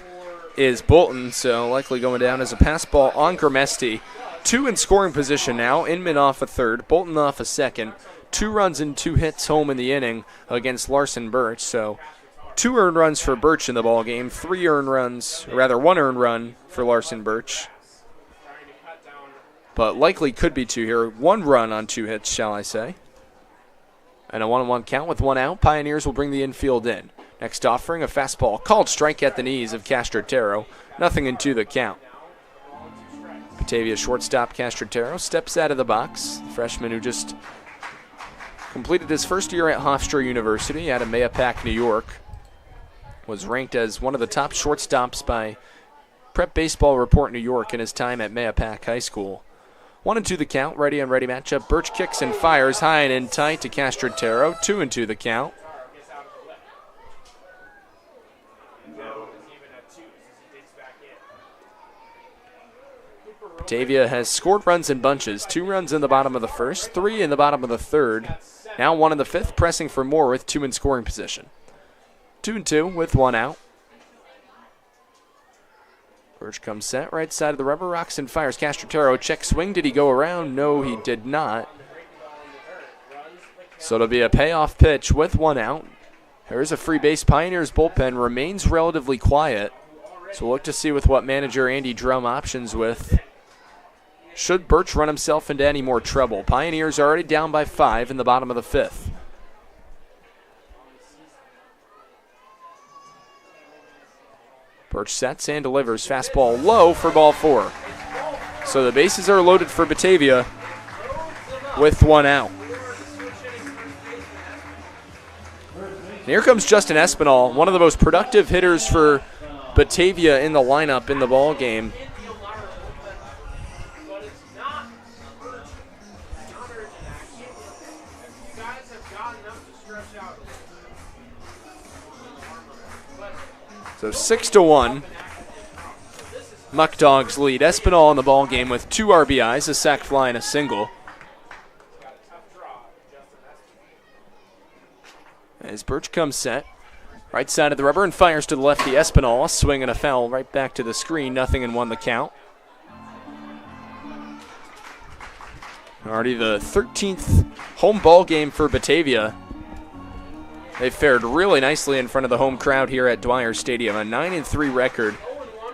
is Bolton, so likely going down as a pass ball on Grimesti. 2 in scoring position now. Inman off a third, Bolton off a second. 2 runs and 2 hits home in the inning against Larson Birch, so 2 earned runs for Birch in the ball game, 3 earned runs, or rather 1 earned run for Larson Birch. But likely could be 2 here. 1 run on 2 hits, shall I say. And a 1-1 count with 1 out. Pioneers will bring the infield in. Next offering, a fastball called strike at the knees of Castrotero. 0-2 the count. Batavia shortstop Castrotero steps out of the box. The freshman who just completed his first year at Hofstra University out of Mayapack, New York. Was ranked as one of the top shortstops by Prep Baseball Report New York in his time at Mayapack High School. 1-2 the count, ready and ready matchup. Birch kicks and fires high and in tight to Castrotero. 2-2 the count. Batavia has scored runs in bunches. 2 runs in the bottom of the first, 3 in the bottom of the third. Now 1 in the 5th, pressing for more with 2 in scoring position. 2-2 with 1 out. Birch comes set, right side of the rubber, rocks and fires. Castrotero, check swing. Did he go around? No, he did not. So it'll be a payoff pitch with 1 out. There's a free base. Pioneers bullpen remains relatively quiet. So we'll look to see with what manager Andy Drum options with. Should Birch run himself into any more trouble? Pioneers are already down by 5 in the bottom of the 5th. Birch sets and delivers. Fastball low for ball 4. So the bases are loaded for Batavia with 1 out. And here comes Justin Espinal, one of the most productive hitters for Batavia in the lineup in the ball game. So 6-1. Muckdogs lead. Espinal in the ball game with 2 RBIs, a sac fly, and a single. As Birch comes set, right side of the rubber and fires to the lefty. Espinal, a swing and a foul right back to the screen. 0-1 the count. Already the 13th home ball game for Batavia. They fared really nicely in front of the home crowd here at Dwyer Stadium. A 9-3 record.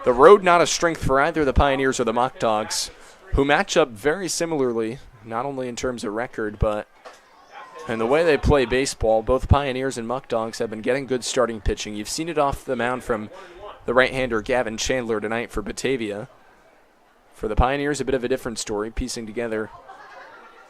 The road not a strength for either the Pioneers or the Muckdogs, who match up very similarly, not only in terms of record, but in the way they play baseball. Both Pioneers and Muckdogs have been getting good starting pitching. You've seen it off the mound from the right-hander Gavin Chandler tonight for Batavia. For the Pioneers, a bit of a different story, piecing together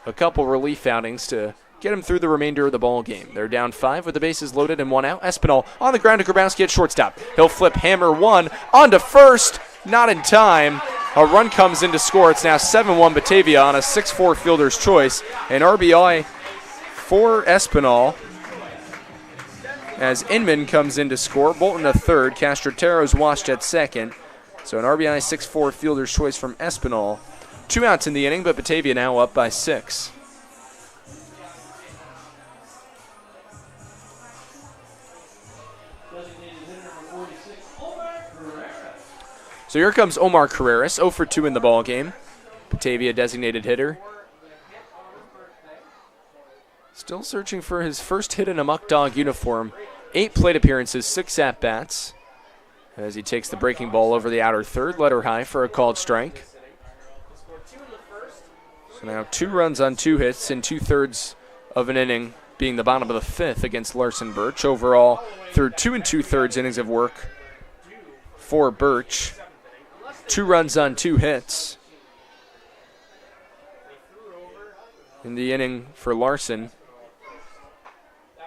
a couple relief outings to get them through the remainder of the ball game. They're down 5 with the bases loaded and 1 out. Espinal on the ground to Grabowski at shortstop. He'll flip hammer 1 onto first. Not in time. A run comes in to score. It's now 7-1 Batavia on a 6-4 fielder's choice. An RBI for Espinal as Inman comes in to score. Bolton to third. Castrotero's washed at second. So an RBI 6-4 fielder's choice from Espinal. 2 outs in the inning, but Batavia now up by 6. So here comes Omar Carreras, 0 for 2 in the ball game. Batavia designated hitter. Still searching for his first hit in a Muckdog uniform. 8 plate appearances, 6 at-bats. As he takes the breaking ball over the outer third, letter high for a called strike. So now 2 runs on 2 hits in 2/3 of an inning, being the bottom of the 5th against Larson Birch. Overall, through 2 2/3 innings of work for Birch. 2 runs on 2 hits in the inning for Larson.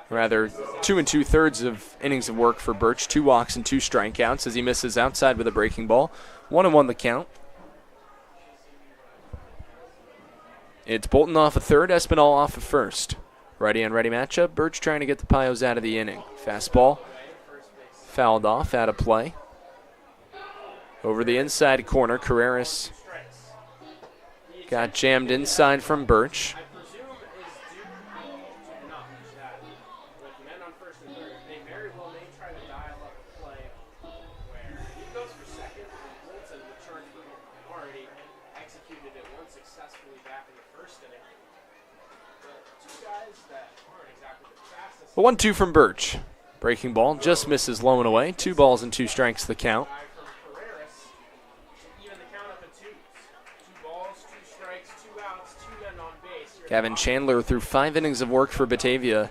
Rather, 2 2/3 of innings of work for Birch. 2 walks and 2 strikeouts as he misses outside with a breaking ball. 1-1 the count. It's Bolton off of third, Espinal off of first. Righty on righty matchup. Birch trying to get the Pios out of the inning. Fastball fouled off, out of play. Over the inside corner, Carreras got jammed inside from Birch. A 1-2 from Birch. Breaking ball just misses low and away. 2 balls and 2 strikes the count. Gavin Chandler threw 5 innings of work for Batavia.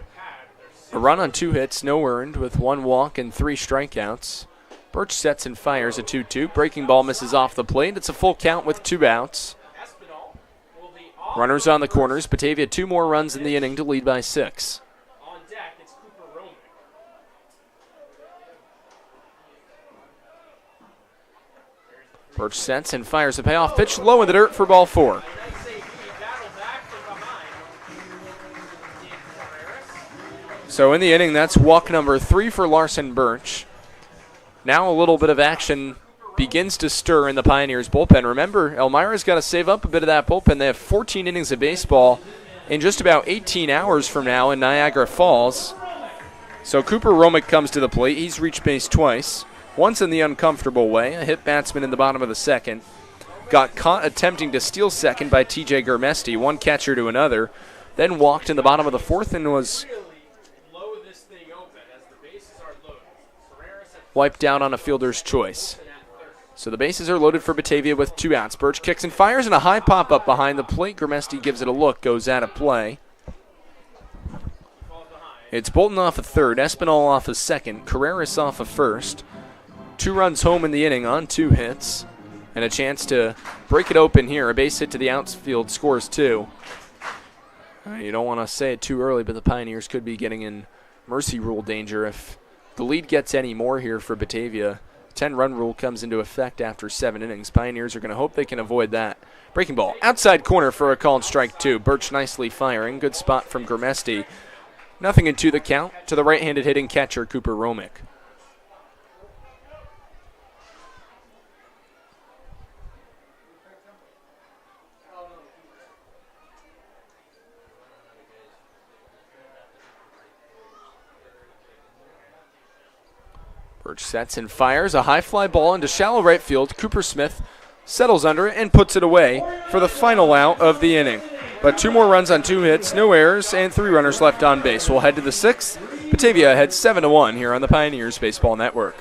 A run on 2 hits, no earned, with 1 walk and 3 strikeouts. Birch sets and fires a 2-2. Breaking ball misses off the plate. It's a full count with 2 outs. Runners on the corners. Batavia 2 more runs in the inning to lead by 6. Birch sets and fires a payoff pitch low in the dirt for ball 4. So in the inning, that's walk number 3 for Larson Birch. Now a little bit of action begins to stir in the Pioneers bullpen. Remember, Elmira's got to save up a bit of that bullpen. They have 14 innings of baseball in just about 18 hours from now in Niagara Falls. So Cooper Romick comes to the plate. He's reached base twice. Once in the uncomfortable way, a hit batsman in the bottom of the second. Got caught attempting to steal second by TJ Germesti, one catcher to another. Then walked in the bottom of the 4th and was wiped out on a fielder's choice. So the bases are loaded for Batavia with 2 outs. Birch kicks and fires, and a high pop-up behind the plate. Germesti gives it a look, goes out of play. It's Bolton off of third, Espinal off of second, Carreras off of first. 2 runs home in the inning on 2 hits, and a chance to break it open here. A base hit to the outfield scores 2. You don't want to say it too early, but the Pioneers could be getting in mercy rule danger if the lead gets any more here for Batavia. 10-run rule comes into effect after 7 innings. Pioneers are going to hope they can avoid that. Breaking ball, outside corner for a called strike 2. Birch nicely firing. Good spot from Germesti. 0-2 the count to the right-handed hitting catcher, Cooper Romick. Birch sets and fires a high fly ball into shallow right field. Cooper Smith settles under it and puts it away for the final out of the inning. But 2 more runs on 2 hits, no errors, and 3 runners left on base. We'll head to the 6th. Batavia heads 7-1 here on the Pioneers Baseball Network.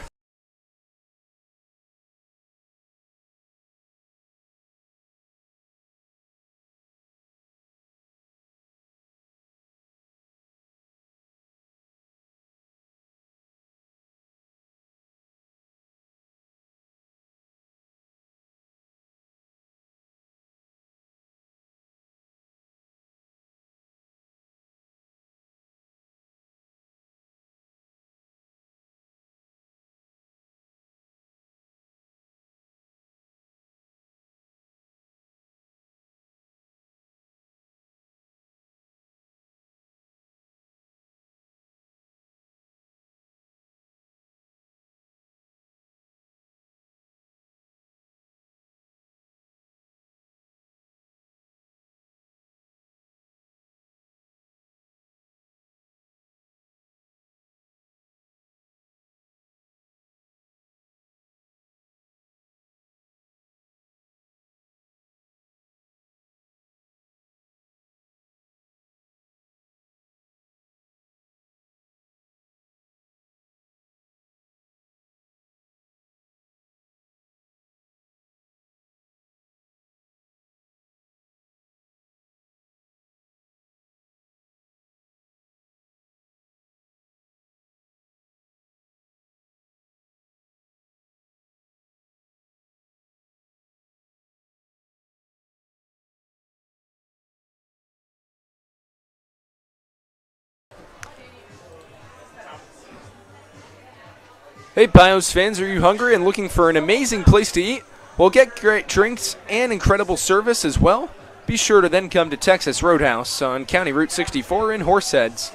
Hey, Pios fans, are you hungry and looking for an amazing place to eat? Well, get great drinks and incredible service as well. Be sure to then come to Texas Roadhouse on County Route 64 in Horseheads.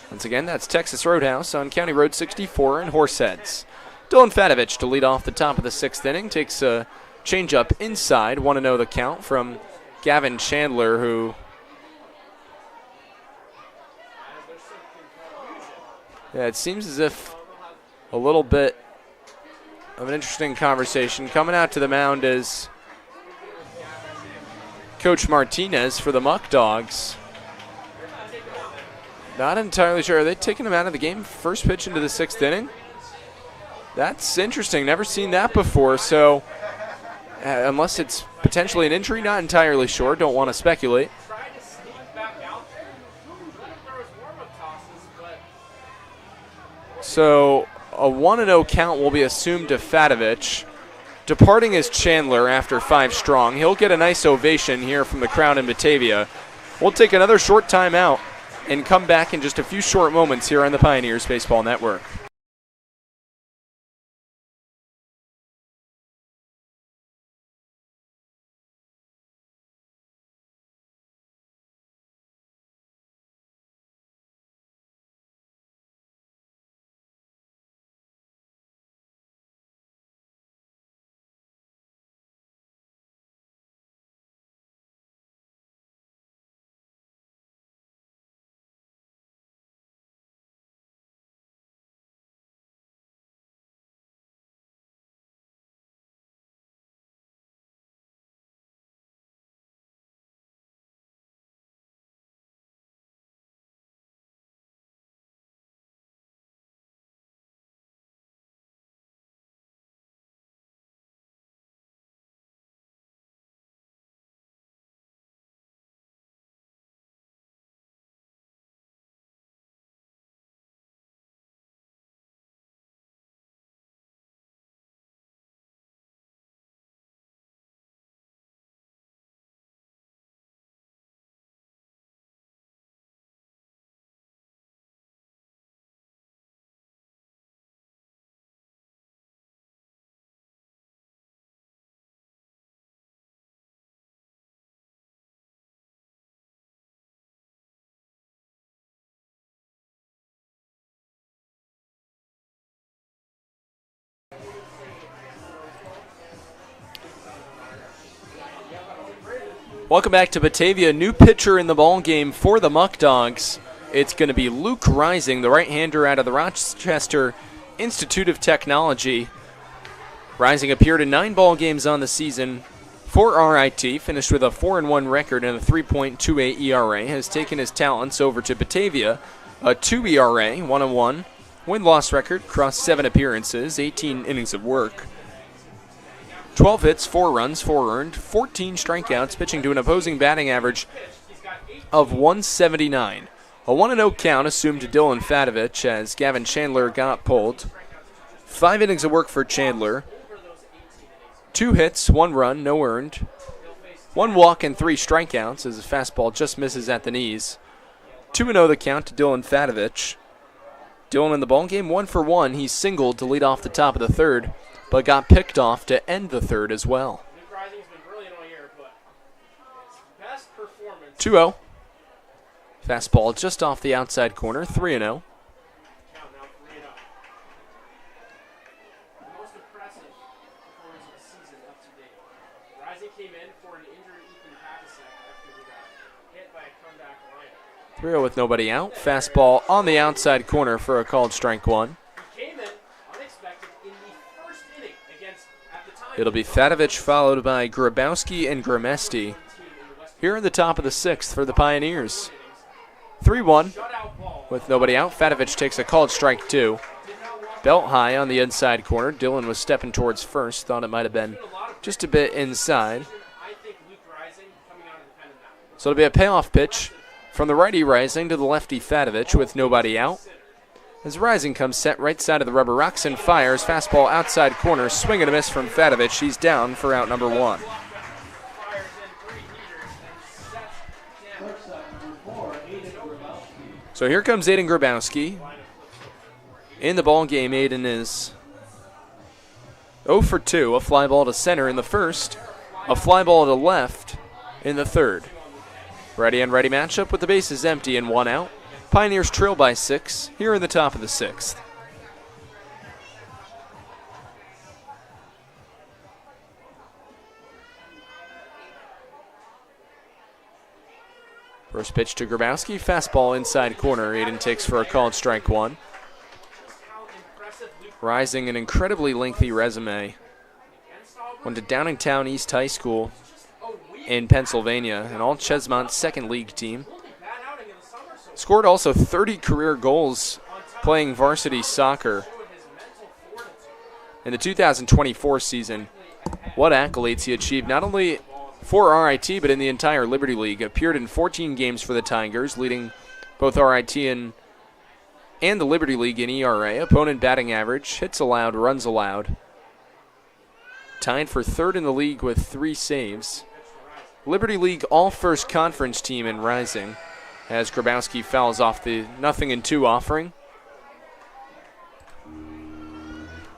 Once again, that's Texas Roadhouse on County Road 64 in Horseheads. Dylan Fatovich to lead off the top of the 6th inning. Takes a changeup inside. 1-0 the count from Gavin Chandler, who... Yeah, it seems as if a little bit of an interesting conversation. Coming out to the mound is Coach Martinez for the Muckdogs. Not entirely sure. Are they taking him out of the game? First pitch into the 6th inning? That's interesting. Never seen that before. So unless it's potentially an injury, not entirely sure. Don't want to speculate. So a 1-0 count will be assumed to Fatovich. Departing is Chandler after 5 strong. He'll get a nice ovation here from the crowd in Batavia. We'll take another short timeout and come back in just a few short moments here on the Pioneers Baseball Network. Welcome back to Batavia. New pitcher in the ball game for the Muckdogs. It's going to be Luke Rising, the right-hander out of the Rochester Institute of Technology. Rising appeared in 9 ball games on the season for RIT, finished with a 4-1 record and a 3.28 ERA, has taken his talents over to Batavia, a 2 ERA, 1-1, win-loss record, crossed 7 appearances, 18 innings of work, 12 hits, 4 runs, 4 earned, 14 strikeouts, pitching to an opposing batting average of 179. A 1-0 count assumed to Dylan Fatovich as Gavin Chandler got pulled. 5 innings of work for Chandler. 2 hits, 1 run, no earned. 1 walk and 3 strikeouts as a fastball just misses at the knees. 2-0 the count to Dylan Fatovich. Dylan in the ballgame, 1 for 1. He singled to lead off the top of the third, but got picked off to end the third as well. 2-0. Fastball just off the outside corner, 3-0. Came in for an injured Ethan Patasek after he got hit by a comeback lineup. 3-0 with nobody out. Fastball on the outside corner for a called strike 1. He came in unexpected in the first inning against, at the time, It'll be Fatovich followed by Grabowski and Gramesti here in the top of the 6th for the Pioneers. 3-1 with nobody out. Fatovich takes a called strike 2. Belt high on the inside corner. Dylan was stepping towards first. Thought it might have been just a bit inside. So it'll be a payoff pitch from the righty Rising to the lefty Fatovich with nobody out. As Rising comes set right side of the rubber, rocks and fires. Fastball outside corner. Swing and a miss from Fatovich. He's down for out number 1. So here comes Aiden Grabowski. In the ball game, Aiden is 0 for 2, a fly ball to center in the first, a fly ball to left in the third. Ready and ready matchup with the bases empty and 1 out. Pioneers trail by 6 here in the top of the 6th. First pitch to Grabowski, fastball inside corner. Aiden takes for a called strike 1. Rising an incredibly lengthy resume. Went to Downingtown East High School in Pennsylvania, an all-Chesmont second league team. Scored also 30 career goals playing varsity soccer. In the 2024 season, what accolades he achieved not only for RIT but in the entire Liberty League. Appeared in 14 games for the Tigers, leading both RIT and the Liberty League in ERA. Opponent batting average, hits allowed, runs allowed. Tied for 3rd in the league with 3 saves. Liberty League all-first conference team in Rising as Grabowski fouls off the 0-2 offering.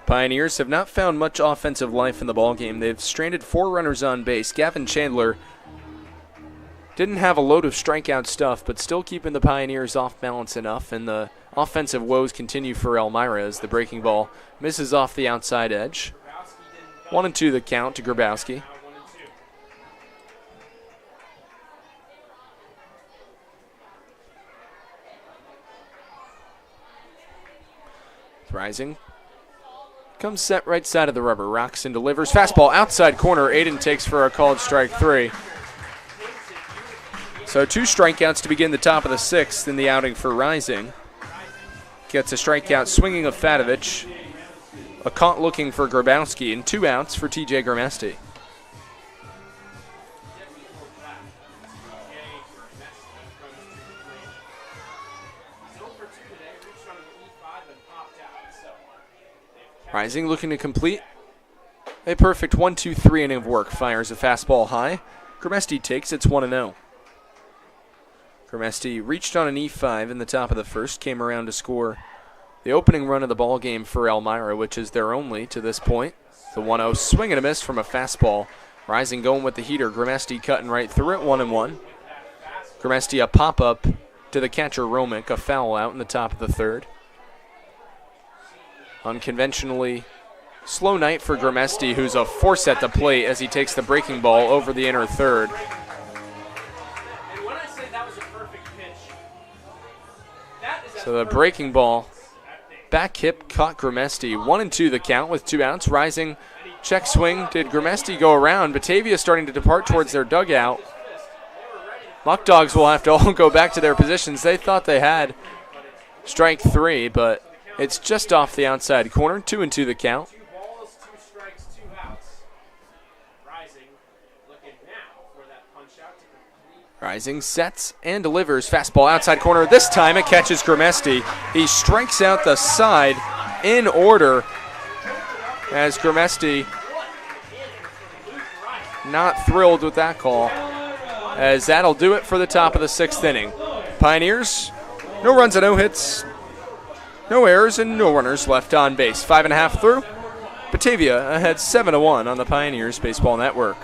Pioneers have not found much offensive life in the ballgame. They've stranded 4 runners on base. Gavin Chandler didn't have a load of strikeout stuff, but still keeping the Pioneers off balance enough, and the offensive woes continue for Elmira as the breaking ball misses off the outside edge. 1-2 the count to Grabowski. Rising. Comes set right side of the rubber. Rocks and delivers. Fastball outside corner. Aiden takes for a called strike 3. So 2 strikeouts to begin the top of the 6th in the outing for Rising. Gets a strikeout swinging of Fatovich. A caught looking for Grabowski, and 2 outs for TJ Gramesti. Rising looking to complete a perfect 1-2-3 inning of work. Fires a fastball high. Gramesti takes, it's 1-0. Gramesti reached on an E5 in the top of the first, came around to score the opening run of the ball game for Elmira, which is their only to this point. The 1-0 swing and a miss from a fastball. Rising going with the heater. Gramesti cutting right through it, 1-1. Gramesti a pop-up to the catcher Romick, a foul out in the top of the third. Unconventionally slow night for Gramesti, who's a force at the plate as he takes the breaking ball over the inner third. when I say that was a perfect pitch, that is So the breaking ball Back hip caught Grimesti. 1-2 the count with 2 outs. Rising check swing. Did Grimesti go around? Batavia starting to depart towards their dugout. Muckdogs will have to all go back to their positions. They thought they had strike 3, but it's just off the outside corner. 2-2 the count. Rising sets and delivers. Fastball outside corner. This time it catches Grimesti. He strikes out the side in order as Grimesti not thrilled with that call, as that'll do it for the top of the 6th inning. Pioneers, no runs and no hits, no errors, and no runners left on base. 5.5 through. Batavia ahead 7-1 on the Pioneers Baseball Network.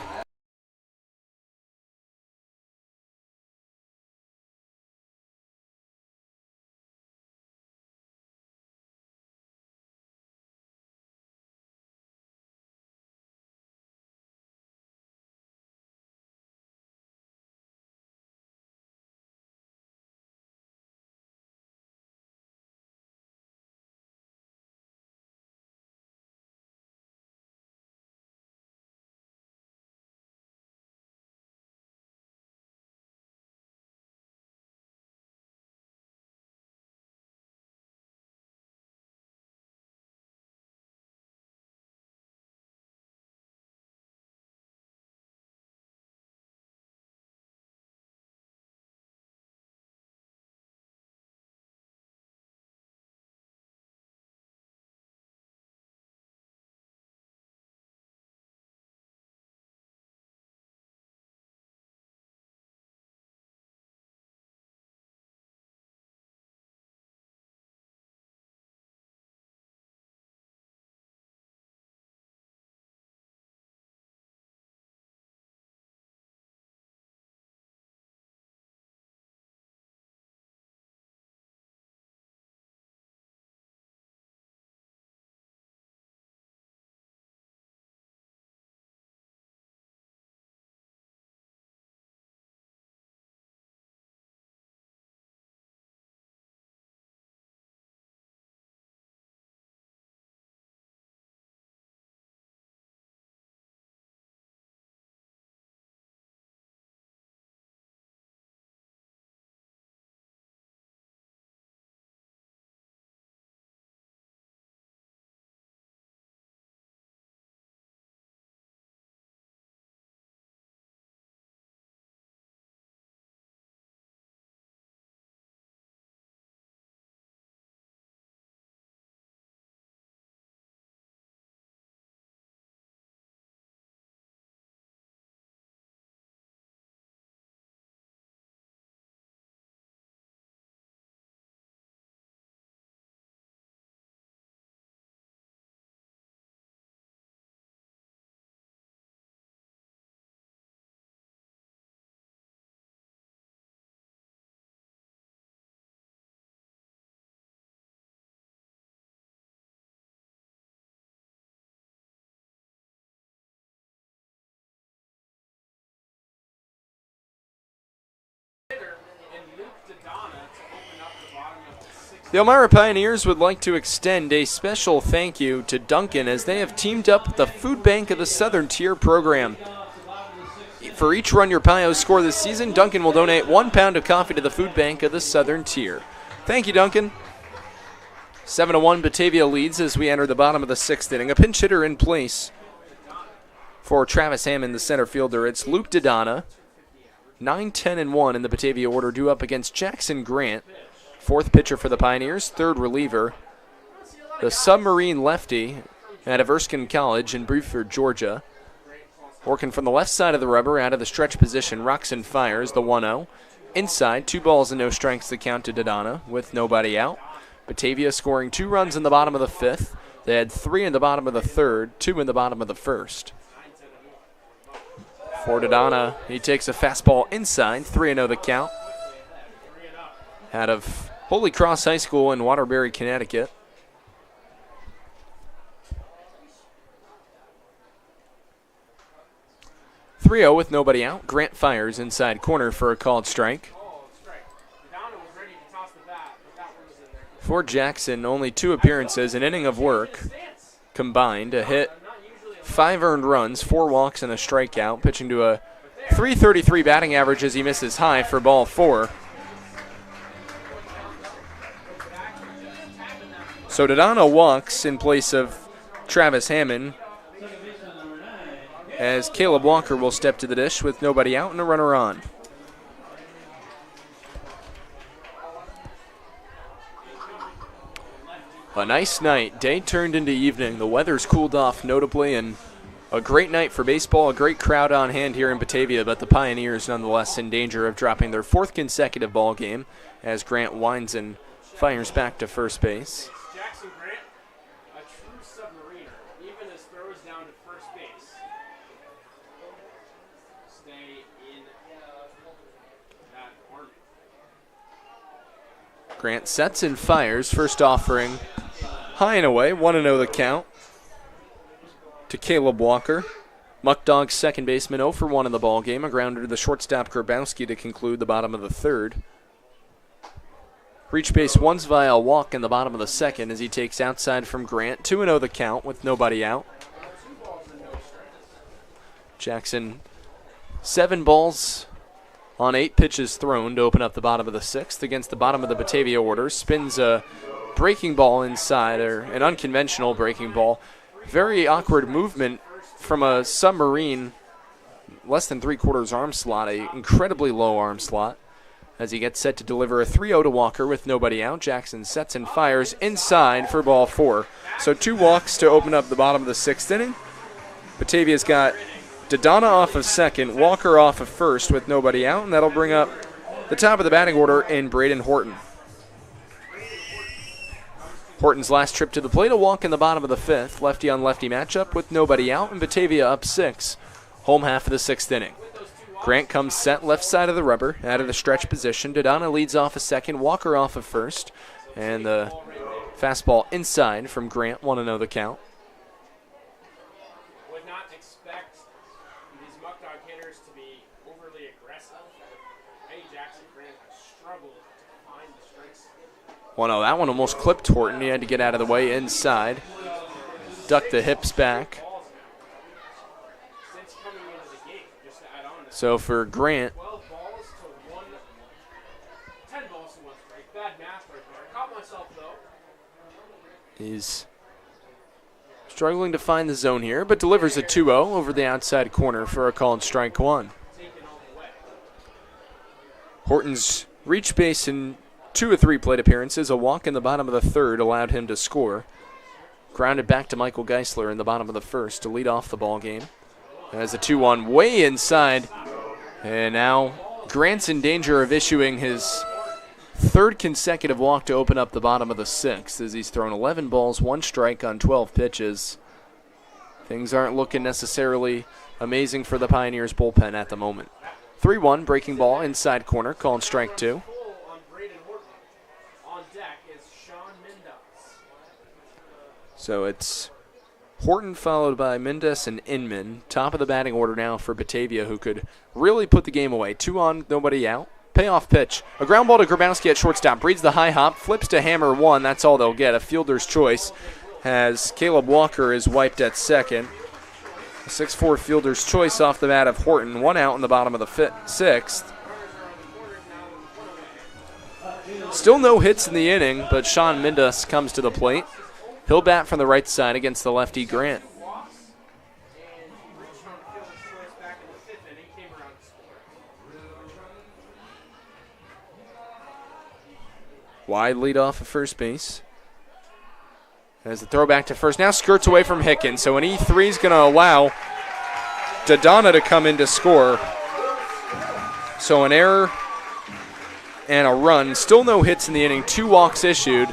The Elmira Pioneers would like to extend a special thank you to Duncan, as they have teamed up with the Food Bank of the Southern Tier program. For each run your Pios score this season, Duncan will donate 1 pound of coffee to the Food Bank of the Southern Tier. Thank you, Duncan. 7-1 Batavia leads as we enter the bottom of the 6th inning. A pinch hitter in place for Travis Hammond, the center fielder. It's Luke Dodonna. 9-10-1 in the Batavia order, due up against Jackson Grant. 4th pitcher for the Pioneers, 3rd reliever. The submarine lefty out of Erskine College in Bruford, Georgia. Working from the left side of the rubber, out of the stretch position, rocks and fires the 1-0. Inside, 2 balls and no strikes the count to Dodonna with nobody out. Batavia scoring 2 runs in the bottom of the 5th. They had 3 in the bottom of the 3rd, 2 in the bottom of the 1st. For Dodonna, he takes a fastball inside, 3-0 the count. Out of Holy Cross High School in Waterbury, Connecticut. (3-0) with nobody out. Grant fires inside corner for a called strike. For Jackson, only 2 appearances, an inning of work combined, a hit, 5 earned runs, 4 walks, and a strikeout, pitching to a .333 batting average as he misses high for ball 4. So Dodonna walks in place of Travis Hammond, as Caleb Walker will step to the dish with nobody out and a runner on. A nice night. Day turned into evening. The weather's cooled off notably, and a great night for baseball, a great crowd on hand here in Batavia, but the Pioneers nonetheless in danger of dropping their 4th consecutive ball game as Grant winds and fires back to first base. Jackson Grant, a true submariner, even his throws down to first base. Stay in that army. Grant sets and fires, first offering high and away, 1-0 the count to Caleb Walker. Muckdogs second baseman 0 for 1 in the ball game. A grounder to the shortstop Grabowski to conclude the bottom of the 3rd. Reach base once via a walk in the bottom of the 2nd as he takes outside from Grant. 2-0 the count with nobody out. Jackson 7 balls on 8 pitches thrown to open up the bottom of the 6th against the bottom of the Batavia order. Spins a breaking ball inside, or an unconventional breaking ball. Very awkward movement from a submarine, less than 3/4 arm slot, a incredibly low arm slot. As he gets set to deliver a 3-0 to Walker with nobody out, Jackson sets and fires inside for ball 4. So 2 walks to open up the bottom of the 6th inning. Batavia's got Dodonna off of 2nd, Walker off of 1st with nobody out, and that'll bring up the top of the batting order in Braden Horton. Horton's last trip to the plate, a walk in the bottom of the 5th, lefty on lefty matchup with nobody out, and Batavia up 6, home half of the 6th inning. Grant comes set left side of the rubber, out of the stretch position. Dodonna leads off of 2nd, Walker off of 1st, and the fastball inside from Grant, 1-0 the count. Would not expect these Muckdog hitters to be overly aggressive. Eddie Jackson Grant has struggled to find the strikes. 1-0, that one almost clipped Horton. He had to get out of the way inside. Duck the hips back. Since coming into the game, just to add on to So for Grant, 12 balls to 1, 10 balls to 1 strike. Bad math right there. I caught myself though. he's struggling to find the zone here, but delivers a 2-0 over the outside corner for a called strike 1. Horton's reached base in 2 of 3 plate appearances. A walk in the bottom of the 3rd allowed him to score. Grounded back to Michael Geisler in the bottom of the 1st to lead off the ball game. As a 2-1 way inside. And now Grant's in danger of issuing his 3rd consecutive walk to open up the bottom of the 6th as he's thrown 11 balls, 1 strike on 12 pitches. Things aren't looking necessarily amazing for the Pioneers bullpen at the moment. 3-1, breaking ball, inside corner, called strike 2. On Braden Horton. On deck is Sean Mendes. So it's Horton followed by Mendes and Inman. Top of the batting order now for Batavia, who could really put the game away. 2 on, nobody out. Payoff pitch. A ground ball to Grabowski at shortstop. Breeds the high hop. Flips to hammer 1. That's all they'll get. A fielder's choice as Caleb Walker is wiped at 2nd. A 6'4 fielder's choice off the bat of Horton. 1 out in the bottom of the 6th. Still no hits in the inning, but Sean Mendes comes to the plate. He'll bat from the right side against the lefty Grant. Wide lead off of first base. As the throw back to first. Now skirts away from Hicken. So an E3 is going to allow Dodonna to come in to score. So an error and a run. Still no hits in the inning. 2 walks issued.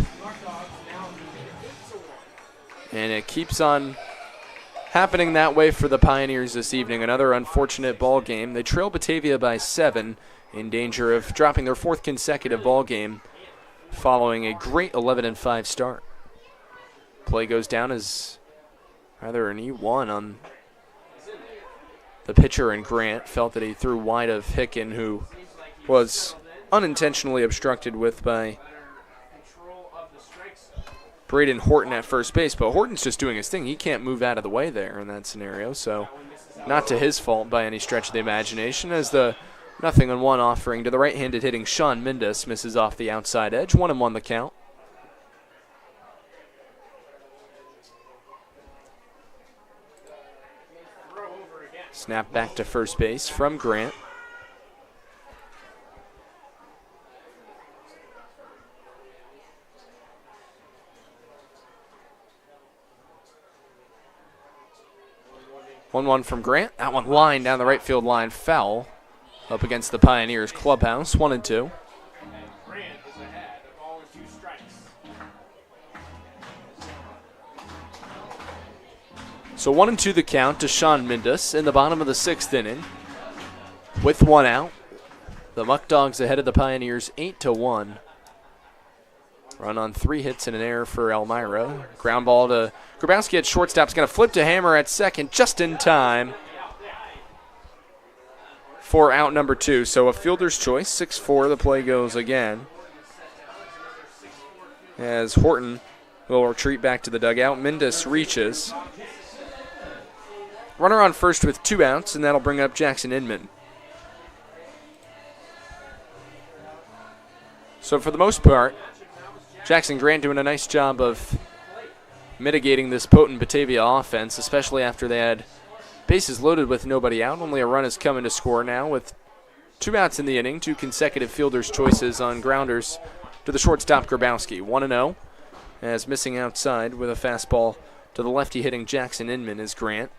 And it keeps on happening that way for the Pioneers this evening. Another unfortunate ball game. They trail Batavia by 7, in danger of dropping their 4th consecutive ball game following a great 11-5 start. Play goes down as rather an E1 on the pitcher, and Grant felt that he threw wide of Hicken, who was unintentionally obstructed with by Braden Horton at first base, but Horton's just doing his thing. He can't move out of the way there in that scenario, so not to his fault by any stretch of the imagination, as the 0-1 offering to the right-handed hitting Sean Mindus misses off the outside edge. 1-1 the count. Snap back to first base from Grant. One from Grant. That one line down the right field line, foul up against the Pioneers clubhouse. 1-2. Grant is ahead of all with 2 strikes. So 1-2 the count to Sean Mindus in the bottom of the 6th inning. With 1 out, the Muckdogs ahead of the Pioneers 8-1. Run on 3 hits and an error for Elmira. Ground ball to Grabowski at shortstop. Is going to flip to Hammer at second just in time for out number 2. So a fielder's choice. 6-4 the play goes again, as Horton will retreat back to the dugout. Mindus reaches. Runner on first with 2 outs, and that'll bring up Jackson Inman. So for the most part, Jackson Grant doing a nice job of mitigating this potent Batavia offense, especially after they had bases loaded with nobody out. Only a run is coming to score now with 2 outs in the inning, 2 consecutive fielders' choices on grounders to the shortstop Grabowski. 1-0, as missing outside with a fastball to the lefty hitting Jackson Inman is Grant.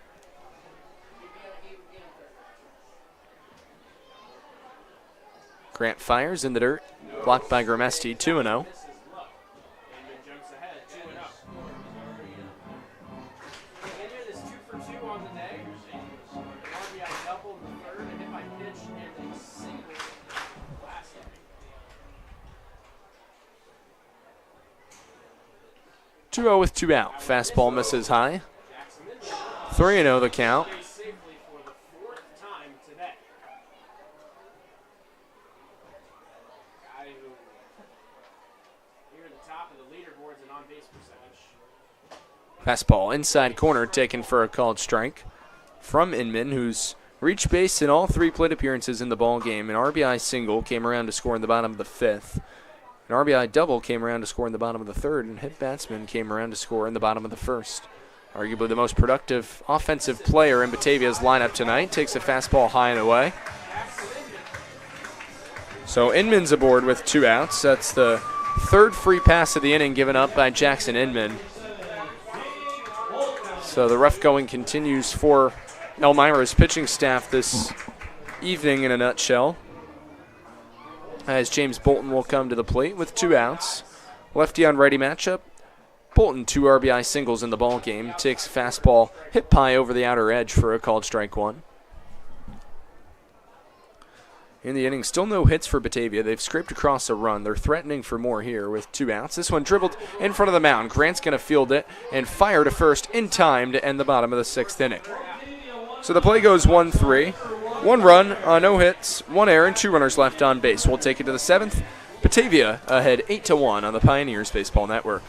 Grant fires in the dirt, blocked by Gramesti. 2-0. With 2 out. Fastball misses high. 3-0 the count. Fastball inside corner, taken for a called strike from Inman, who's reached base in all 3 plate appearances in the ball game. An RBI single came around to score in the bottom of the 5th. An RBI double came around to score in the bottom of the 3rd, and hit batsman came around to score in the bottom of the 1st. Arguably the most productive offensive player in Batavia's lineup tonight takes a fastball high and away. So Inman's aboard with 2 outs. That's the 3rd free pass of the inning given up by Jackson Inman. So the rough going continues for Elmira's pitching staff this evening in a nutshell, as James Bolton will come to the plate with 2 outs. Lefty on righty matchup. Bolton 2 RBI singles in the ball game. Takes fastball hit high over the outer edge for a called strike 1. In the inning, still no hits for Batavia. They've scraped across a run. They're threatening for more here with 2 outs. This one dribbled in front of the mound. Grant's going to field it and fire to first in time to end the bottom of the 6th inning. So the play goes 1-3. 1 run, no hits, 1 error, and 2 runners left on base. We'll take it to the 7th. Batavia ahead 8-1 on the Pioneers Baseball Network.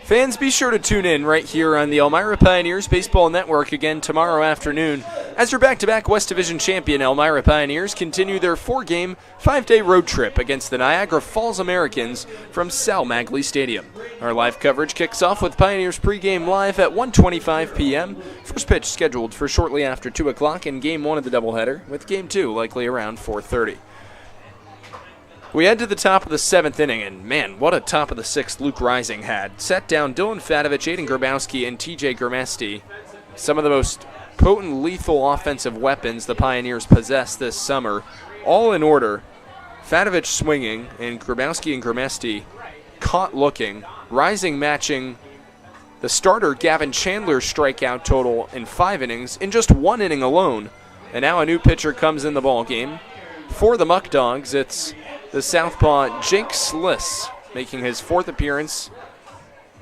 Fans, be sure to tune in right here on the Elmira Pioneers Baseball Network again tomorrow afternoon as your back-to-back West Division champion Elmira Pioneers continue their 4-game, 5-day road trip against the Niagara Falls Americans from Sal Magley Stadium. Our live coverage kicks off with Pioneers pregame live at 1:25 p.m. First pitch scheduled for shortly after 2 o'clock in Game 1 of the doubleheader, with Game 2 likely around 4:30. We head to the top of the 7th inning, and man, what a top of the 6th Luke Rising had. Set down Dylan Fadovich, Aiden Grabowski, and TJ Gramesti, some of the most potent, lethal offensive weapons the Pioneers possess this summer, all in order. Fadovich swinging, and Grabowski and Gramesti caught looking. Rising matching the starter Gavin Chandler's strikeout total in 5 innings in just 1 inning alone. And now a new pitcher comes in the ball game. For the Muckdogs, it's the southpaw Jake Sliss, making his 4th appearance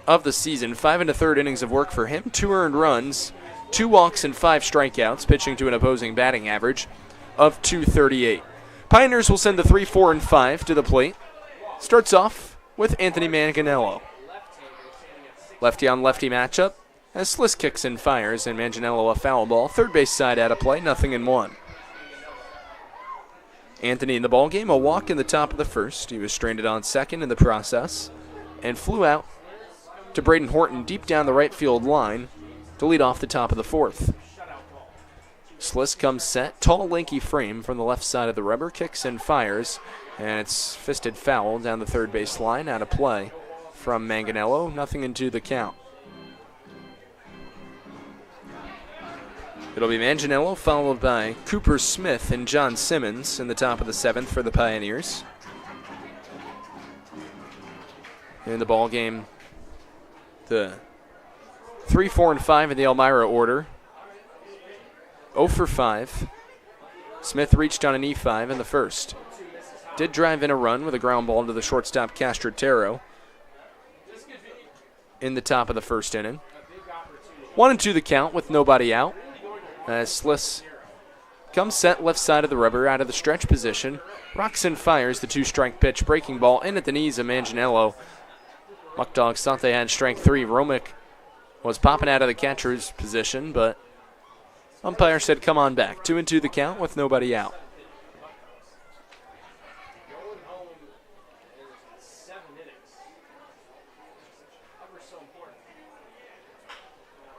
of the season. 5 1/3 innings of work for him, 2 earned runs, 2 walks and 5 strikeouts, pitching to an opposing batting average of .238. Pioneers will send the 3, 4, and 5 to the plate. Starts off with Anthony Manganello. Lefty on lefty matchup as Sliss kicks and fires, and Manganello a foul ball. Third base side out of play, 0-1. Anthony in the ballgame, a walk in the top of the 1st. He was stranded on 2nd in the process and flew out to Braden Horton deep down the right field line to lead off the top of the 4th. Sliss comes set, tall, lanky frame from the left side of the rubber, kicks and fires, and it's fisted foul down the third base line, out of play from Manganello, 0-2 the count. It'll be Manganello followed by Cooper Smith and John Simmons in the top of the 7th for the Pioneers. In the ball game, the 3, 4, and 5 in the Elmira order. 0 for 5. Smith reached on an E5 in the 1st. Did drive in a run with a ground ball to the shortstop Castrotero in the top of the 1st inning. 1-2 the count with nobody out. As Sliss comes set left side of the rubber out of the stretch position. Rocks and fires the 2-strike pitch. Breaking ball in at the knees of Manganello. Muckdogs thought they had strike 3. Romick was popping out of the catcher's position, but umpire said come on back. 2-2 the count with nobody out.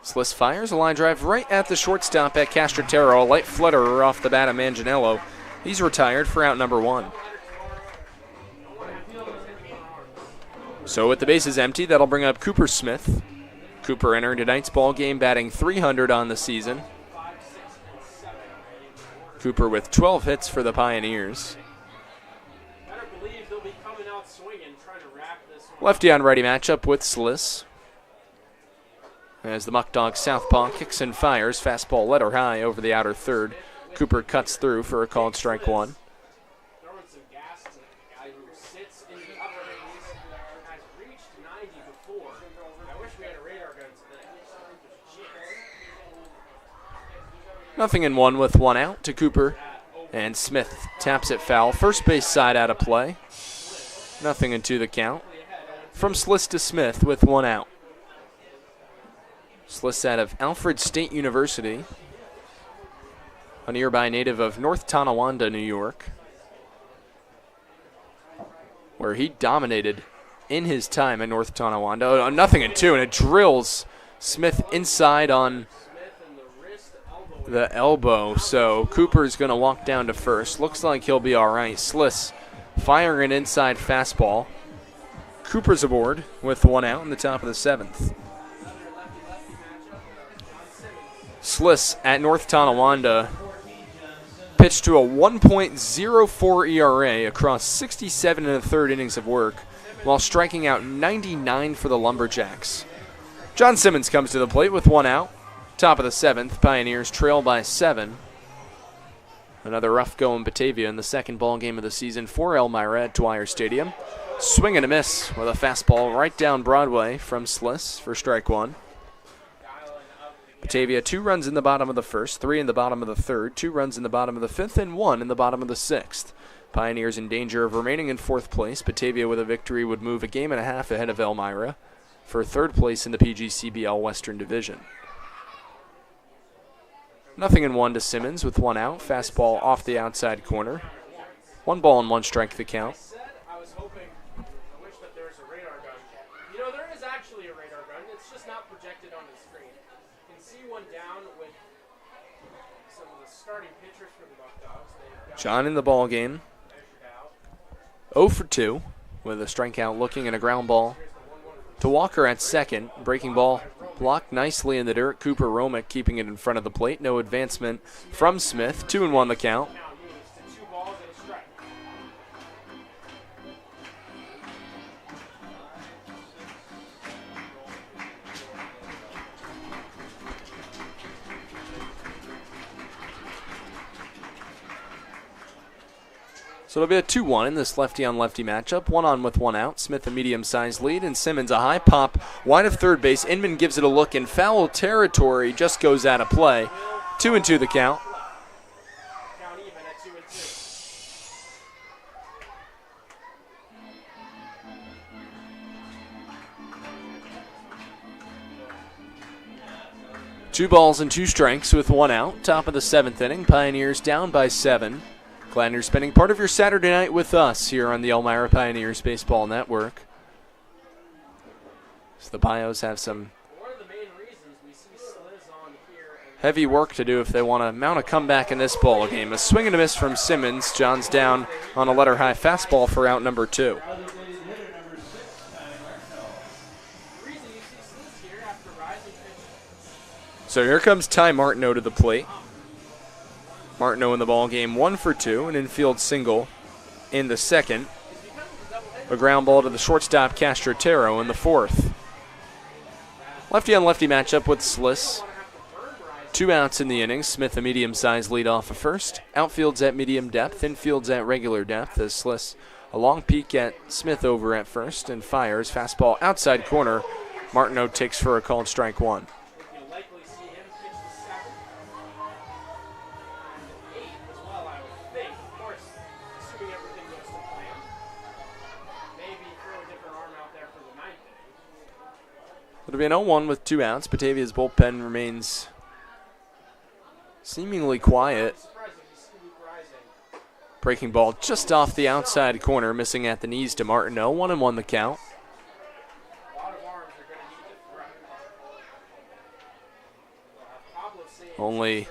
Sliss fires a line drive right at the shortstop at Castrotero. A light flutterer off the bat of Manganello. He's retired for out number 1. So with the bases empty, that'll bring up Cooper Smith. Cooper entering tonight's ball game batting .300 on the season. Cooper with 12 hits for the Pioneers. Lefty on righty matchup with Sliss. As the Muckdog southpaw kicks and fires, fastball letter high over the outer third. Cooper cuts through for a called strike 1. Nothing in 1 with 1 out to Cooper, and Smith taps it foul. First base side out of play. 0-2 the count. From Sliss to Smith with 1 out. Sliss out of Alfred State University, a nearby native of North Tonawanda, New York, where he dominated in his time at North Tonawanda. 0-2, and it drills Smith inside on the elbow, so Cooper's going to walk down to first. Looks like he'll be all right. Sliss firing an inside fastball. Cooper's aboard with 1 out in the top of the 7th. Sliss at North Tonawanda pitched to a 1.04 ERA across 67 1/3 innings of work while striking out 99 for the Lumberjacks. John Simmons comes to the plate with 1 out. Top of the 7th, Pioneers trail by 7. Another rough go in Batavia in the 2nd ball game of the season for Elmira at Dwyer Stadium. Swing and a miss with a fastball right down Broadway from Sliss for strike 1. Batavia 2 runs in the bottom of the 1st, 3 in the bottom of the 3rd, 2 runs in the bottom of the 5th, and 1 in the bottom of the 6th. Pioneers in danger of remaining in 4th place. Batavia with a victory would move a game and a half ahead of Elmira for third place in the PGCBL Western Division. 0-1 to Simmons with 1 out. Fastball off the outside corner. 1 ball and 1 strike the count. I was hoping, I wish that there was a radar gun. You know, there is actually a radar gun. It's just not projected on the screen. You can see one down with some of the starting pitchers for the Muckdogs. John in the ball game. 0 for 2 with a strikeout looking and a ground ball to Walker at second. Breaking ball blocked nicely in the dirt. Cooper Romick keeping it in front of the plate. No advancement from Smith. 2-1 the count. So it'll be a 2-1 in this lefty-on-lefty matchup. 1 on with 1 out. Smith a medium-sized lead, and Simmons a high pop wide of third base. Inman gives it a look in foul territory, just goes out of play. 2-2 the count. Count even at 2-2. 2 balls and 2 strikes with 1 out. Top of the 7th inning. Pioneers down by 7. Glad you're spending part of your Saturday night with us here on the Elmira Pioneers Baseball Network. So the Pios have some heavy work to do if they want to mount a comeback in this ball game. A swing and a miss from Simmons. John's down on a letter-high fastball for out number 2. So here comes Ty Martineau to the plate. Martineau in the ball game, 1 for 2, an infield single in the second. A ground ball to the shortstop Castrotero in the 4th. Lefty-on-lefty matchup with Sliss. 2 outs in the inning. Smith a medium-sized lead off of first. Outfield's at medium depth, infield's at regular depth as Sliss a long peek at Smith over at first and fires. Fastball outside corner. Martineau takes for a called strike 1. It'll be an 0-1 with 2 outs. Batavia's bullpen remains seemingly quiet. Breaking ball just off the outside corner, missing at the knees to Martineau. 1-1 the count. Only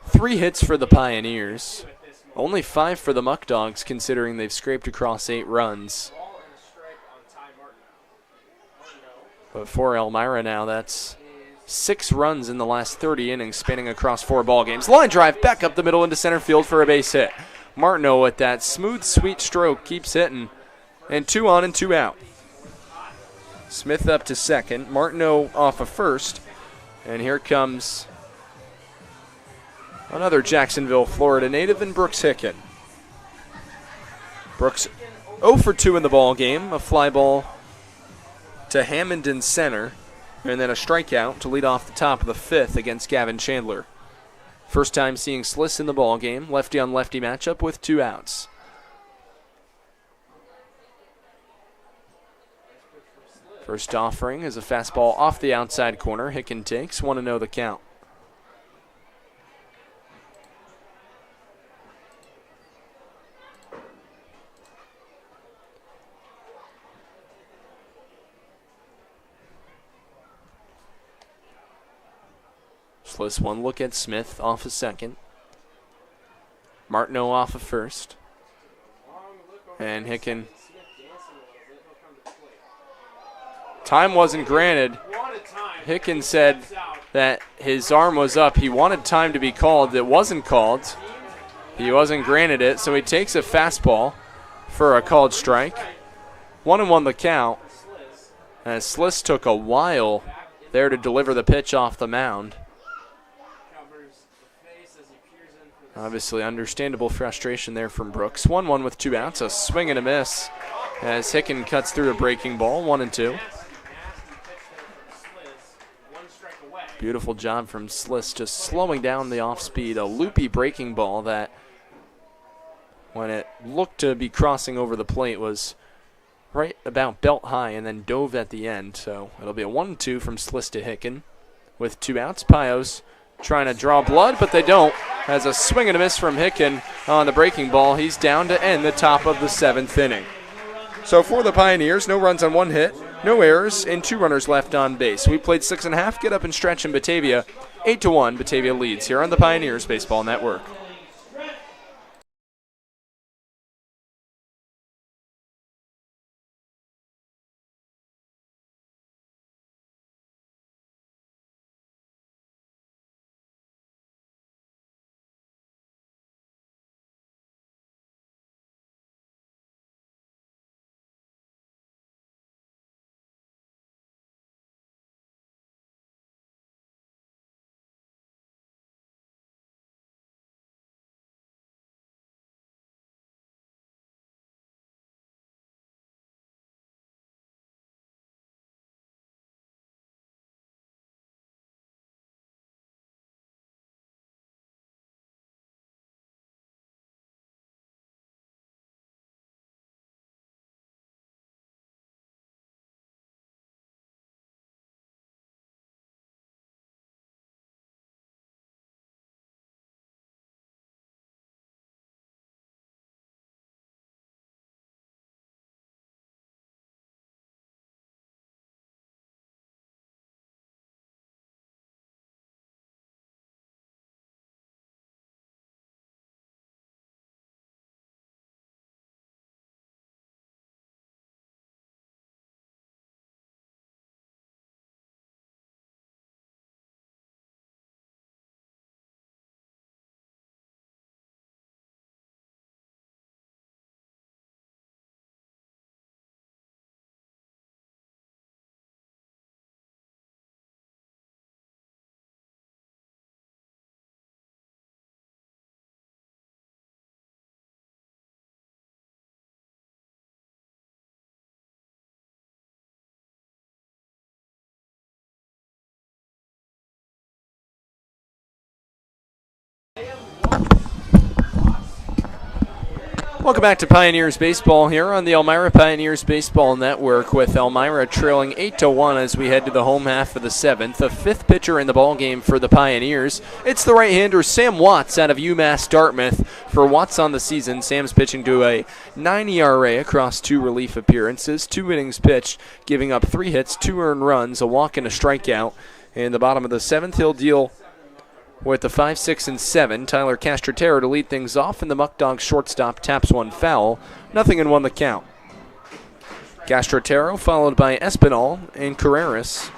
3 hits for the Pioneers. Only 5 for the Muckdogs, considering they've scraped across 8 runs. But for Elmira now, that's 6 runs in the last 30 innings, spanning across 4 ball games. Line drive back up the middle into center field for a base hit. Martineau with that smooth, sweet stroke keeps hitting. And 2 on and 2 out. Smith up to second. Martineau off of first. And here comes another Jacksonville, Florida native in Brooks Hicken. Brooks 0 for 2 in the ball game. A fly ball to Hammond in center, and then a strikeout to lead off the top of the 5th against Gavin Chandler. First time seeing Sliss in the ball game. Lefty-on-lefty matchup with 2 outs. First offering is a fastball off the outside corner. Hicken takes. 1-0 the count. Sliss 1 look at Smith off a second. Martineau off of first. And Hicken. Time wasn't granted. Hicken said that his arm was up. He wanted time to be called. It wasn't called. He wasn't granted it, so he takes a fastball for a called strike. 1-1 the count. As Sliss took a while there to deliver the pitch off the mound. Obviously, understandable frustration there from Brooks. 1-1 with 2 outs. A swing and a miss as Hicken cuts through a breaking ball. 1-2. Beautiful job from Sliss, just slowing down the off speed. A loopy breaking ball that, when it looked to be crossing over the plate, was right about belt high and then dove at the end. So it'll be a 1-2 from Sliss to Hicken with 2 outs. Pios trying to draw blood, but they don't. Has a swing and a miss from Hicken on the breaking ball. He's down to end the top of the 7th inning. So for the Pioneers, no runs on 1 hit, no errors, and 2 runners left on base. We played 6.5. Get up and stretch in Batavia. 8-1, Batavia leads here on the Pioneers Baseball Network. Welcome back to Pioneers Baseball here on the Elmira Pioneers Baseball Network, with Elmira trailing 8-1 as we head to the home half of the 7th. The 5th pitcher in the ballgame for the Pioneers. It's the right-hander Sam Watts out of UMass Dartmouth. For Watts on the season, Sam's pitching to a 9 ERA across 2 relief appearances, 2 innings pitched, giving up 3 hits, 2 earned runs, a walk and a strikeout. In the bottom of the 7th, he'll deal with the 5, 6, and 7. Tyler Castrotero to lead things off, and the Muckdogs shortstop taps 1 foul. 0-1 the count. Castrotero followed by Espinal and Carreras.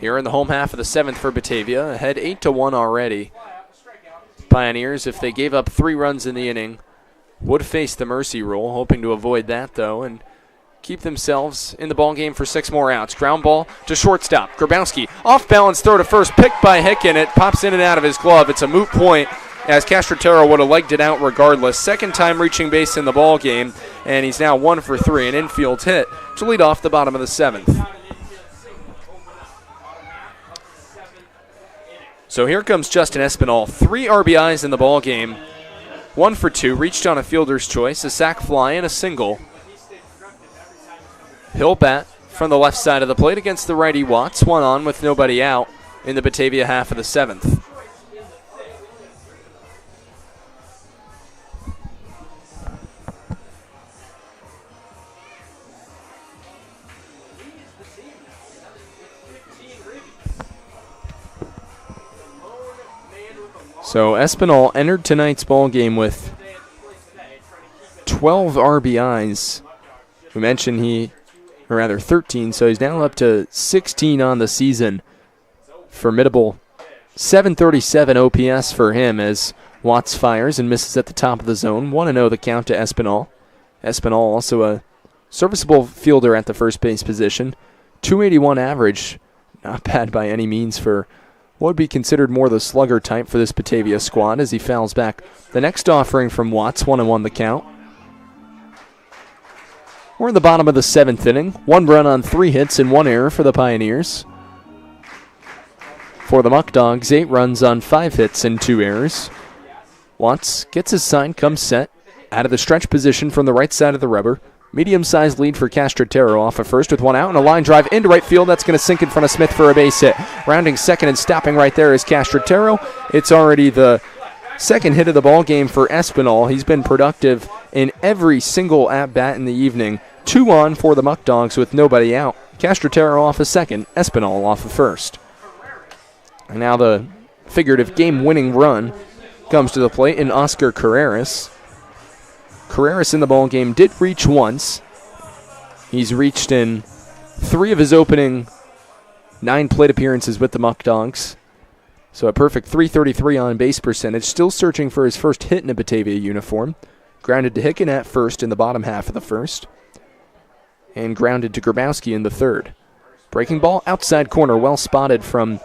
Here in the home half of the 7th for Batavia, ahead 8-1 already. Pioneers, if they gave up 3 runs in the inning, would face the mercy rule, hoping to avoid that though, and keep themselves in the ballgame for 6 more outs. Ground ball to shortstop. Grabowski off balance throw to first, picked by Hicken. It pops in and out of his glove. It's a moot point, as Castrotero would have legged it out regardless. Second time reaching base in the ballgame, and he's now 1 for 3, an infield hit to lead off the bottom of the 7th. So here comes Justin Espinal. 3 RBIs in the ballgame. 1 for 2, reached on a fielder's choice, a sac fly, and a single. He'll bat from the left side of the plate against the righty Watts. 1 on with nobody out in the Batavia half of the 7th. So Espinal entered tonight's ball game with 12 RBIs. We mentioned 13, so he's now up to 16 on the season. Formidable 737 OPS for him as Watts fires and misses at the top of the zone. 1-0 the count to Espinal. Espinal also a serviceable fielder at the first base position. 281 average, not bad by any means for what would be considered more the slugger type for this Batavia squad as he fouls back the next offering from Watts. 1-1 the count. We're in the bottom of the 7th inning. 1 run on 3 hits and 1 error for the Pioneers. For the Muckdogs, 8 runs on 5 hits and 2 errors. Watts gets his sign, comes set, out of the stretch position from the right side of the rubber. medium-sized lead for Castrotero off of first with one out and a line drive into right field. That's going to sink in front of Smith for a base hit. Rounding second and stopping right there is Castrotero. It's already the second hit of the ball game for Espinal. He's been productive in every single at-bat in the evening. 2 on for the Muckdogs with nobody out. Castrotero off of second, Espinal off of first. And now the figurative game-winning run comes to the plate in Oscar Carreras. Carreras in the ball game did reach once. He's reached in 3 of his opening 9 plate appearances with the Muckdogs. So a perfect .333 on base percentage. Still searching for his first hit in a Batavia uniform. Grounded to Hicken at first in the bottom half of the first. And grounded to Grabowski in the third. Breaking ball outside corner, well spotted from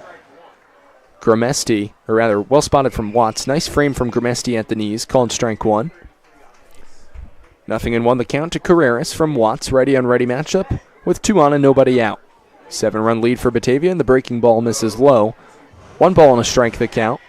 Gramesti, or rather, well spotted from Watts. Nice frame from Gramesti at the knees, called strike 1. 0-1 the count to Carreras from Watts. Righty on righty matchup with 2 on and nobody out. 7-run lead for Batavia, and the breaking ball misses low. 1 ball and a strike the count.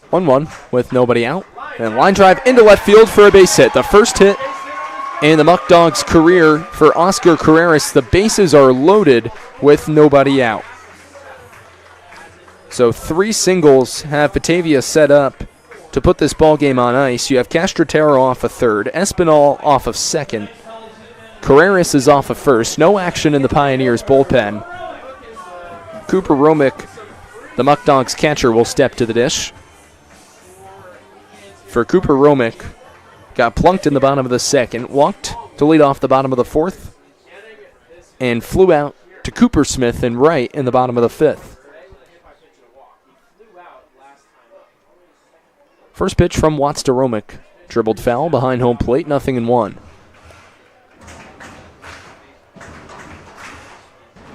One with nobody out. And line drive into left field for a base hit. The first hit in the Muckdogs' career for Oscar Carreras. The bases are loaded with nobody out. So 3 singles have Batavia set up to put this ball game on ice. You have Castrotero off of third, Espinal off of second, Carreras is off of first. No action in the Pioneers' bullpen. Cooper Romick, the Muckdogs' catcher, will step to the dish. For Cooper Romick, got plunked in the bottom of the second, walked to lead off the bottom of the fourth, and flew out to Cooper Smith in right in the bottom of the fifth. First pitch from Watts to Romick. Dribbled foul behind home plate, 0-1.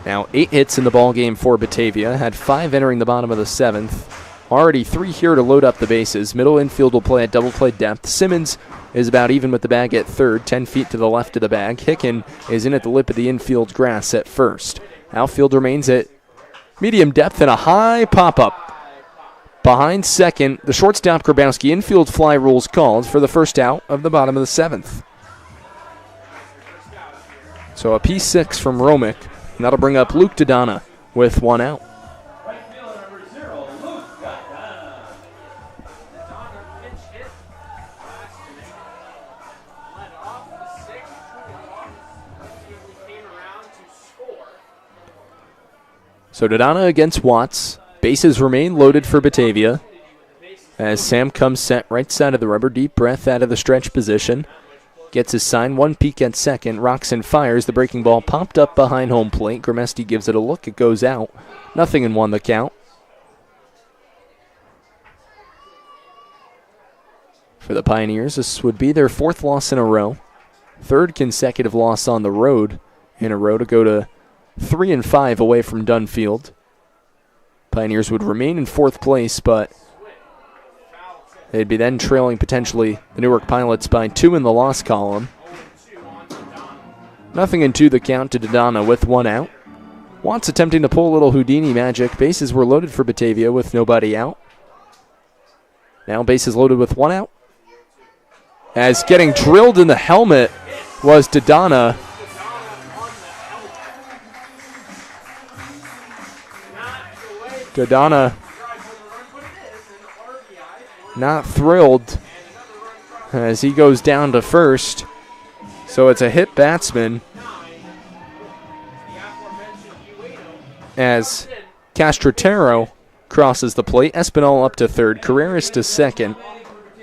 Now 8 hits in the ball game for Batavia. Had 5 entering the bottom of the 7th. Already 3 here to load up the bases. Middle infield will play at double play depth. Simmons is about even with the bag at third, 10 feet to the left of the bag. Hicken is in at the lip of the infield grass at first. Outfield remains at medium depth and a high pop-up. Behind second, the shortstop Grabowski. Infield fly rules called for the first out of the bottom of the 7th. So a P6 from Romick, and that'll bring up Luke Dodonna with 1 out. So Dodonna against Watts. Bases remain loaded for Batavia as Sam comes set right side of the rubber. Deep breath out of the stretch position. Gets his sign. 1 peek at second. Rocks and fires. The breaking ball popped up behind home plate. Gramesti gives it a look. It goes out. 0-1 the count. For the Pioneers, this would be their 4th loss in a row. 3rd consecutive loss on the road in a row to go to 3-5 away from Dunfield. Pioneers would remain in 4th place, but they'd be then trailing potentially the Newark Pilots by 2 in the loss column. 0-2 the count to Dodonna with 1 out. Watts attempting to pull a little Houdini magic. Bases were loaded for Batavia with nobody out. Now bases loaded with 1 out. As getting drilled in the helmet was Dodonna. Dodonna not thrilled as he goes down to first. So it's a hit batsman as Castrotero crosses the plate. Espinal up to third. Carreras to second.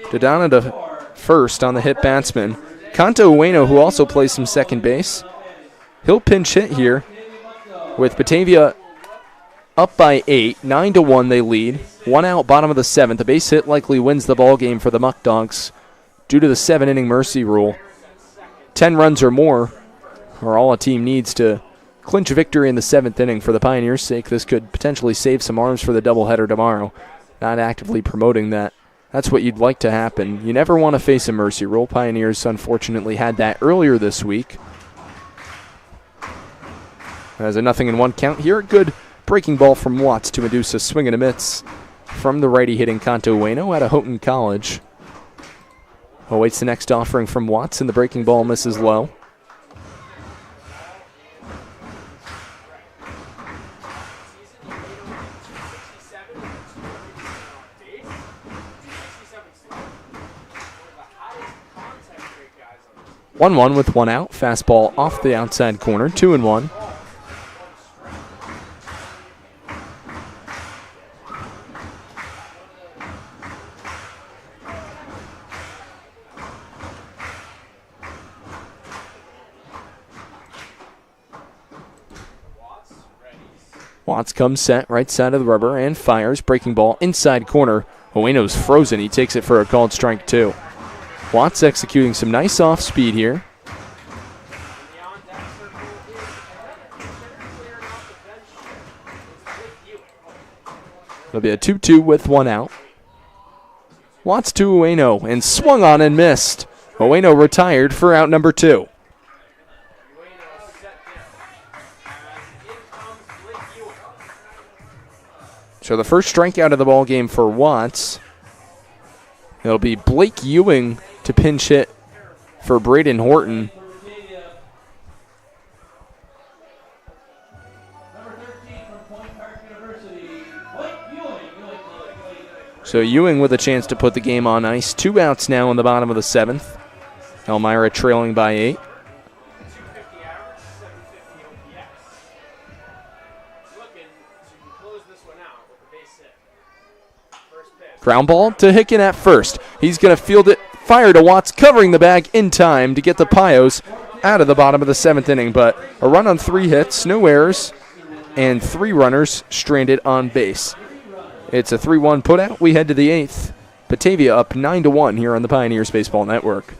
Dodonna to first on the hit batsman. Kanto Ueno, who also plays some second base. He'll pinch hit here with Batavia up by 8, 9-1 they lead. 1 out, bottom of the 7th. The base hit likely wins the ball game for the Muckdogs due to the 7-inning mercy rule. 10 runs or more are all a team needs to clinch a victory in the 7th inning. For the Pioneers' sake, this could potentially save some arms for the doubleheader tomorrow. Not actively promoting that. That's what you'd like to happen. You never want to face a mercy rule. Pioneers, unfortunately, had that earlier this week. As a 0-1 count here. Good breaking ball from Watts to Medusa. Swing and a miss from the righty hitting Kanto Ueno out of Houghton College. Awaits the next offering from Watts, and the breaking ball misses low. One with one out. Fastball off the outside corner. 2-1. Watts comes set, right side of the rubber, and fires. Breaking ball inside corner. Ueno's frozen. He takes it for a called strike 2. Watts executing some nice off speed here. It'll be a 2-2 with one out. Watts to Ueno, and swung on and missed. Ueno retired for out number 2. So the first strikeout of the ball game for Watts. It'll be Blake Ewing to pinch hit for Braden Horton. So Ewing with a chance to put the game on ice. 2 outs now in the bottom of the 7th. Elmira trailing by 8. Ground ball to Hicken at first. He's going to field it. Fire to Watts, covering the bag in time to get the Pios out of the bottom of the 7th inning. But a run on 3 hits, no errors, and 3 runners stranded on base. It's a 3-1 putout. We head to the 8th. Batavia up 9-1 here on the Pioneers Baseball Network.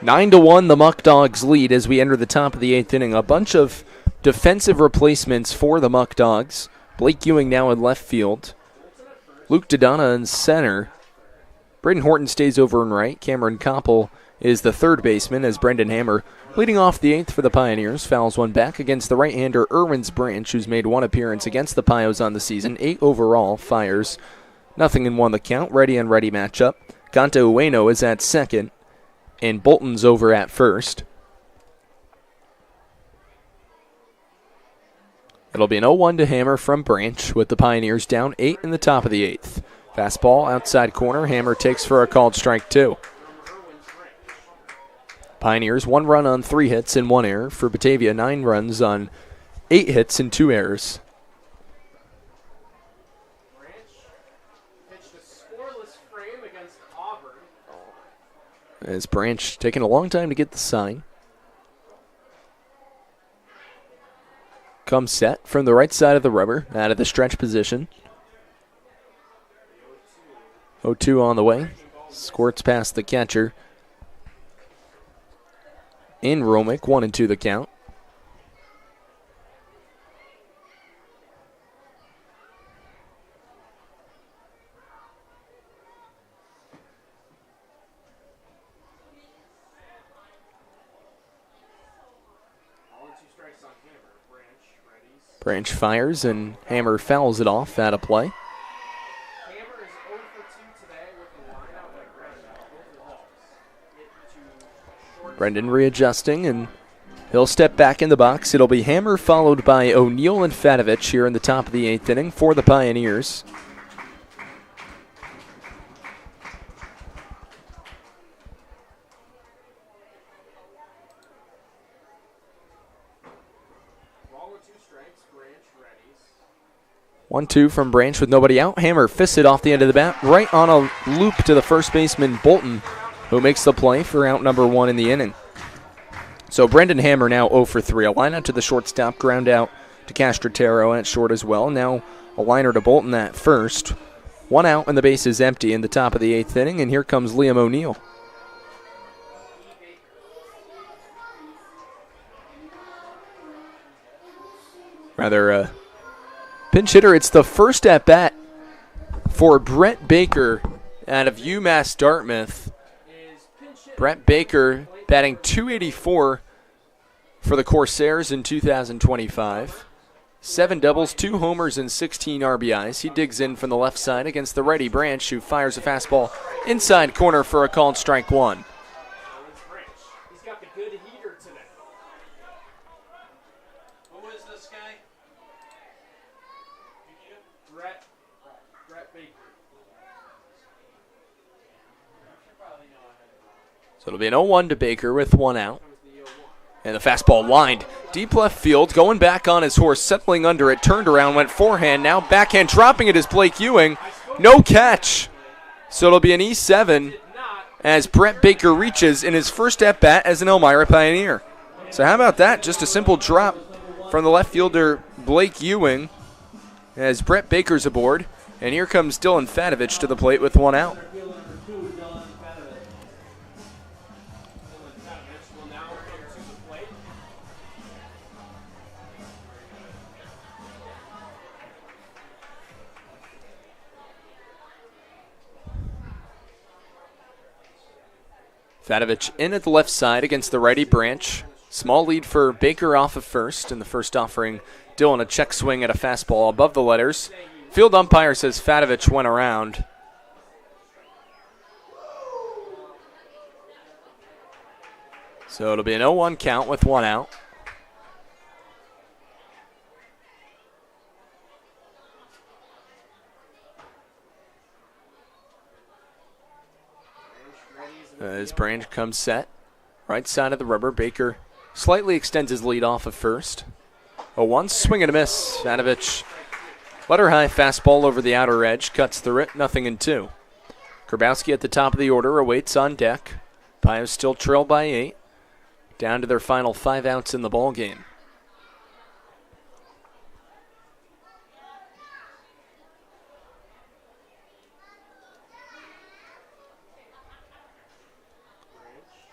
9-1 the Muckdogs lead as we enter the top of the 8th inning. A bunch of defensive replacements for the Muckdogs. Blake Ewing now in left field. Luke Dodonna in center. Braden Horton stays over in right. Cameron Koppel is the third baseman as Brendan Hammer leading off the 8th for the Pioneers. Fouls one back against the right-hander Irwin's Branch, who's made one appearance against the Pios on the season. 8 overall, fires. Nothing in one the count. Ready and ready matchup. Gonta Ueno is at second, and Bolton's over at first. It'll be an 0-1 to Hammer from Branch with the Pioneers down 8 in the top of the 8th. Fastball outside corner. Hammer takes for a called strike 2. Pioneers 1 run on 3 hits and 1 error. For Batavia, 9 runs on 8 hits and 2 errors. Branch pitched a scoreless frame against Auburn. As Branch taking a long time to get the sign. Comes set from the right side of the rubber, out of the stretch position. 0-2 on the way. Squirts past the catcher. In Romick, 1-2 the count. Branch fires and Hammer fouls it off out of play. Hammer is 0 for 2 today with a lineout by Brendan. Brendan readjusting, and he'll step back in the box. It'll be Hammer followed by O'Neill and Fatovich here in the top of the 8th inning for the Pioneers. Ball with 2 strikes, Branch readies. 1-2 from Branch with nobody out. Hammer fists it off the end of the bat, right on a loop to the first baseman, Bolton, who makes the play for out number 1 in the inning. So Brendan Hammer now 0 for 3. A line out to the shortstop, ground out to Castratero at short as well. Now a liner to Bolton at first. 1 out and the base is empty in the top of the 8th inning, and here comes Liam O'Neill. Rather pinch hitter. It's the first at bat for Brett Baker out of UMass Dartmouth. Brett Baker batting .284 for the Corsairs in 2025. 7 doubles, 2 homers, and 16 RBIs. He digs in from the left side against the righty Branch, who fires a fastball inside corner for a called strike 1. He's got the good heater today. Who is this guy? Brett Baker. So it'll be an 0-1 to Baker with 1 out. And the fastball lined deep left field, going back on his horse, settling under it, turned around, went forehand, now backhand, dropping it is Blake Ewing. No catch. So it'll be an E7 as Brett Baker reaches in his first at-bat as an Elmira Pioneer. So how about that? Just a simple drop from the left fielder, Blake Ewing, as Brett Baker's aboard. And here comes Dylan Fatovich to the plate with 1 out. Fatovich in at the left side against the righty Branch. Small lead for Baker off of first, and the first offering Dylan a check swing at a fastball above the letters. Field umpire says Fatovich went around. So it'll be an 0-1 count with 1 out. As Branch comes set, right side of the rubber, Baker slightly extends his lead off of first. 0-1, swing and a miss. Fatovich, letter high fastball over the outer edge, cuts through it, 0-2. Grabowski at the top of the order awaits on deck. Pios still trail by 8, down to their final 5 outs in the ball game.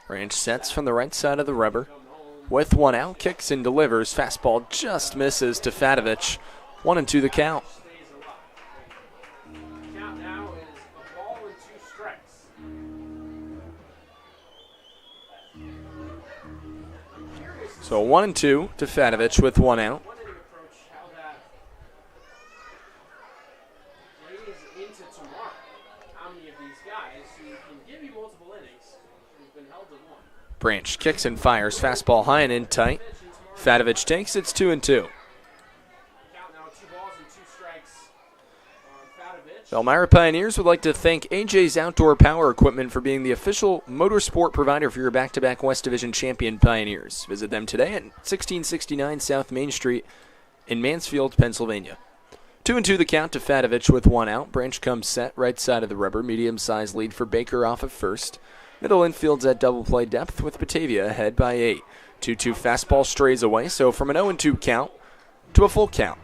Branch sets from the right side of the rubber. With one out, kicks and delivers. Fastball just misses to Fatovich. 1-2 the count. Count now is a ball and 2 strikes. So 1-2 to Fatovich with one out. One inning approach, how that plays into tomorrow. How many of these guys who can give you multiple innings who've been held to 1? Branch kicks and fires. Fastball high and in tight. Fatovich takes. It's 2-2. Count now 2 balls and 2 strikes on Fatovich. Elmira Pioneers would like to thank AJ's Outdoor Power Equipment for being the official motorsport provider for your back-to-back West Division champion Pioneers. Visit them today at 1669 South Main Street in Mansfield, Pennsylvania. 2-2 the count to Fatovich with one out. Branch comes set, right side of the rubber. Medium-sized lead for Baker off of first. Middle infield's at double play depth with Batavia ahead by 8. 2-2 fastball strays away, so from an 0-2 count to a full count.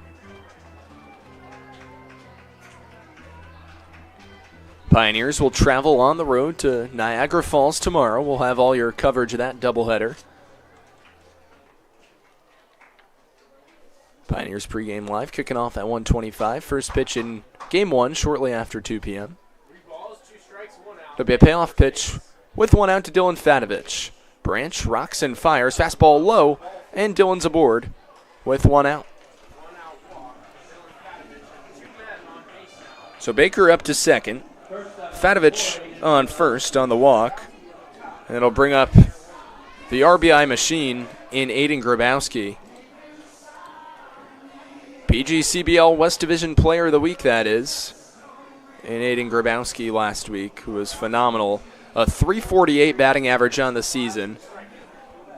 Pioneers will travel on the road to Niagara Falls tomorrow. We'll have all your coverage of that doubleheader. Pioneers pregame live, kicking off at 1:25. First pitch in Game 1 shortly after 2 p.m. 3 balls, 2 strikes, 1 out. It'll be a payoff pitch with one out to Dylan Fatovich. Branch rocks and fires. Fastball low, and Dylan's aboard with one out. 1 out walk. Dylan Fatovich and 2 men on base now. So Baker up to second. Fatovich on first on the walk. And it'll bring up the RBI machine in Aiden Grabowski. PGCBL West Division Player of the Week, that is. And Aiden Grabowski last week, who was phenomenal. A .348 batting average on the season.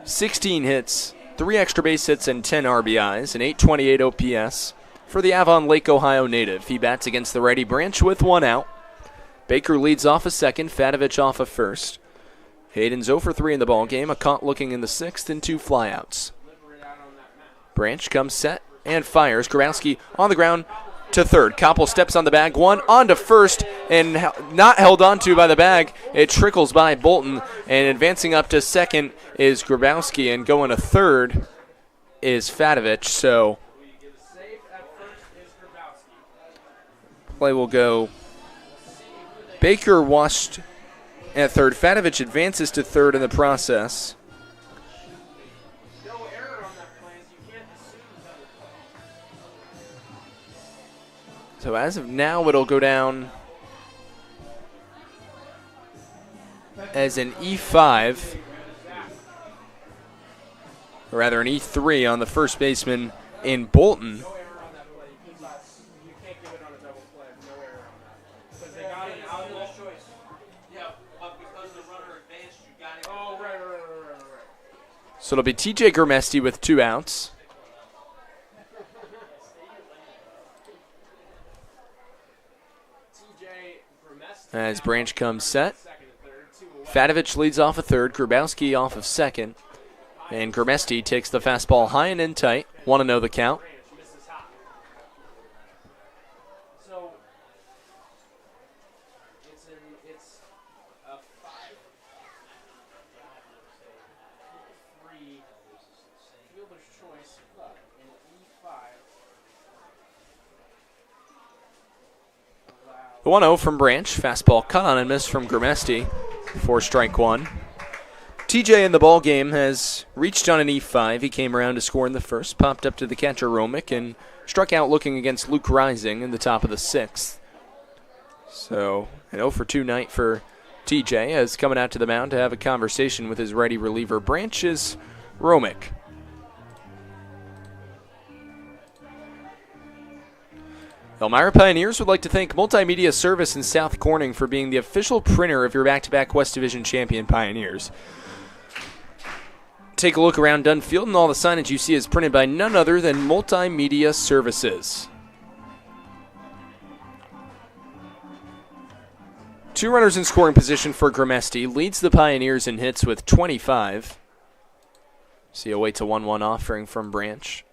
16 hits, 3 extra base hits, and 10 RBIs. An .828 OPS for the Avon Lake, Ohio native. He bats against the righty Branch with one out. Baker leads off a second, Fatovich off a first. Hayden's 0 for 3 in the ballgame, a caught looking in the 6th, and 2 flyouts. Branch comes set and fires. Grabowski on the ground to third. Koppel steps on the bag, one on to first, and not held onto by the bag. It trickles by Bolton, and advancing up to second is Grabowski, and going to third is Fatovich. So play will go. Baker washed at third. Fatovich advances to third in the process. No error on that play, as you can't assume double play. So as of now, it'll go down as an E5, or rather an E3 on the first baseman in Bolton. No error on that play. You can't give it on a double play. No error on that. Because they got an outlaw choice. Yeah, but because the runner advanced, you got it. Oh, right. So it'll be TJ Gurmesti with 2 outs. As Branch comes set. Fatovich leads off a third. Grabowski off of second. And Gurmesti takes the fastball high and in tight. Want to know the count. So it's a 5-3 fielder's choice in E5. The 1-0 from Branch. Fastball cut on and missed from Gurmesti for strike one. TJ in the ball game has reached on an E5. He came around to score in the first, popped up to the catcher Romick, and struck out looking against Luke Rising in the top of the 6th. So an 0 for 2 night for TJ, as coming out to the mound to have a conversation with his righty reliever Branch is Romick. Elmira Pioneers would like to thank Multimedia Service in South Corning for being the official printer of your back-to-back West Division champion Pioneers. Take a look around Dunfield, and all the signage you see is printed by none other than Multimedia Services. 2 runners in scoring position for Gurmesti. Leads the Pioneers in hits with 25. See a waits a 1-1 offering from Branch.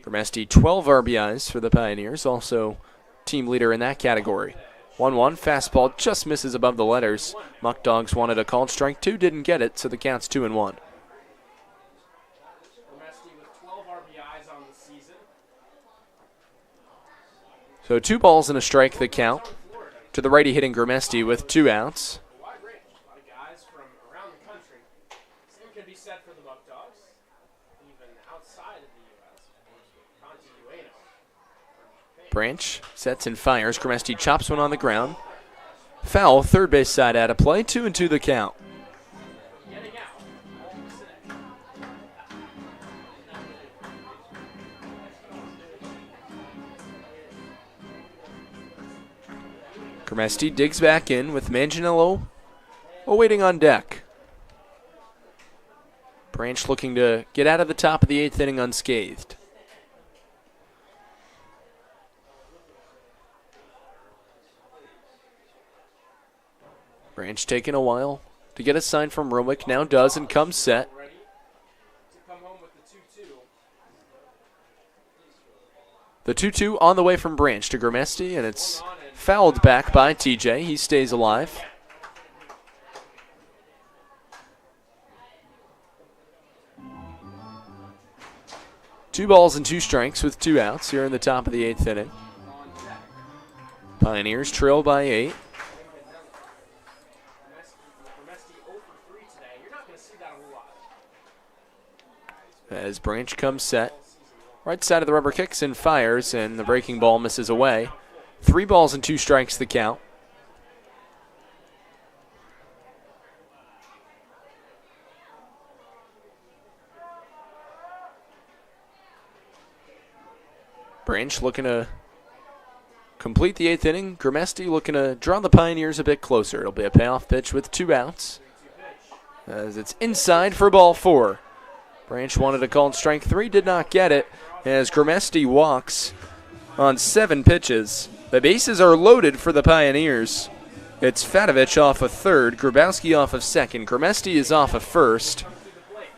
Gurmesti 12 RBIs for the Pioneers, also team leader in that category. 1-1. Fastball just misses above the letters. Muckdogs wanted a called strike 2, didn't get it, so the count's 2-1. So 2 balls and a strike the count to the righty hitting Grimesti with 2 outs. Branch sets and fires. Grimesti chops one on the ground. Foul, third base side out of play. 2-2 the count. Grimesti digs back in with Manganiello awaiting on deck. Branch looking to get out of the top of the 8th inning unscathed. Branch taking a while to get a sign from Romick. Now does and comes set. The 2-2 on the way from Branch to Grimesti, and it's fouled back by TJ. He stays alive. Two balls and 2 strikes with 2 outs here in the top of the 8th inning. Pioneers trail by 8. As Branch comes set. Right side of the rubber kicks and fires, and the breaking ball misses away. 3 balls and 2 strikes the count. Branch looking to complete the 8th inning. Grimesti looking to draw the Pioneers a bit closer. It'll be a payoff pitch with 2 outs. As it's inside for ball 4. Branch wanted a called strike 3, did not get it. As Grimesti walks on 7 pitches. The bases are loaded for the Pioneers. It's Fatovich off of 3rd, Grabowski off of 2nd, Grimesti is off of 1st,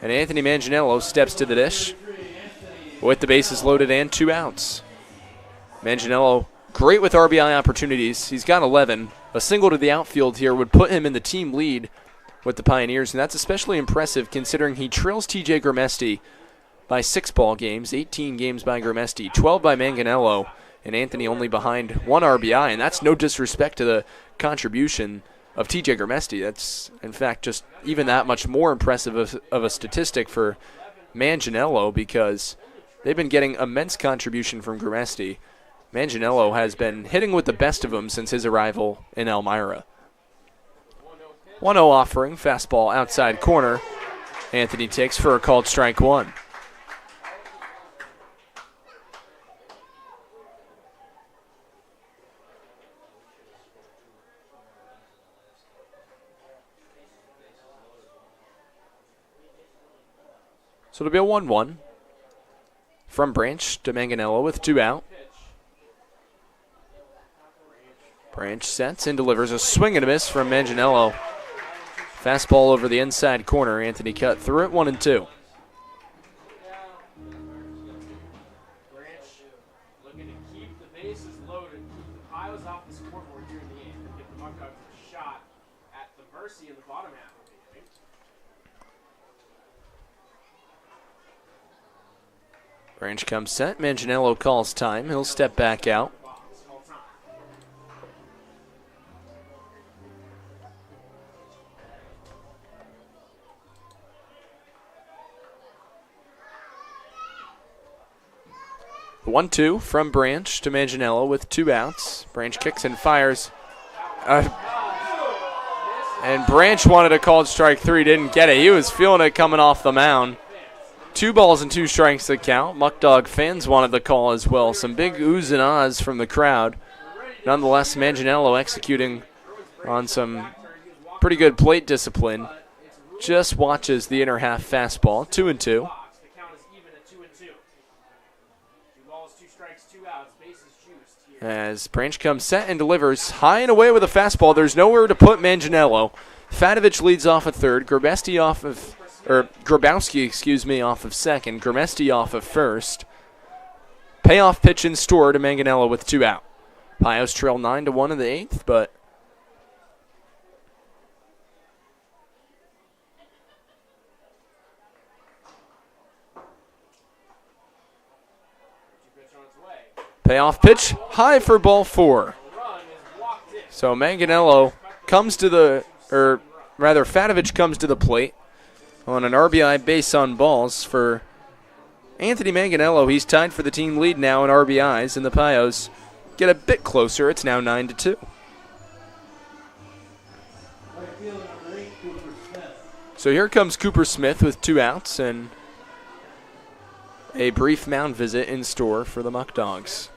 and Anthony Manganiello steps to the dish with the bases loaded and 2 outs. Manganiello great with RBI opportunities. He's got 11. A single to the outfield here would put him in the team lead with the Pioneers, and that's especially impressive considering he trails TJ Grimesti by 6 ball games, 18 games by Grimesti, 12 by Manganiello, and Anthony only behind 1 RBI, and that's no disrespect to the contribution of TJ Grimesti. That's, in fact, just even that much more impressive of a statistic for Manganiello because they've been getting immense contribution from Grimesti. Manganiello has been hitting with the best of them since his arrival in Elmira. 1-0 offering, fastball outside corner. Anthony takes for a called strike 1. So it'll be a 1-1 from Branch to Manganiello with 2 out. Branch sets and delivers a swing and a miss from Manganiello. Fastball over the inside corner. Anthony cut through it, 1-2. Branch looking to keep the bases loaded, keep the piles off the scoreboard here in the 8th, and give the Muckdogs a shot at the mercy in the bottom half of the inning. Branch comes set. Manganiello calls time. He'll step back out. The 1-2 from Branch to Manganiello with 2 outs. Branch kicks and fires. And Branch wanted a called strike 3, didn't get it. He was feeling it coming off the mound. 2 balls and 2 strikes to count. Muckdog fans wanted the call as well. Some big oohs and ahs from the crowd. Nonetheless, Manganiello executing on some pretty good plate discipline. Just watches the inner half fastball. 2-2. As Branch comes set and delivers high and away with a fastball. There's nowhere to put Manganiello. Fatovich leads off of 3rd. Grabowski, off of 2nd. Grimesti off of 1st. Payoff pitch in store to Manganiello with 2 out. Pios trail 9-1 in the 8th, but payoff pitch high for ball 4. So Manganello comes to the, or rather Fatovich comes to the plate on an RBI base on balls for Anthony Manganello. He's tied for the team lead now in RBIs, and the Pios get a bit closer. It's now 9-2. So here comes Cooper Smith with 2 outs and a brief mound visit in store for the Muckdogs.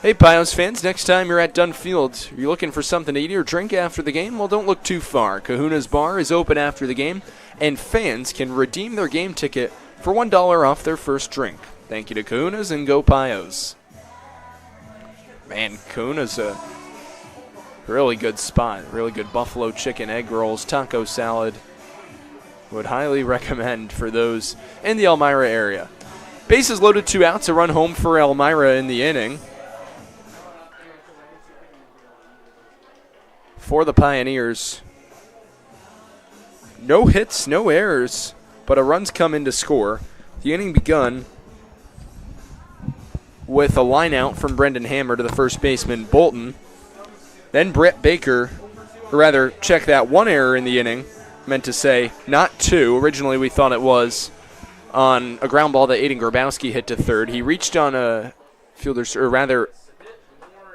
Hey, Pios fans, next time you're at Dunn Field, you're looking for something to eat or drink after the game? Well, don't look too far. Kahuna's Bar is open after the game, and fans can redeem their game ticket for $1 off their first drink. Thank you to Kahuna's, and go Pios. Man, Kahuna's a really good spot. Really good buffalo chicken, egg rolls, taco salad. Would highly recommend for those in the Elmira area. Bases loaded, 2 outs, a run home for Elmira in the inning. For the Pioneers, no hits, no errors, but a run's come in to score. The inning begun with a line out from Brendan Hammer to the first baseman, Bolton. Then Brett Baker, or rather, check that, 1 error in the inning. Meant to say, not 2. Originally we thought it was on a ground ball that Aiden Grabowski hit to third. He reached on a fielder's, or rather,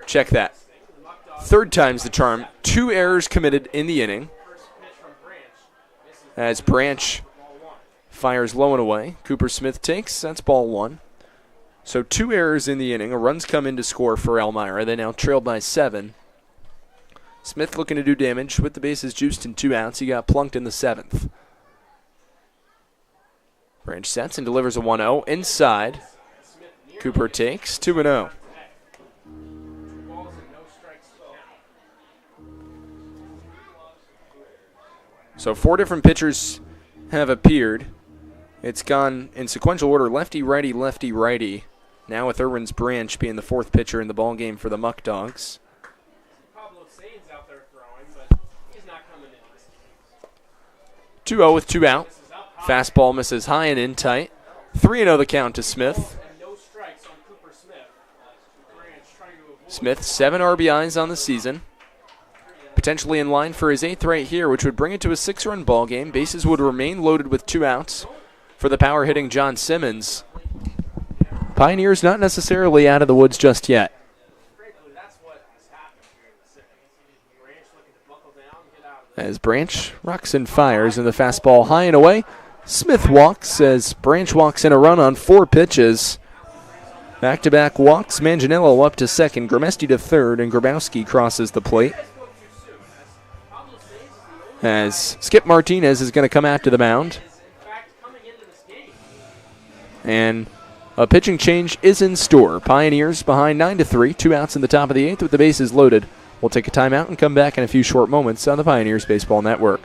check that. 3rd time's the charm. 2 errors committed in the inning as Branch fires low and away. Cooper Smith takes. That's ball 1. So 2 errors in the inning. A run's come in to score for Elmira. They now trailed by 7. Smith looking to do damage with the bases juiced and 2 outs. He got plunked in the 7th. Branch sets and delivers a 1-0 inside. Cooper takes 2-0. So 4 different pitchers have appeared. It's gone in sequential order, lefty, righty, lefty, righty. Now with Irwin's Branch being the 4th pitcher in the ball game for the Muckdogs. 2-0 with 2 out. Fastball misses high and in tight. 3-0 the count to Smith. Smith, 7 RBIs on the season. Potentially in line for his 8th right here, which would bring it to a 6-run ball game. Bases would remain loaded with 2 outs for the power-hitting John Simmons. Pioneers not necessarily out of the woods just yet. As Branch rocks and fires, and the fastball high and away. Smith walks as Branch walks in a run on 4 pitches. Back-to-back walks. Manganiello up to 2nd, Gramesti to 3rd, and Grabowski crosses the plate. As Skip Martinez is going to come out to the mound. And a pitching change is in store. Pioneers behind 9-3, 2 outs in the top of the 8th with the bases loaded. We'll take a timeout and come back in a few short moments on the Pioneers Baseball Network.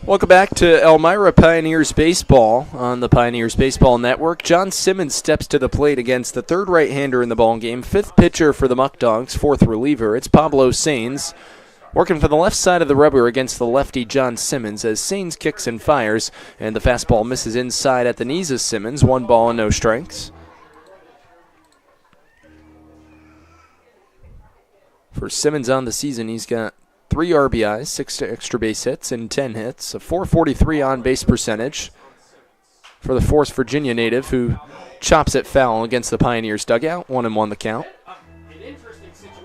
Welcome back to Elmira Pioneers Baseball on the Pioneers Baseball Network. John Simmons steps to the plate against the third right-hander in the ballgame. Fifth pitcher for the Muckdogs, fourth reliever. It's Pablo Sainz working for the left side of the rubber against the lefty John Simmons as Sainz kicks and fires, and the fastball misses inside at the knees of Simmons. 1 ball and no strikes. For Simmons on the season, he's got 3 RBIs, 6 extra base hits, and 10 hits. A .443 on-base percentage for the Forest Virginia native who chops it foul against the Pioneers dugout. 1-1 the count.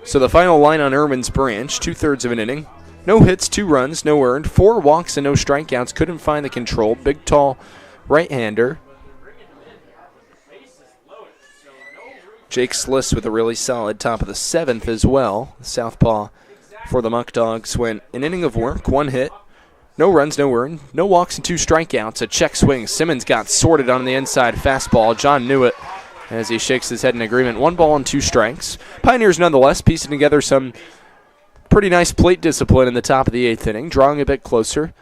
So the final line on Erman's Branch, 2/3 of an inning. No hits, 2 runs, no earned, 4 walks and no strikeouts. Couldn't find the control. Big, tall right-hander. Jake Sliss with a really solid top of the 7th as well. Southpaw for the Muckdogs went an inning of work, 1 hit, no runs, no earned, no walks and 2 strikeouts. A check swing. Simmons got sorted on the inside fastball. John knew it as he shakes his head in agreement. 1 ball and 2 strikes. Pioneers nonetheless piecing together some pretty nice plate discipline in the top of the 8th inning, drawing a bit closer.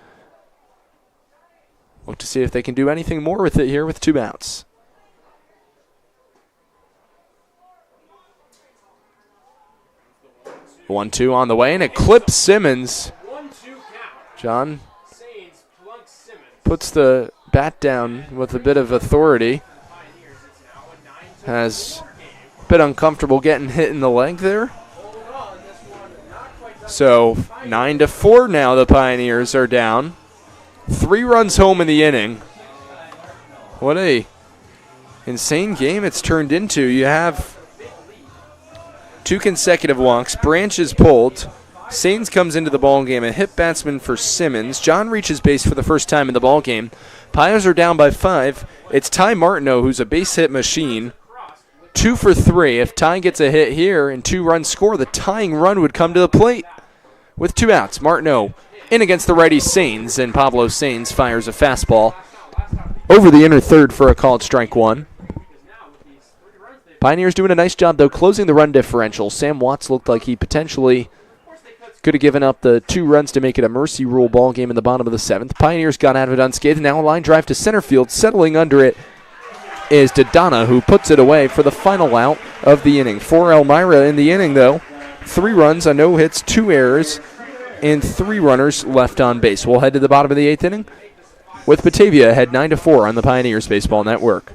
Look to see if they can do anything more with it here with 2 outs. 1-2 on the way, and it clips Simmons. John puts the bat down with a bit of authority. Has a bit uncomfortable getting hit in the leg there. So 9-4 now the Pioneers are down. 3 runs home in the inning. What a insane game it's turned into. You have 2 consecutive walks. Branch is pulled. Sainz comes into the ballgame. A hit batsman for Simmons. John reaches base for the first time in the ballgame. Pios are down by 5. It's Ty Martineau, who's a base hit machine. 2 for 3. If Ty gets a hit here and 2 runs score, the tying run would come to the plate. With 2 outs, Martineau in against the righty Sainz, and Pablo Sainz fires a fastball over the inner third for a called strike 1. Pioneers doing a nice job, though, closing the run differential. Sam Watts looked like he potentially could have given up the 2 runs to make it a mercy rule ball game in the bottom of the 7th. Pioneers got out of it unscathed. Now a line drive to center field. Settling under it is Dodonna, who puts it away for the final out of the inning. For Elmira in the inning, though, 3 runs on no hits, 2 errors, and 3 runners left on base. We'll head to the bottom of the 8th inning with Batavia ahead 9-4 on the Pioneers Baseball Network.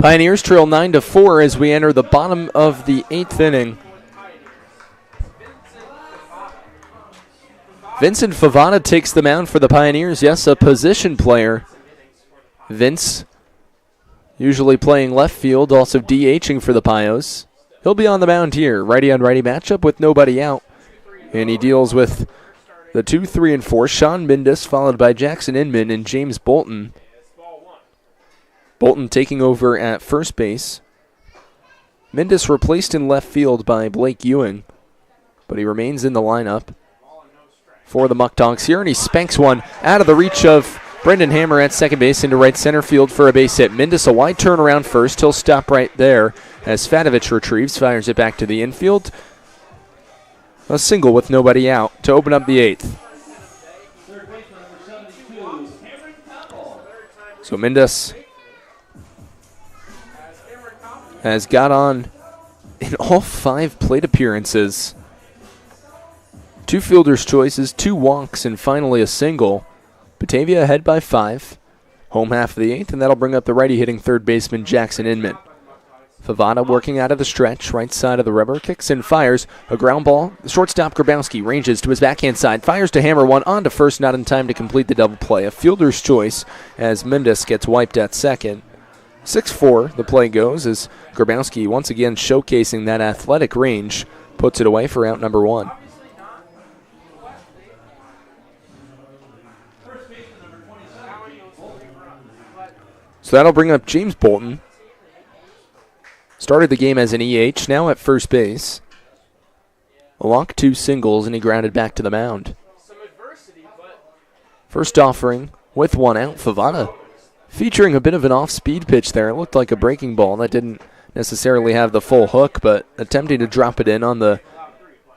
Pioneers trail 9-4 as we enter the bottom of the 8th inning. Vincent Favana takes the mound for the Pioneers. Yes, a position player. Vince, usually playing left field, also DHing for the Pios. He'll be on the mound here. Righty on righty matchup with nobody out. And he deals with the 2, 3, and 4. Sean Mindus, followed by Jackson Inman and James Bolton. Bolton taking over at first base. Mindus replaced in left field by Blake Ewing, but he remains in the lineup for the Muckdogs here, and he spanks one out of the reach of Brendan Hammer at second base into right center field for a base hit. Mindus a wide turnaround first. He'll stop right there as Fadovich retrieves, fires it back to the infield. A single with nobody out to open up the 8th. So Mindus has got on in all 5 plate appearances. 2 fielder's choices, 2 walks, and finally a single. Batavia ahead by 5. Home half of the 8th, and that'll bring up the righty hitting third baseman Jackson Inman. Favana working out of the stretch, right side of the rubber, kicks and fires. A ground ball. The shortstop Grabowski ranges to his backhand side, fires to hammer one on to first, not in time to complete the double play. A fielder's choice as Mindus gets wiped at second. 6-4 the play goes as Grabowski once again showcasing that athletic range, puts it away for out number 1. So that'll bring up James Bolton. Started the game as an EH, now at first base. A walk, 2 singles, and he grounded back to the mound. First offering with 1 out. Favana featuring a bit of an off-speed pitch there. It looked like a breaking ball that didn't necessarily have the full hook, but attempting to drop it in on the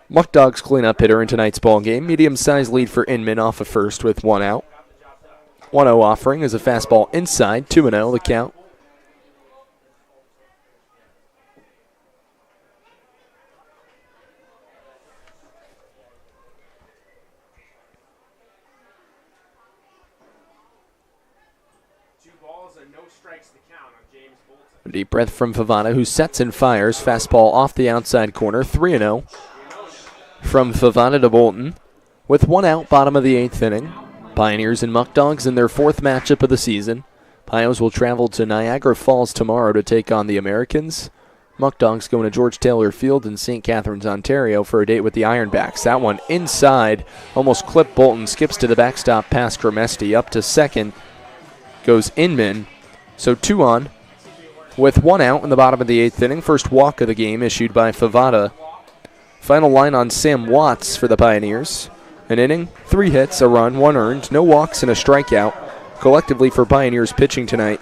Muckdogs cleanup hitter in tonight's ball game. Medium-sized lead for Inman off of first with 1 out. 1-0 offering is a fastball inside, 2-0 the count. A deep breath from Favana, who sets and fires. Fastball off the outside corner, 3-0 from Favana to Bolton. With 1 out, bottom of the 8th inning. Pioneers and Muckdogs in their 4th matchup of the season. Pios will travel to Niagara Falls tomorrow to take on the Americans. Muckdogs going to George Taylor Field in St. Catharines, Ontario for a date with the Ironbacks. That one inside, almost clipped Bolton, skips to the backstop past Gramesti. Up to second goes Inman. So 2 on with 1 out in the bottom of the 8th inning. First walk of the game issued by Favada. Final line on Sam Watts for the Pioneers. An inning, 3 hits, a run, 1 earned, no walks, and a strikeout. Collectively for Pioneers pitching tonight,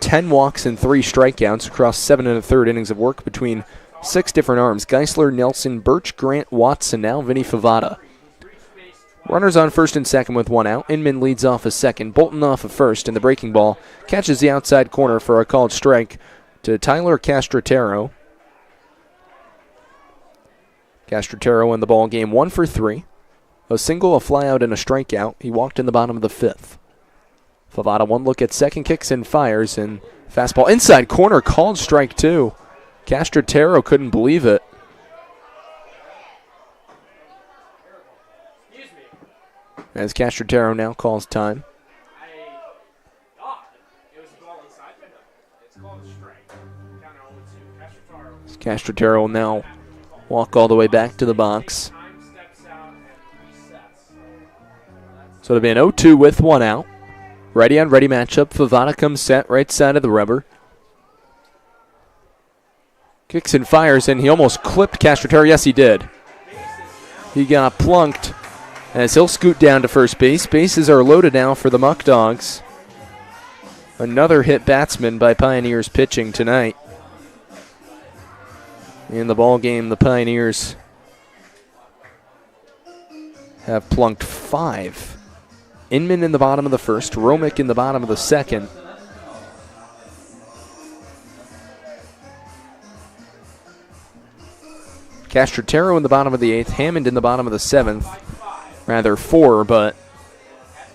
10 walks and 3 strikeouts across 7 1/3 innings of work between 6 different arms. Geisler, Nelson, Birch, Grant, Watts, and now Vinny Favada. Runners on first and second with 1 out. Inman leads off a second, Bolton off a first, and the breaking ball catches the outside corner for a called strike to Tyler Castrotero. Castrotero in the ball game 1 for 3. A single, a flyout, and a strikeout. He walked in the bottom of the 5th. Favada 1 look at second, kicks and fires, and fastball inside corner, called strike 2. Castrotero couldn't believe it. As Castrotero now calls time. Castrotero will now walk all the way back to the box. So it'll be an 0-2 with 1 out. Ready on ready matchup. Favada comes set right side of the rubber. Kicks and fires, and he almost clipped Castrotero. Yes, he did. He got plunked as he'll scoot down to first base. Bases are loaded now for the Muckdogs. Another hit batsman by Pioneers pitching tonight. In the ball game, the Pioneers have plunked 5. Inman in the bottom of the first, Romick in the bottom of the second. Castrotero in the bottom of the 8th, Hammond in the bottom of the 7th. Rather 4, but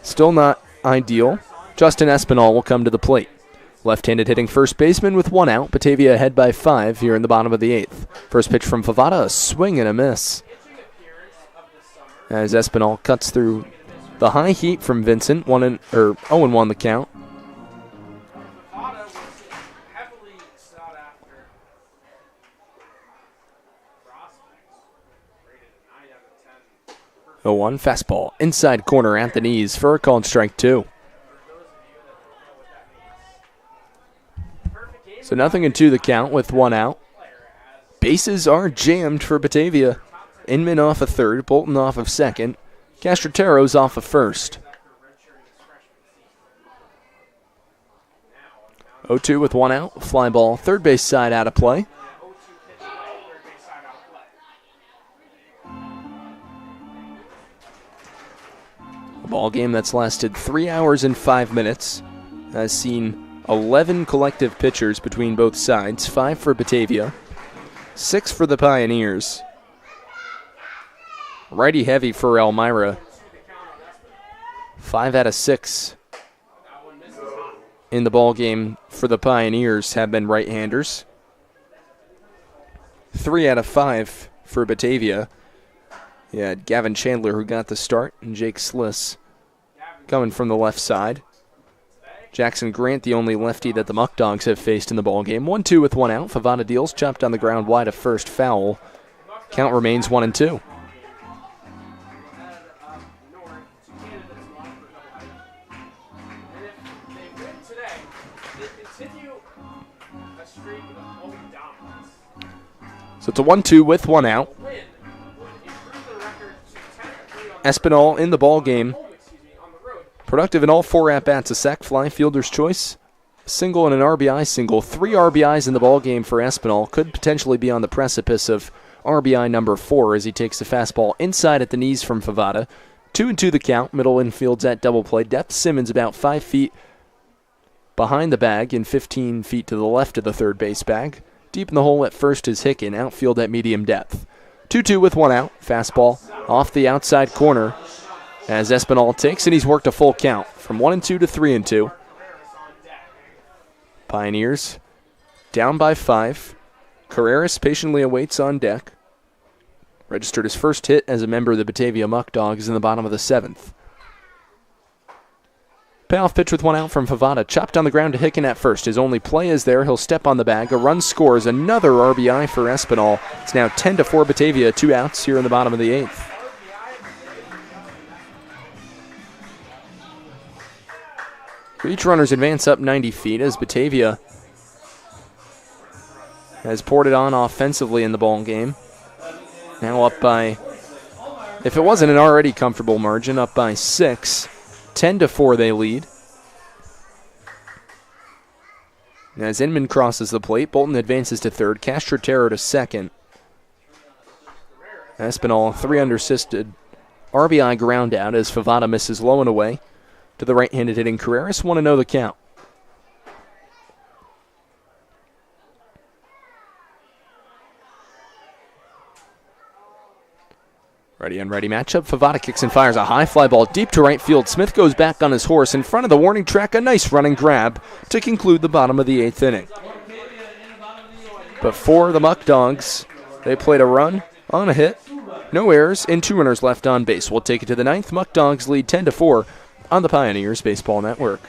still not ideal. Justin Espinal will come to the plate. Left-handed hitting first baseman with 1 out. Batavia ahead by 5 here in the bottom of the 8th. First pitch from Favada, a swing and a miss. As Espinal cuts through the high heat from Vincent, 0-1 the count. Favada was heavily sought after prospects, rated a 9 out of 10. 0-1 fastball inside corner at the knees for a called strike 2. So 0-2 the count with 1 out. Bases are jammed for Batavia. Inman off of third, Bolton off of second, Castrotero's off of first. 0-2 with 1 out, fly ball third base side out of play. A ball game that's lasted 3 hours and 5 minutes has seen 11 collective pitchers between both sides, 5 for Batavia, 6 for the Pioneers. Righty heavy for Elmira. 5 out of 6 in the ball game for the Pioneers have been right-handers. 3 out of 5 for Batavia. Yeah, Gavin Chandler who got the start, and Jake Sliss coming from the left side. Jackson Grant, the only lefty that the Muckdogs have faced in the ball game. 1-2 with 1 out. Favada deals, chopped on the ground wide of first, foul. Count remains 1-2. So it's a 1-2 with 1 out. Espinal in the ball game. Productive in all 4 at-bats. A sac fly, fielder's choice, a single and an RBI single. 3 RBIs in the ball game for Espinal. Could potentially be on the precipice of RBI number 4 as he takes the fastball inside at the knees from Favada. 2-2 the count. Middle infield's at double play depth. Simmons about 5 feet behind the bag and 15 feet to the left of the third base bag. Deep in the hole at first is Hicken. Outfield at medium depth. 2-2 with 1 out. Fastball off the outside corner as Espinal takes, and he's worked a full count from 1-2 to 3-2. Pioneers down by 5. Carreras patiently awaits on deck. Registered his first hit as a member of the Batavia Muckdogs in the bottom of the 7th. Payoff pitch with 1 out from Favada. Chopped on the ground to Hicken at first. His only play is there. He'll step on the bag. A run scores. Another RBI for Espinal. It's now 10-4 Batavia. 2 outs here in the bottom of the 8th. Each runner's advance up 90 feet as Batavia has poured it on offensively in the ball game. Now up by, if it wasn't an already comfortable margin, up by 6. 10-4 they lead. As Inman crosses the plate, Bolton advances to third, Castrotero to second. Espinal, 3 unassisted RBI ground out as Favada misses low and away to the right-handed hitting Carreras. 1-0 the count. Ready and ready matchup. Favada kicks and fires a high fly ball deep to right field. Smith goes back on his horse in front of the warning track. A nice running grab to conclude the bottom of the 8th inning. But for the Muckdogs, they played a run on a hit, no errors, and 2 runners left on base. We'll take it to the 9th. Muckdogs lead 10-4 on the Pioneers Baseball Network.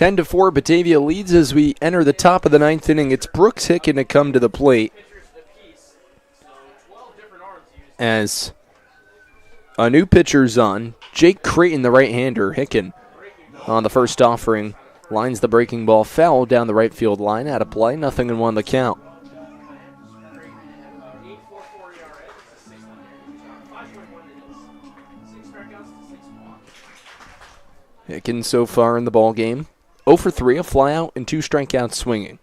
10-4, Batavia leads as we enter the top of the 9th inning. It's Brooks Hicken to come to the plate as a new pitcher's on. Jake Creighton, the right-hander. Hicken on the first offering lines the breaking ball foul down the right field line. Out of play, 0-1 the count. Hicken so far in the ball game, 0 for 3, a flyout and 2 strikeouts swinging.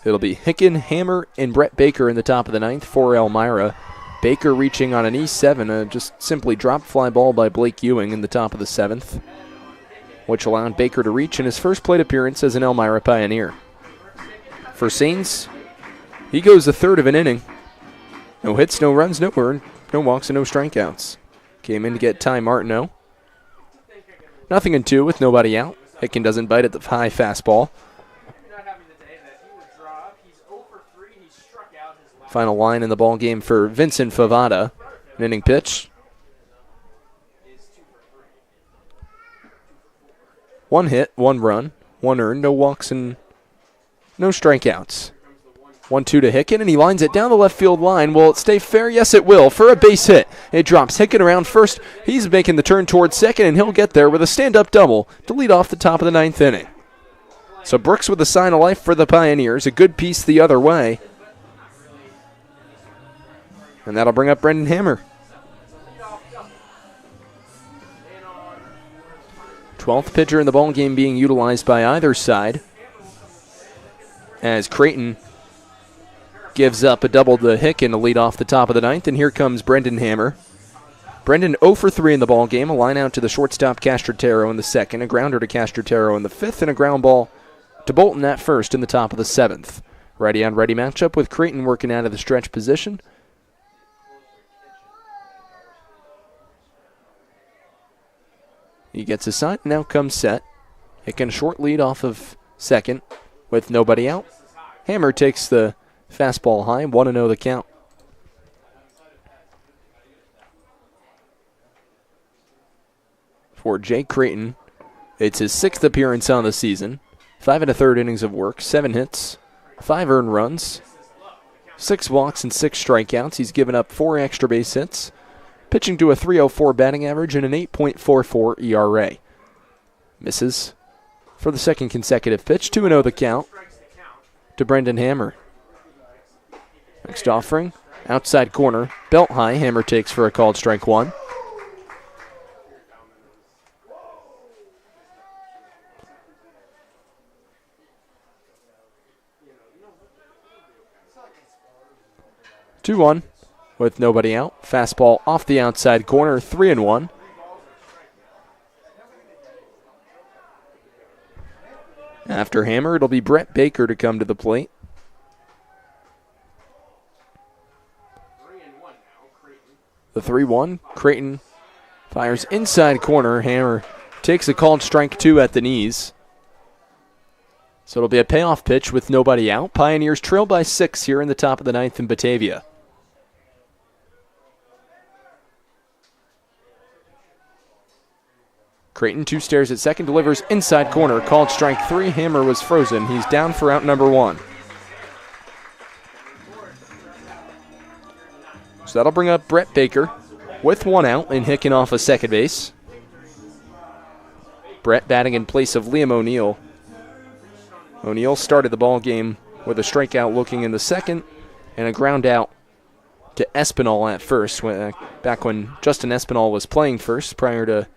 It'll be Hicken, Hammer, and Brett Baker in the top of the 9th for Elmira. Baker reaching on an E7, just simply drop fly ball by Blake Ewing in the top of the 7th, which allowed Baker to reach in his first plate appearance as an Elmira Pioneer. For Saints, he goes the third of an inning. No hits, no runs, no earned, no walks, and no strikeouts. Came in to get Ty Martineau. 0-2 with nobody out. Hicken doesn't bite at the high fastball. Final line in the ball game for Vincent Favada. An inning pitch. 1 hit, 1 run, 1 earned, no walks, and no strikeouts. 1-2 to Hicken, and he lines it down the left field line. Will it stay fair? Yes, it will, for a base hit. It drops Hicken around first. He's making the turn towards second, and he'll get there with a stand-up double to lead off the top of the 9th inning. So Brooks with a sign of life for the Pioneers. A good piece the other way. And that'll bring up Brendan Hammer. 12th pitcher in the ball game being utilized by either side, as Creighton gives up a double to Hicken to lead off the top of the 9th, and here comes Brendan Hammer. Brendan 0 for 3 in the ball game, a line out to the shortstop Castrotero in the 2nd, a grounder to Castrotero in the 5th, and a ground ball to Bolton at first in the top of the 7th. Righty on righty matchup with Creighton working out of the stretch position. He gets a sign, now comes set. Hicken a short lead off of second with nobody out. Hammer takes the fastball high, 1-0 the count. For Jake Creighton, it's his 6th appearance on the season. 5 1/3 innings of work, 7 hits, 5 earned runs, 6 walks and 6 strikeouts. He's given up 4 extra base hits, pitching to a .304 batting average and an 8.44 ERA. Misses for the 2nd consecutive pitch, 2-0 the count to Brendan Hammer. Next offering, outside corner, belt high. Hammer takes for a called strike 1. Two-1 with nobody out. Fastball off the outside corner, 3-1. After Hammer, it'll be Brett Baker to come to the plate. The 3-1, Creighton fires inside corner. Hammer takes a called strike 2 at the knees. So it'll be a payoff pitch with nobody out. Pioneers trail by 6 here in the top of the 9th in Batavia. Creighton 2 stares at second, delivers inside corner, called strike 3. Hammer was frozen. He's down for out number 1. So that'll bring up Brett Baker with 1 out and Hicken off of second base. Brett batting in place of Liam O'Neill. O'Neill started the ball game with a strikeout looking in the 2nd and a ground out to Espinal at first, back when Justin Espinal was playing first prior to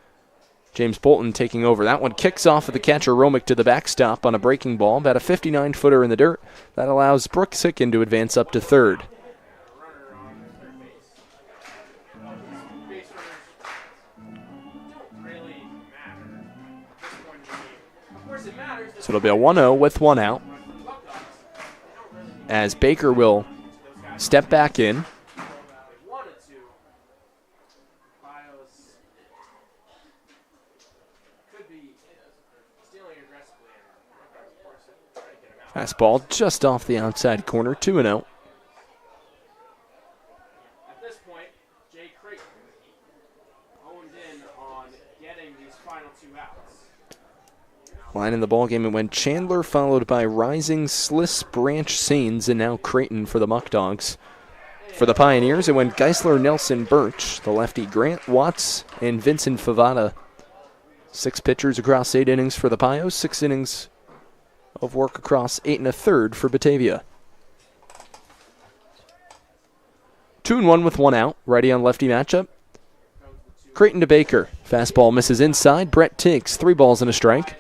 James Bolton taking over. That one kicks off of the catcher Romick to the backstop on a breaking ball, about a 59-footer in the dirt. That allows Brooks Hicken to advance up to third. So it'll be a 1-0 with 1 out, as Baker will step back in. Fastball just off the outside corner, 2-0. At this point, Jay Creighton honed in on getting these final 2 outs. Now Line in the ballgame, it went Chandler, followed by Rising, Sliss, Branch, Sains, and now Creighton for the Muckdogs. For the Pioneers, it went Geisler, Nelson, Birch, the lefty Grant, Watts, and Vincent Favada. 6 pitchers across 8 innings for the Pios, 6 innings of work across 8 1/3 for Batavia. 2-1 with 1 out, righty on lefty matchup. Creighton to Baker. Fastball misses inside. Brett takes 3 balls and a strike.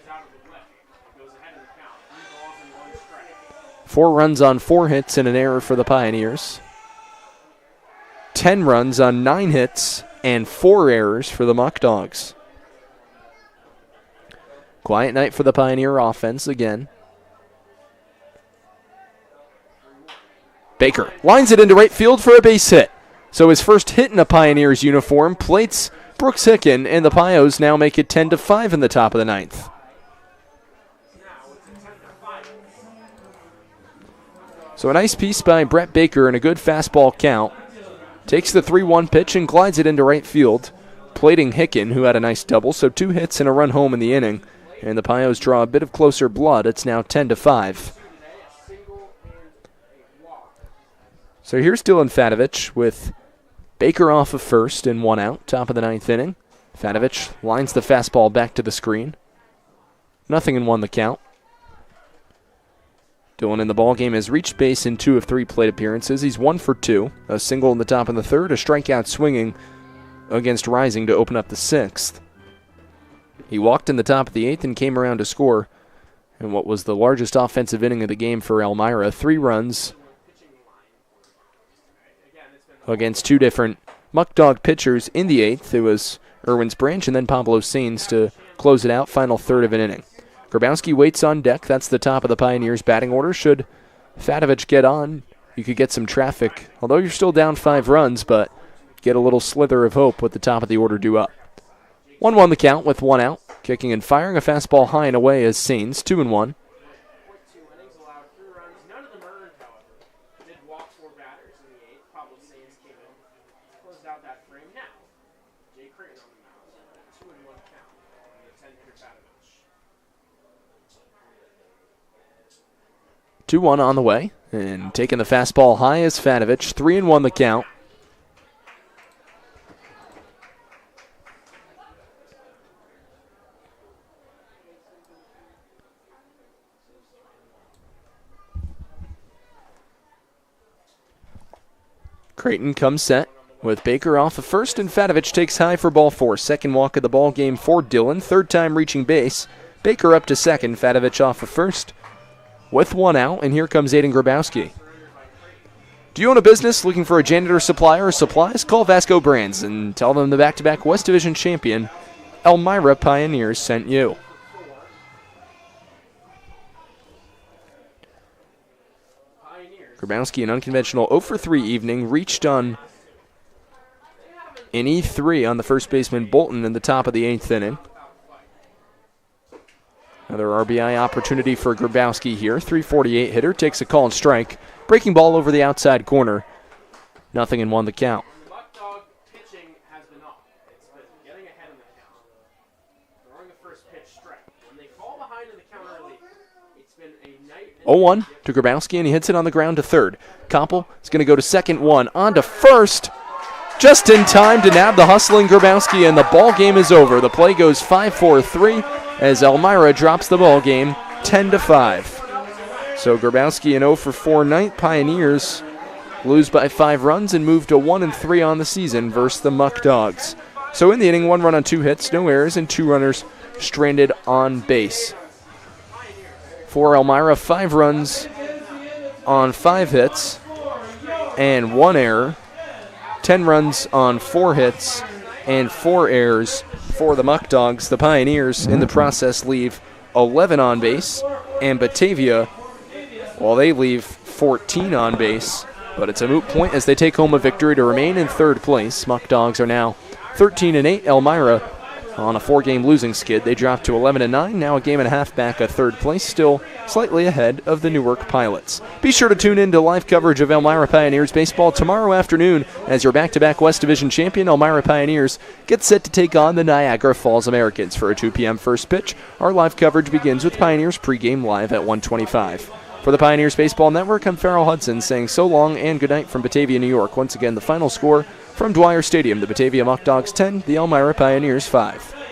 4 runs on 4 hits and an error for the Pioneers. 10 runs on 9 hits and 4 errors for the Muckdogs. Quiet night for the Pioneer offense again. Baker lines it into right field for a base hit. So his first hit in a Pioneers uniform plates Brooks Hicken, and the Pios now make it 10-5 in the top of the 9th. So a nice piece by Brett Baker and a good fastball count. Takes the 3-1 pitch and glides it into right field, plating Hicken, who had a nice double, so 2 hits and a run home in the inning. And the Pios draw a bit of closer blood. It's now 10-5. So here's Dylan Fadovich with Baker off of first and 1 out, top of the 9th inning. Fadovich lines the fastball back to the screen. 0-1 the count. Dylan in the ballgame has reached base in 2 of 3 plate appearances. He's 1 for 2, a single in the top of the 3rd, a strikeout swinging against Rising to open up the 6th. He walked in the top of the 8th and came around to score in what was the largest offensive inning of the game for Elmira. 3 runs against 2 different Muckdog pitchers in the 8th. It was Irwin's Branch and then Pablo Sains to close it out, final 3rd of an inning. Grabowski waits on deck. That's the top of the Pioneers' batting order. Should Fadovich get on, you could get some traffic, although you're still down 5 runs, but get a little slither of hope with the top of the order due up. 1-1 the count with 1 out. Kicking and firing a fastball high and away as Sains, 2-1. Out that frame now. Jay Creighton on the mound. 2-1 count. The 10-hitter Batavia. 2-1 on the way. And taking the fastball high is Fadovich. 3-1 the count. Creighton comes set with Baker off of first, and Fadovich takes high for ball 4. Second walk of the ball game for Dylan. 3rd time reaching base. Baker up to second. Fadovich off of first with 1 out, and here comes Aiden Grabowski. Do you own a business looking for a janitor supplier or supplies? Call Vasco Brands and tell them the back-to-back West Division champion, Elmira Pioneers, sent you. Grabowski, an unconventional 0 for 3 evening, reached on in E3 on the first baseman Bolton in the top of the 8th inning. Another RBI opportunity for Grabowski here. 348 hitter, takes a call and strike. Breaking ball over the outside corner. 0-1 the count. The Muckdog pitching has been off. It's been getting ahead in the count. Throwing the first pitch strike. When they fall behind in the count early, it's been a night. 0-1 to Grabowski, and he hits it on the ground to 3rd. Koppel is going to go to second, 1 on to first. Just in time to nab the hustling Grabowski, and the ball game is over. The play goes 5-4-3 as Elmira drops the ball game 10-5. So Grabowski an 0 for 4 night. Pioneers lose by 5 runs and move to 1-3 on the season versus the Muckdogs. So in the inning, 1 run on 2 hits, no errors, and 2 runners stranded on base. For Elmira, 5 runs on 5 hits and 1 error. 10 runs on 4 hits and 4 errors for the Muckdogs. The Pioneers, in the process, leave 11 on base, and Batavia, well, they leave 14 on base. But it's a moot point as they take home a victory to remain in 3rd place. Muckdogs are now 13-8. Elmira On a 4-game losing skid, they dropped to 11-9, now a game and a half back at third place, still slightly ahead of the Newark Pilots. Be sure to tune in to live coverage of Elmira Pioneers baseball tomorrow afternoon as your back-to-back West Division champion Elmira Pioneers get set to take on the Niagara Falls Americans for a 2 p.m. first pitch. Our live coverage begins with Pioneers pregame live at 1:25. For the Pioneers Baseball Network, I'm Farrell Hudson saying so long and good night from Batavia, New York. Once again, the final score from Dwyer Stadium, the Batavia Muckdogs 10, the Elmira Pioneers 5.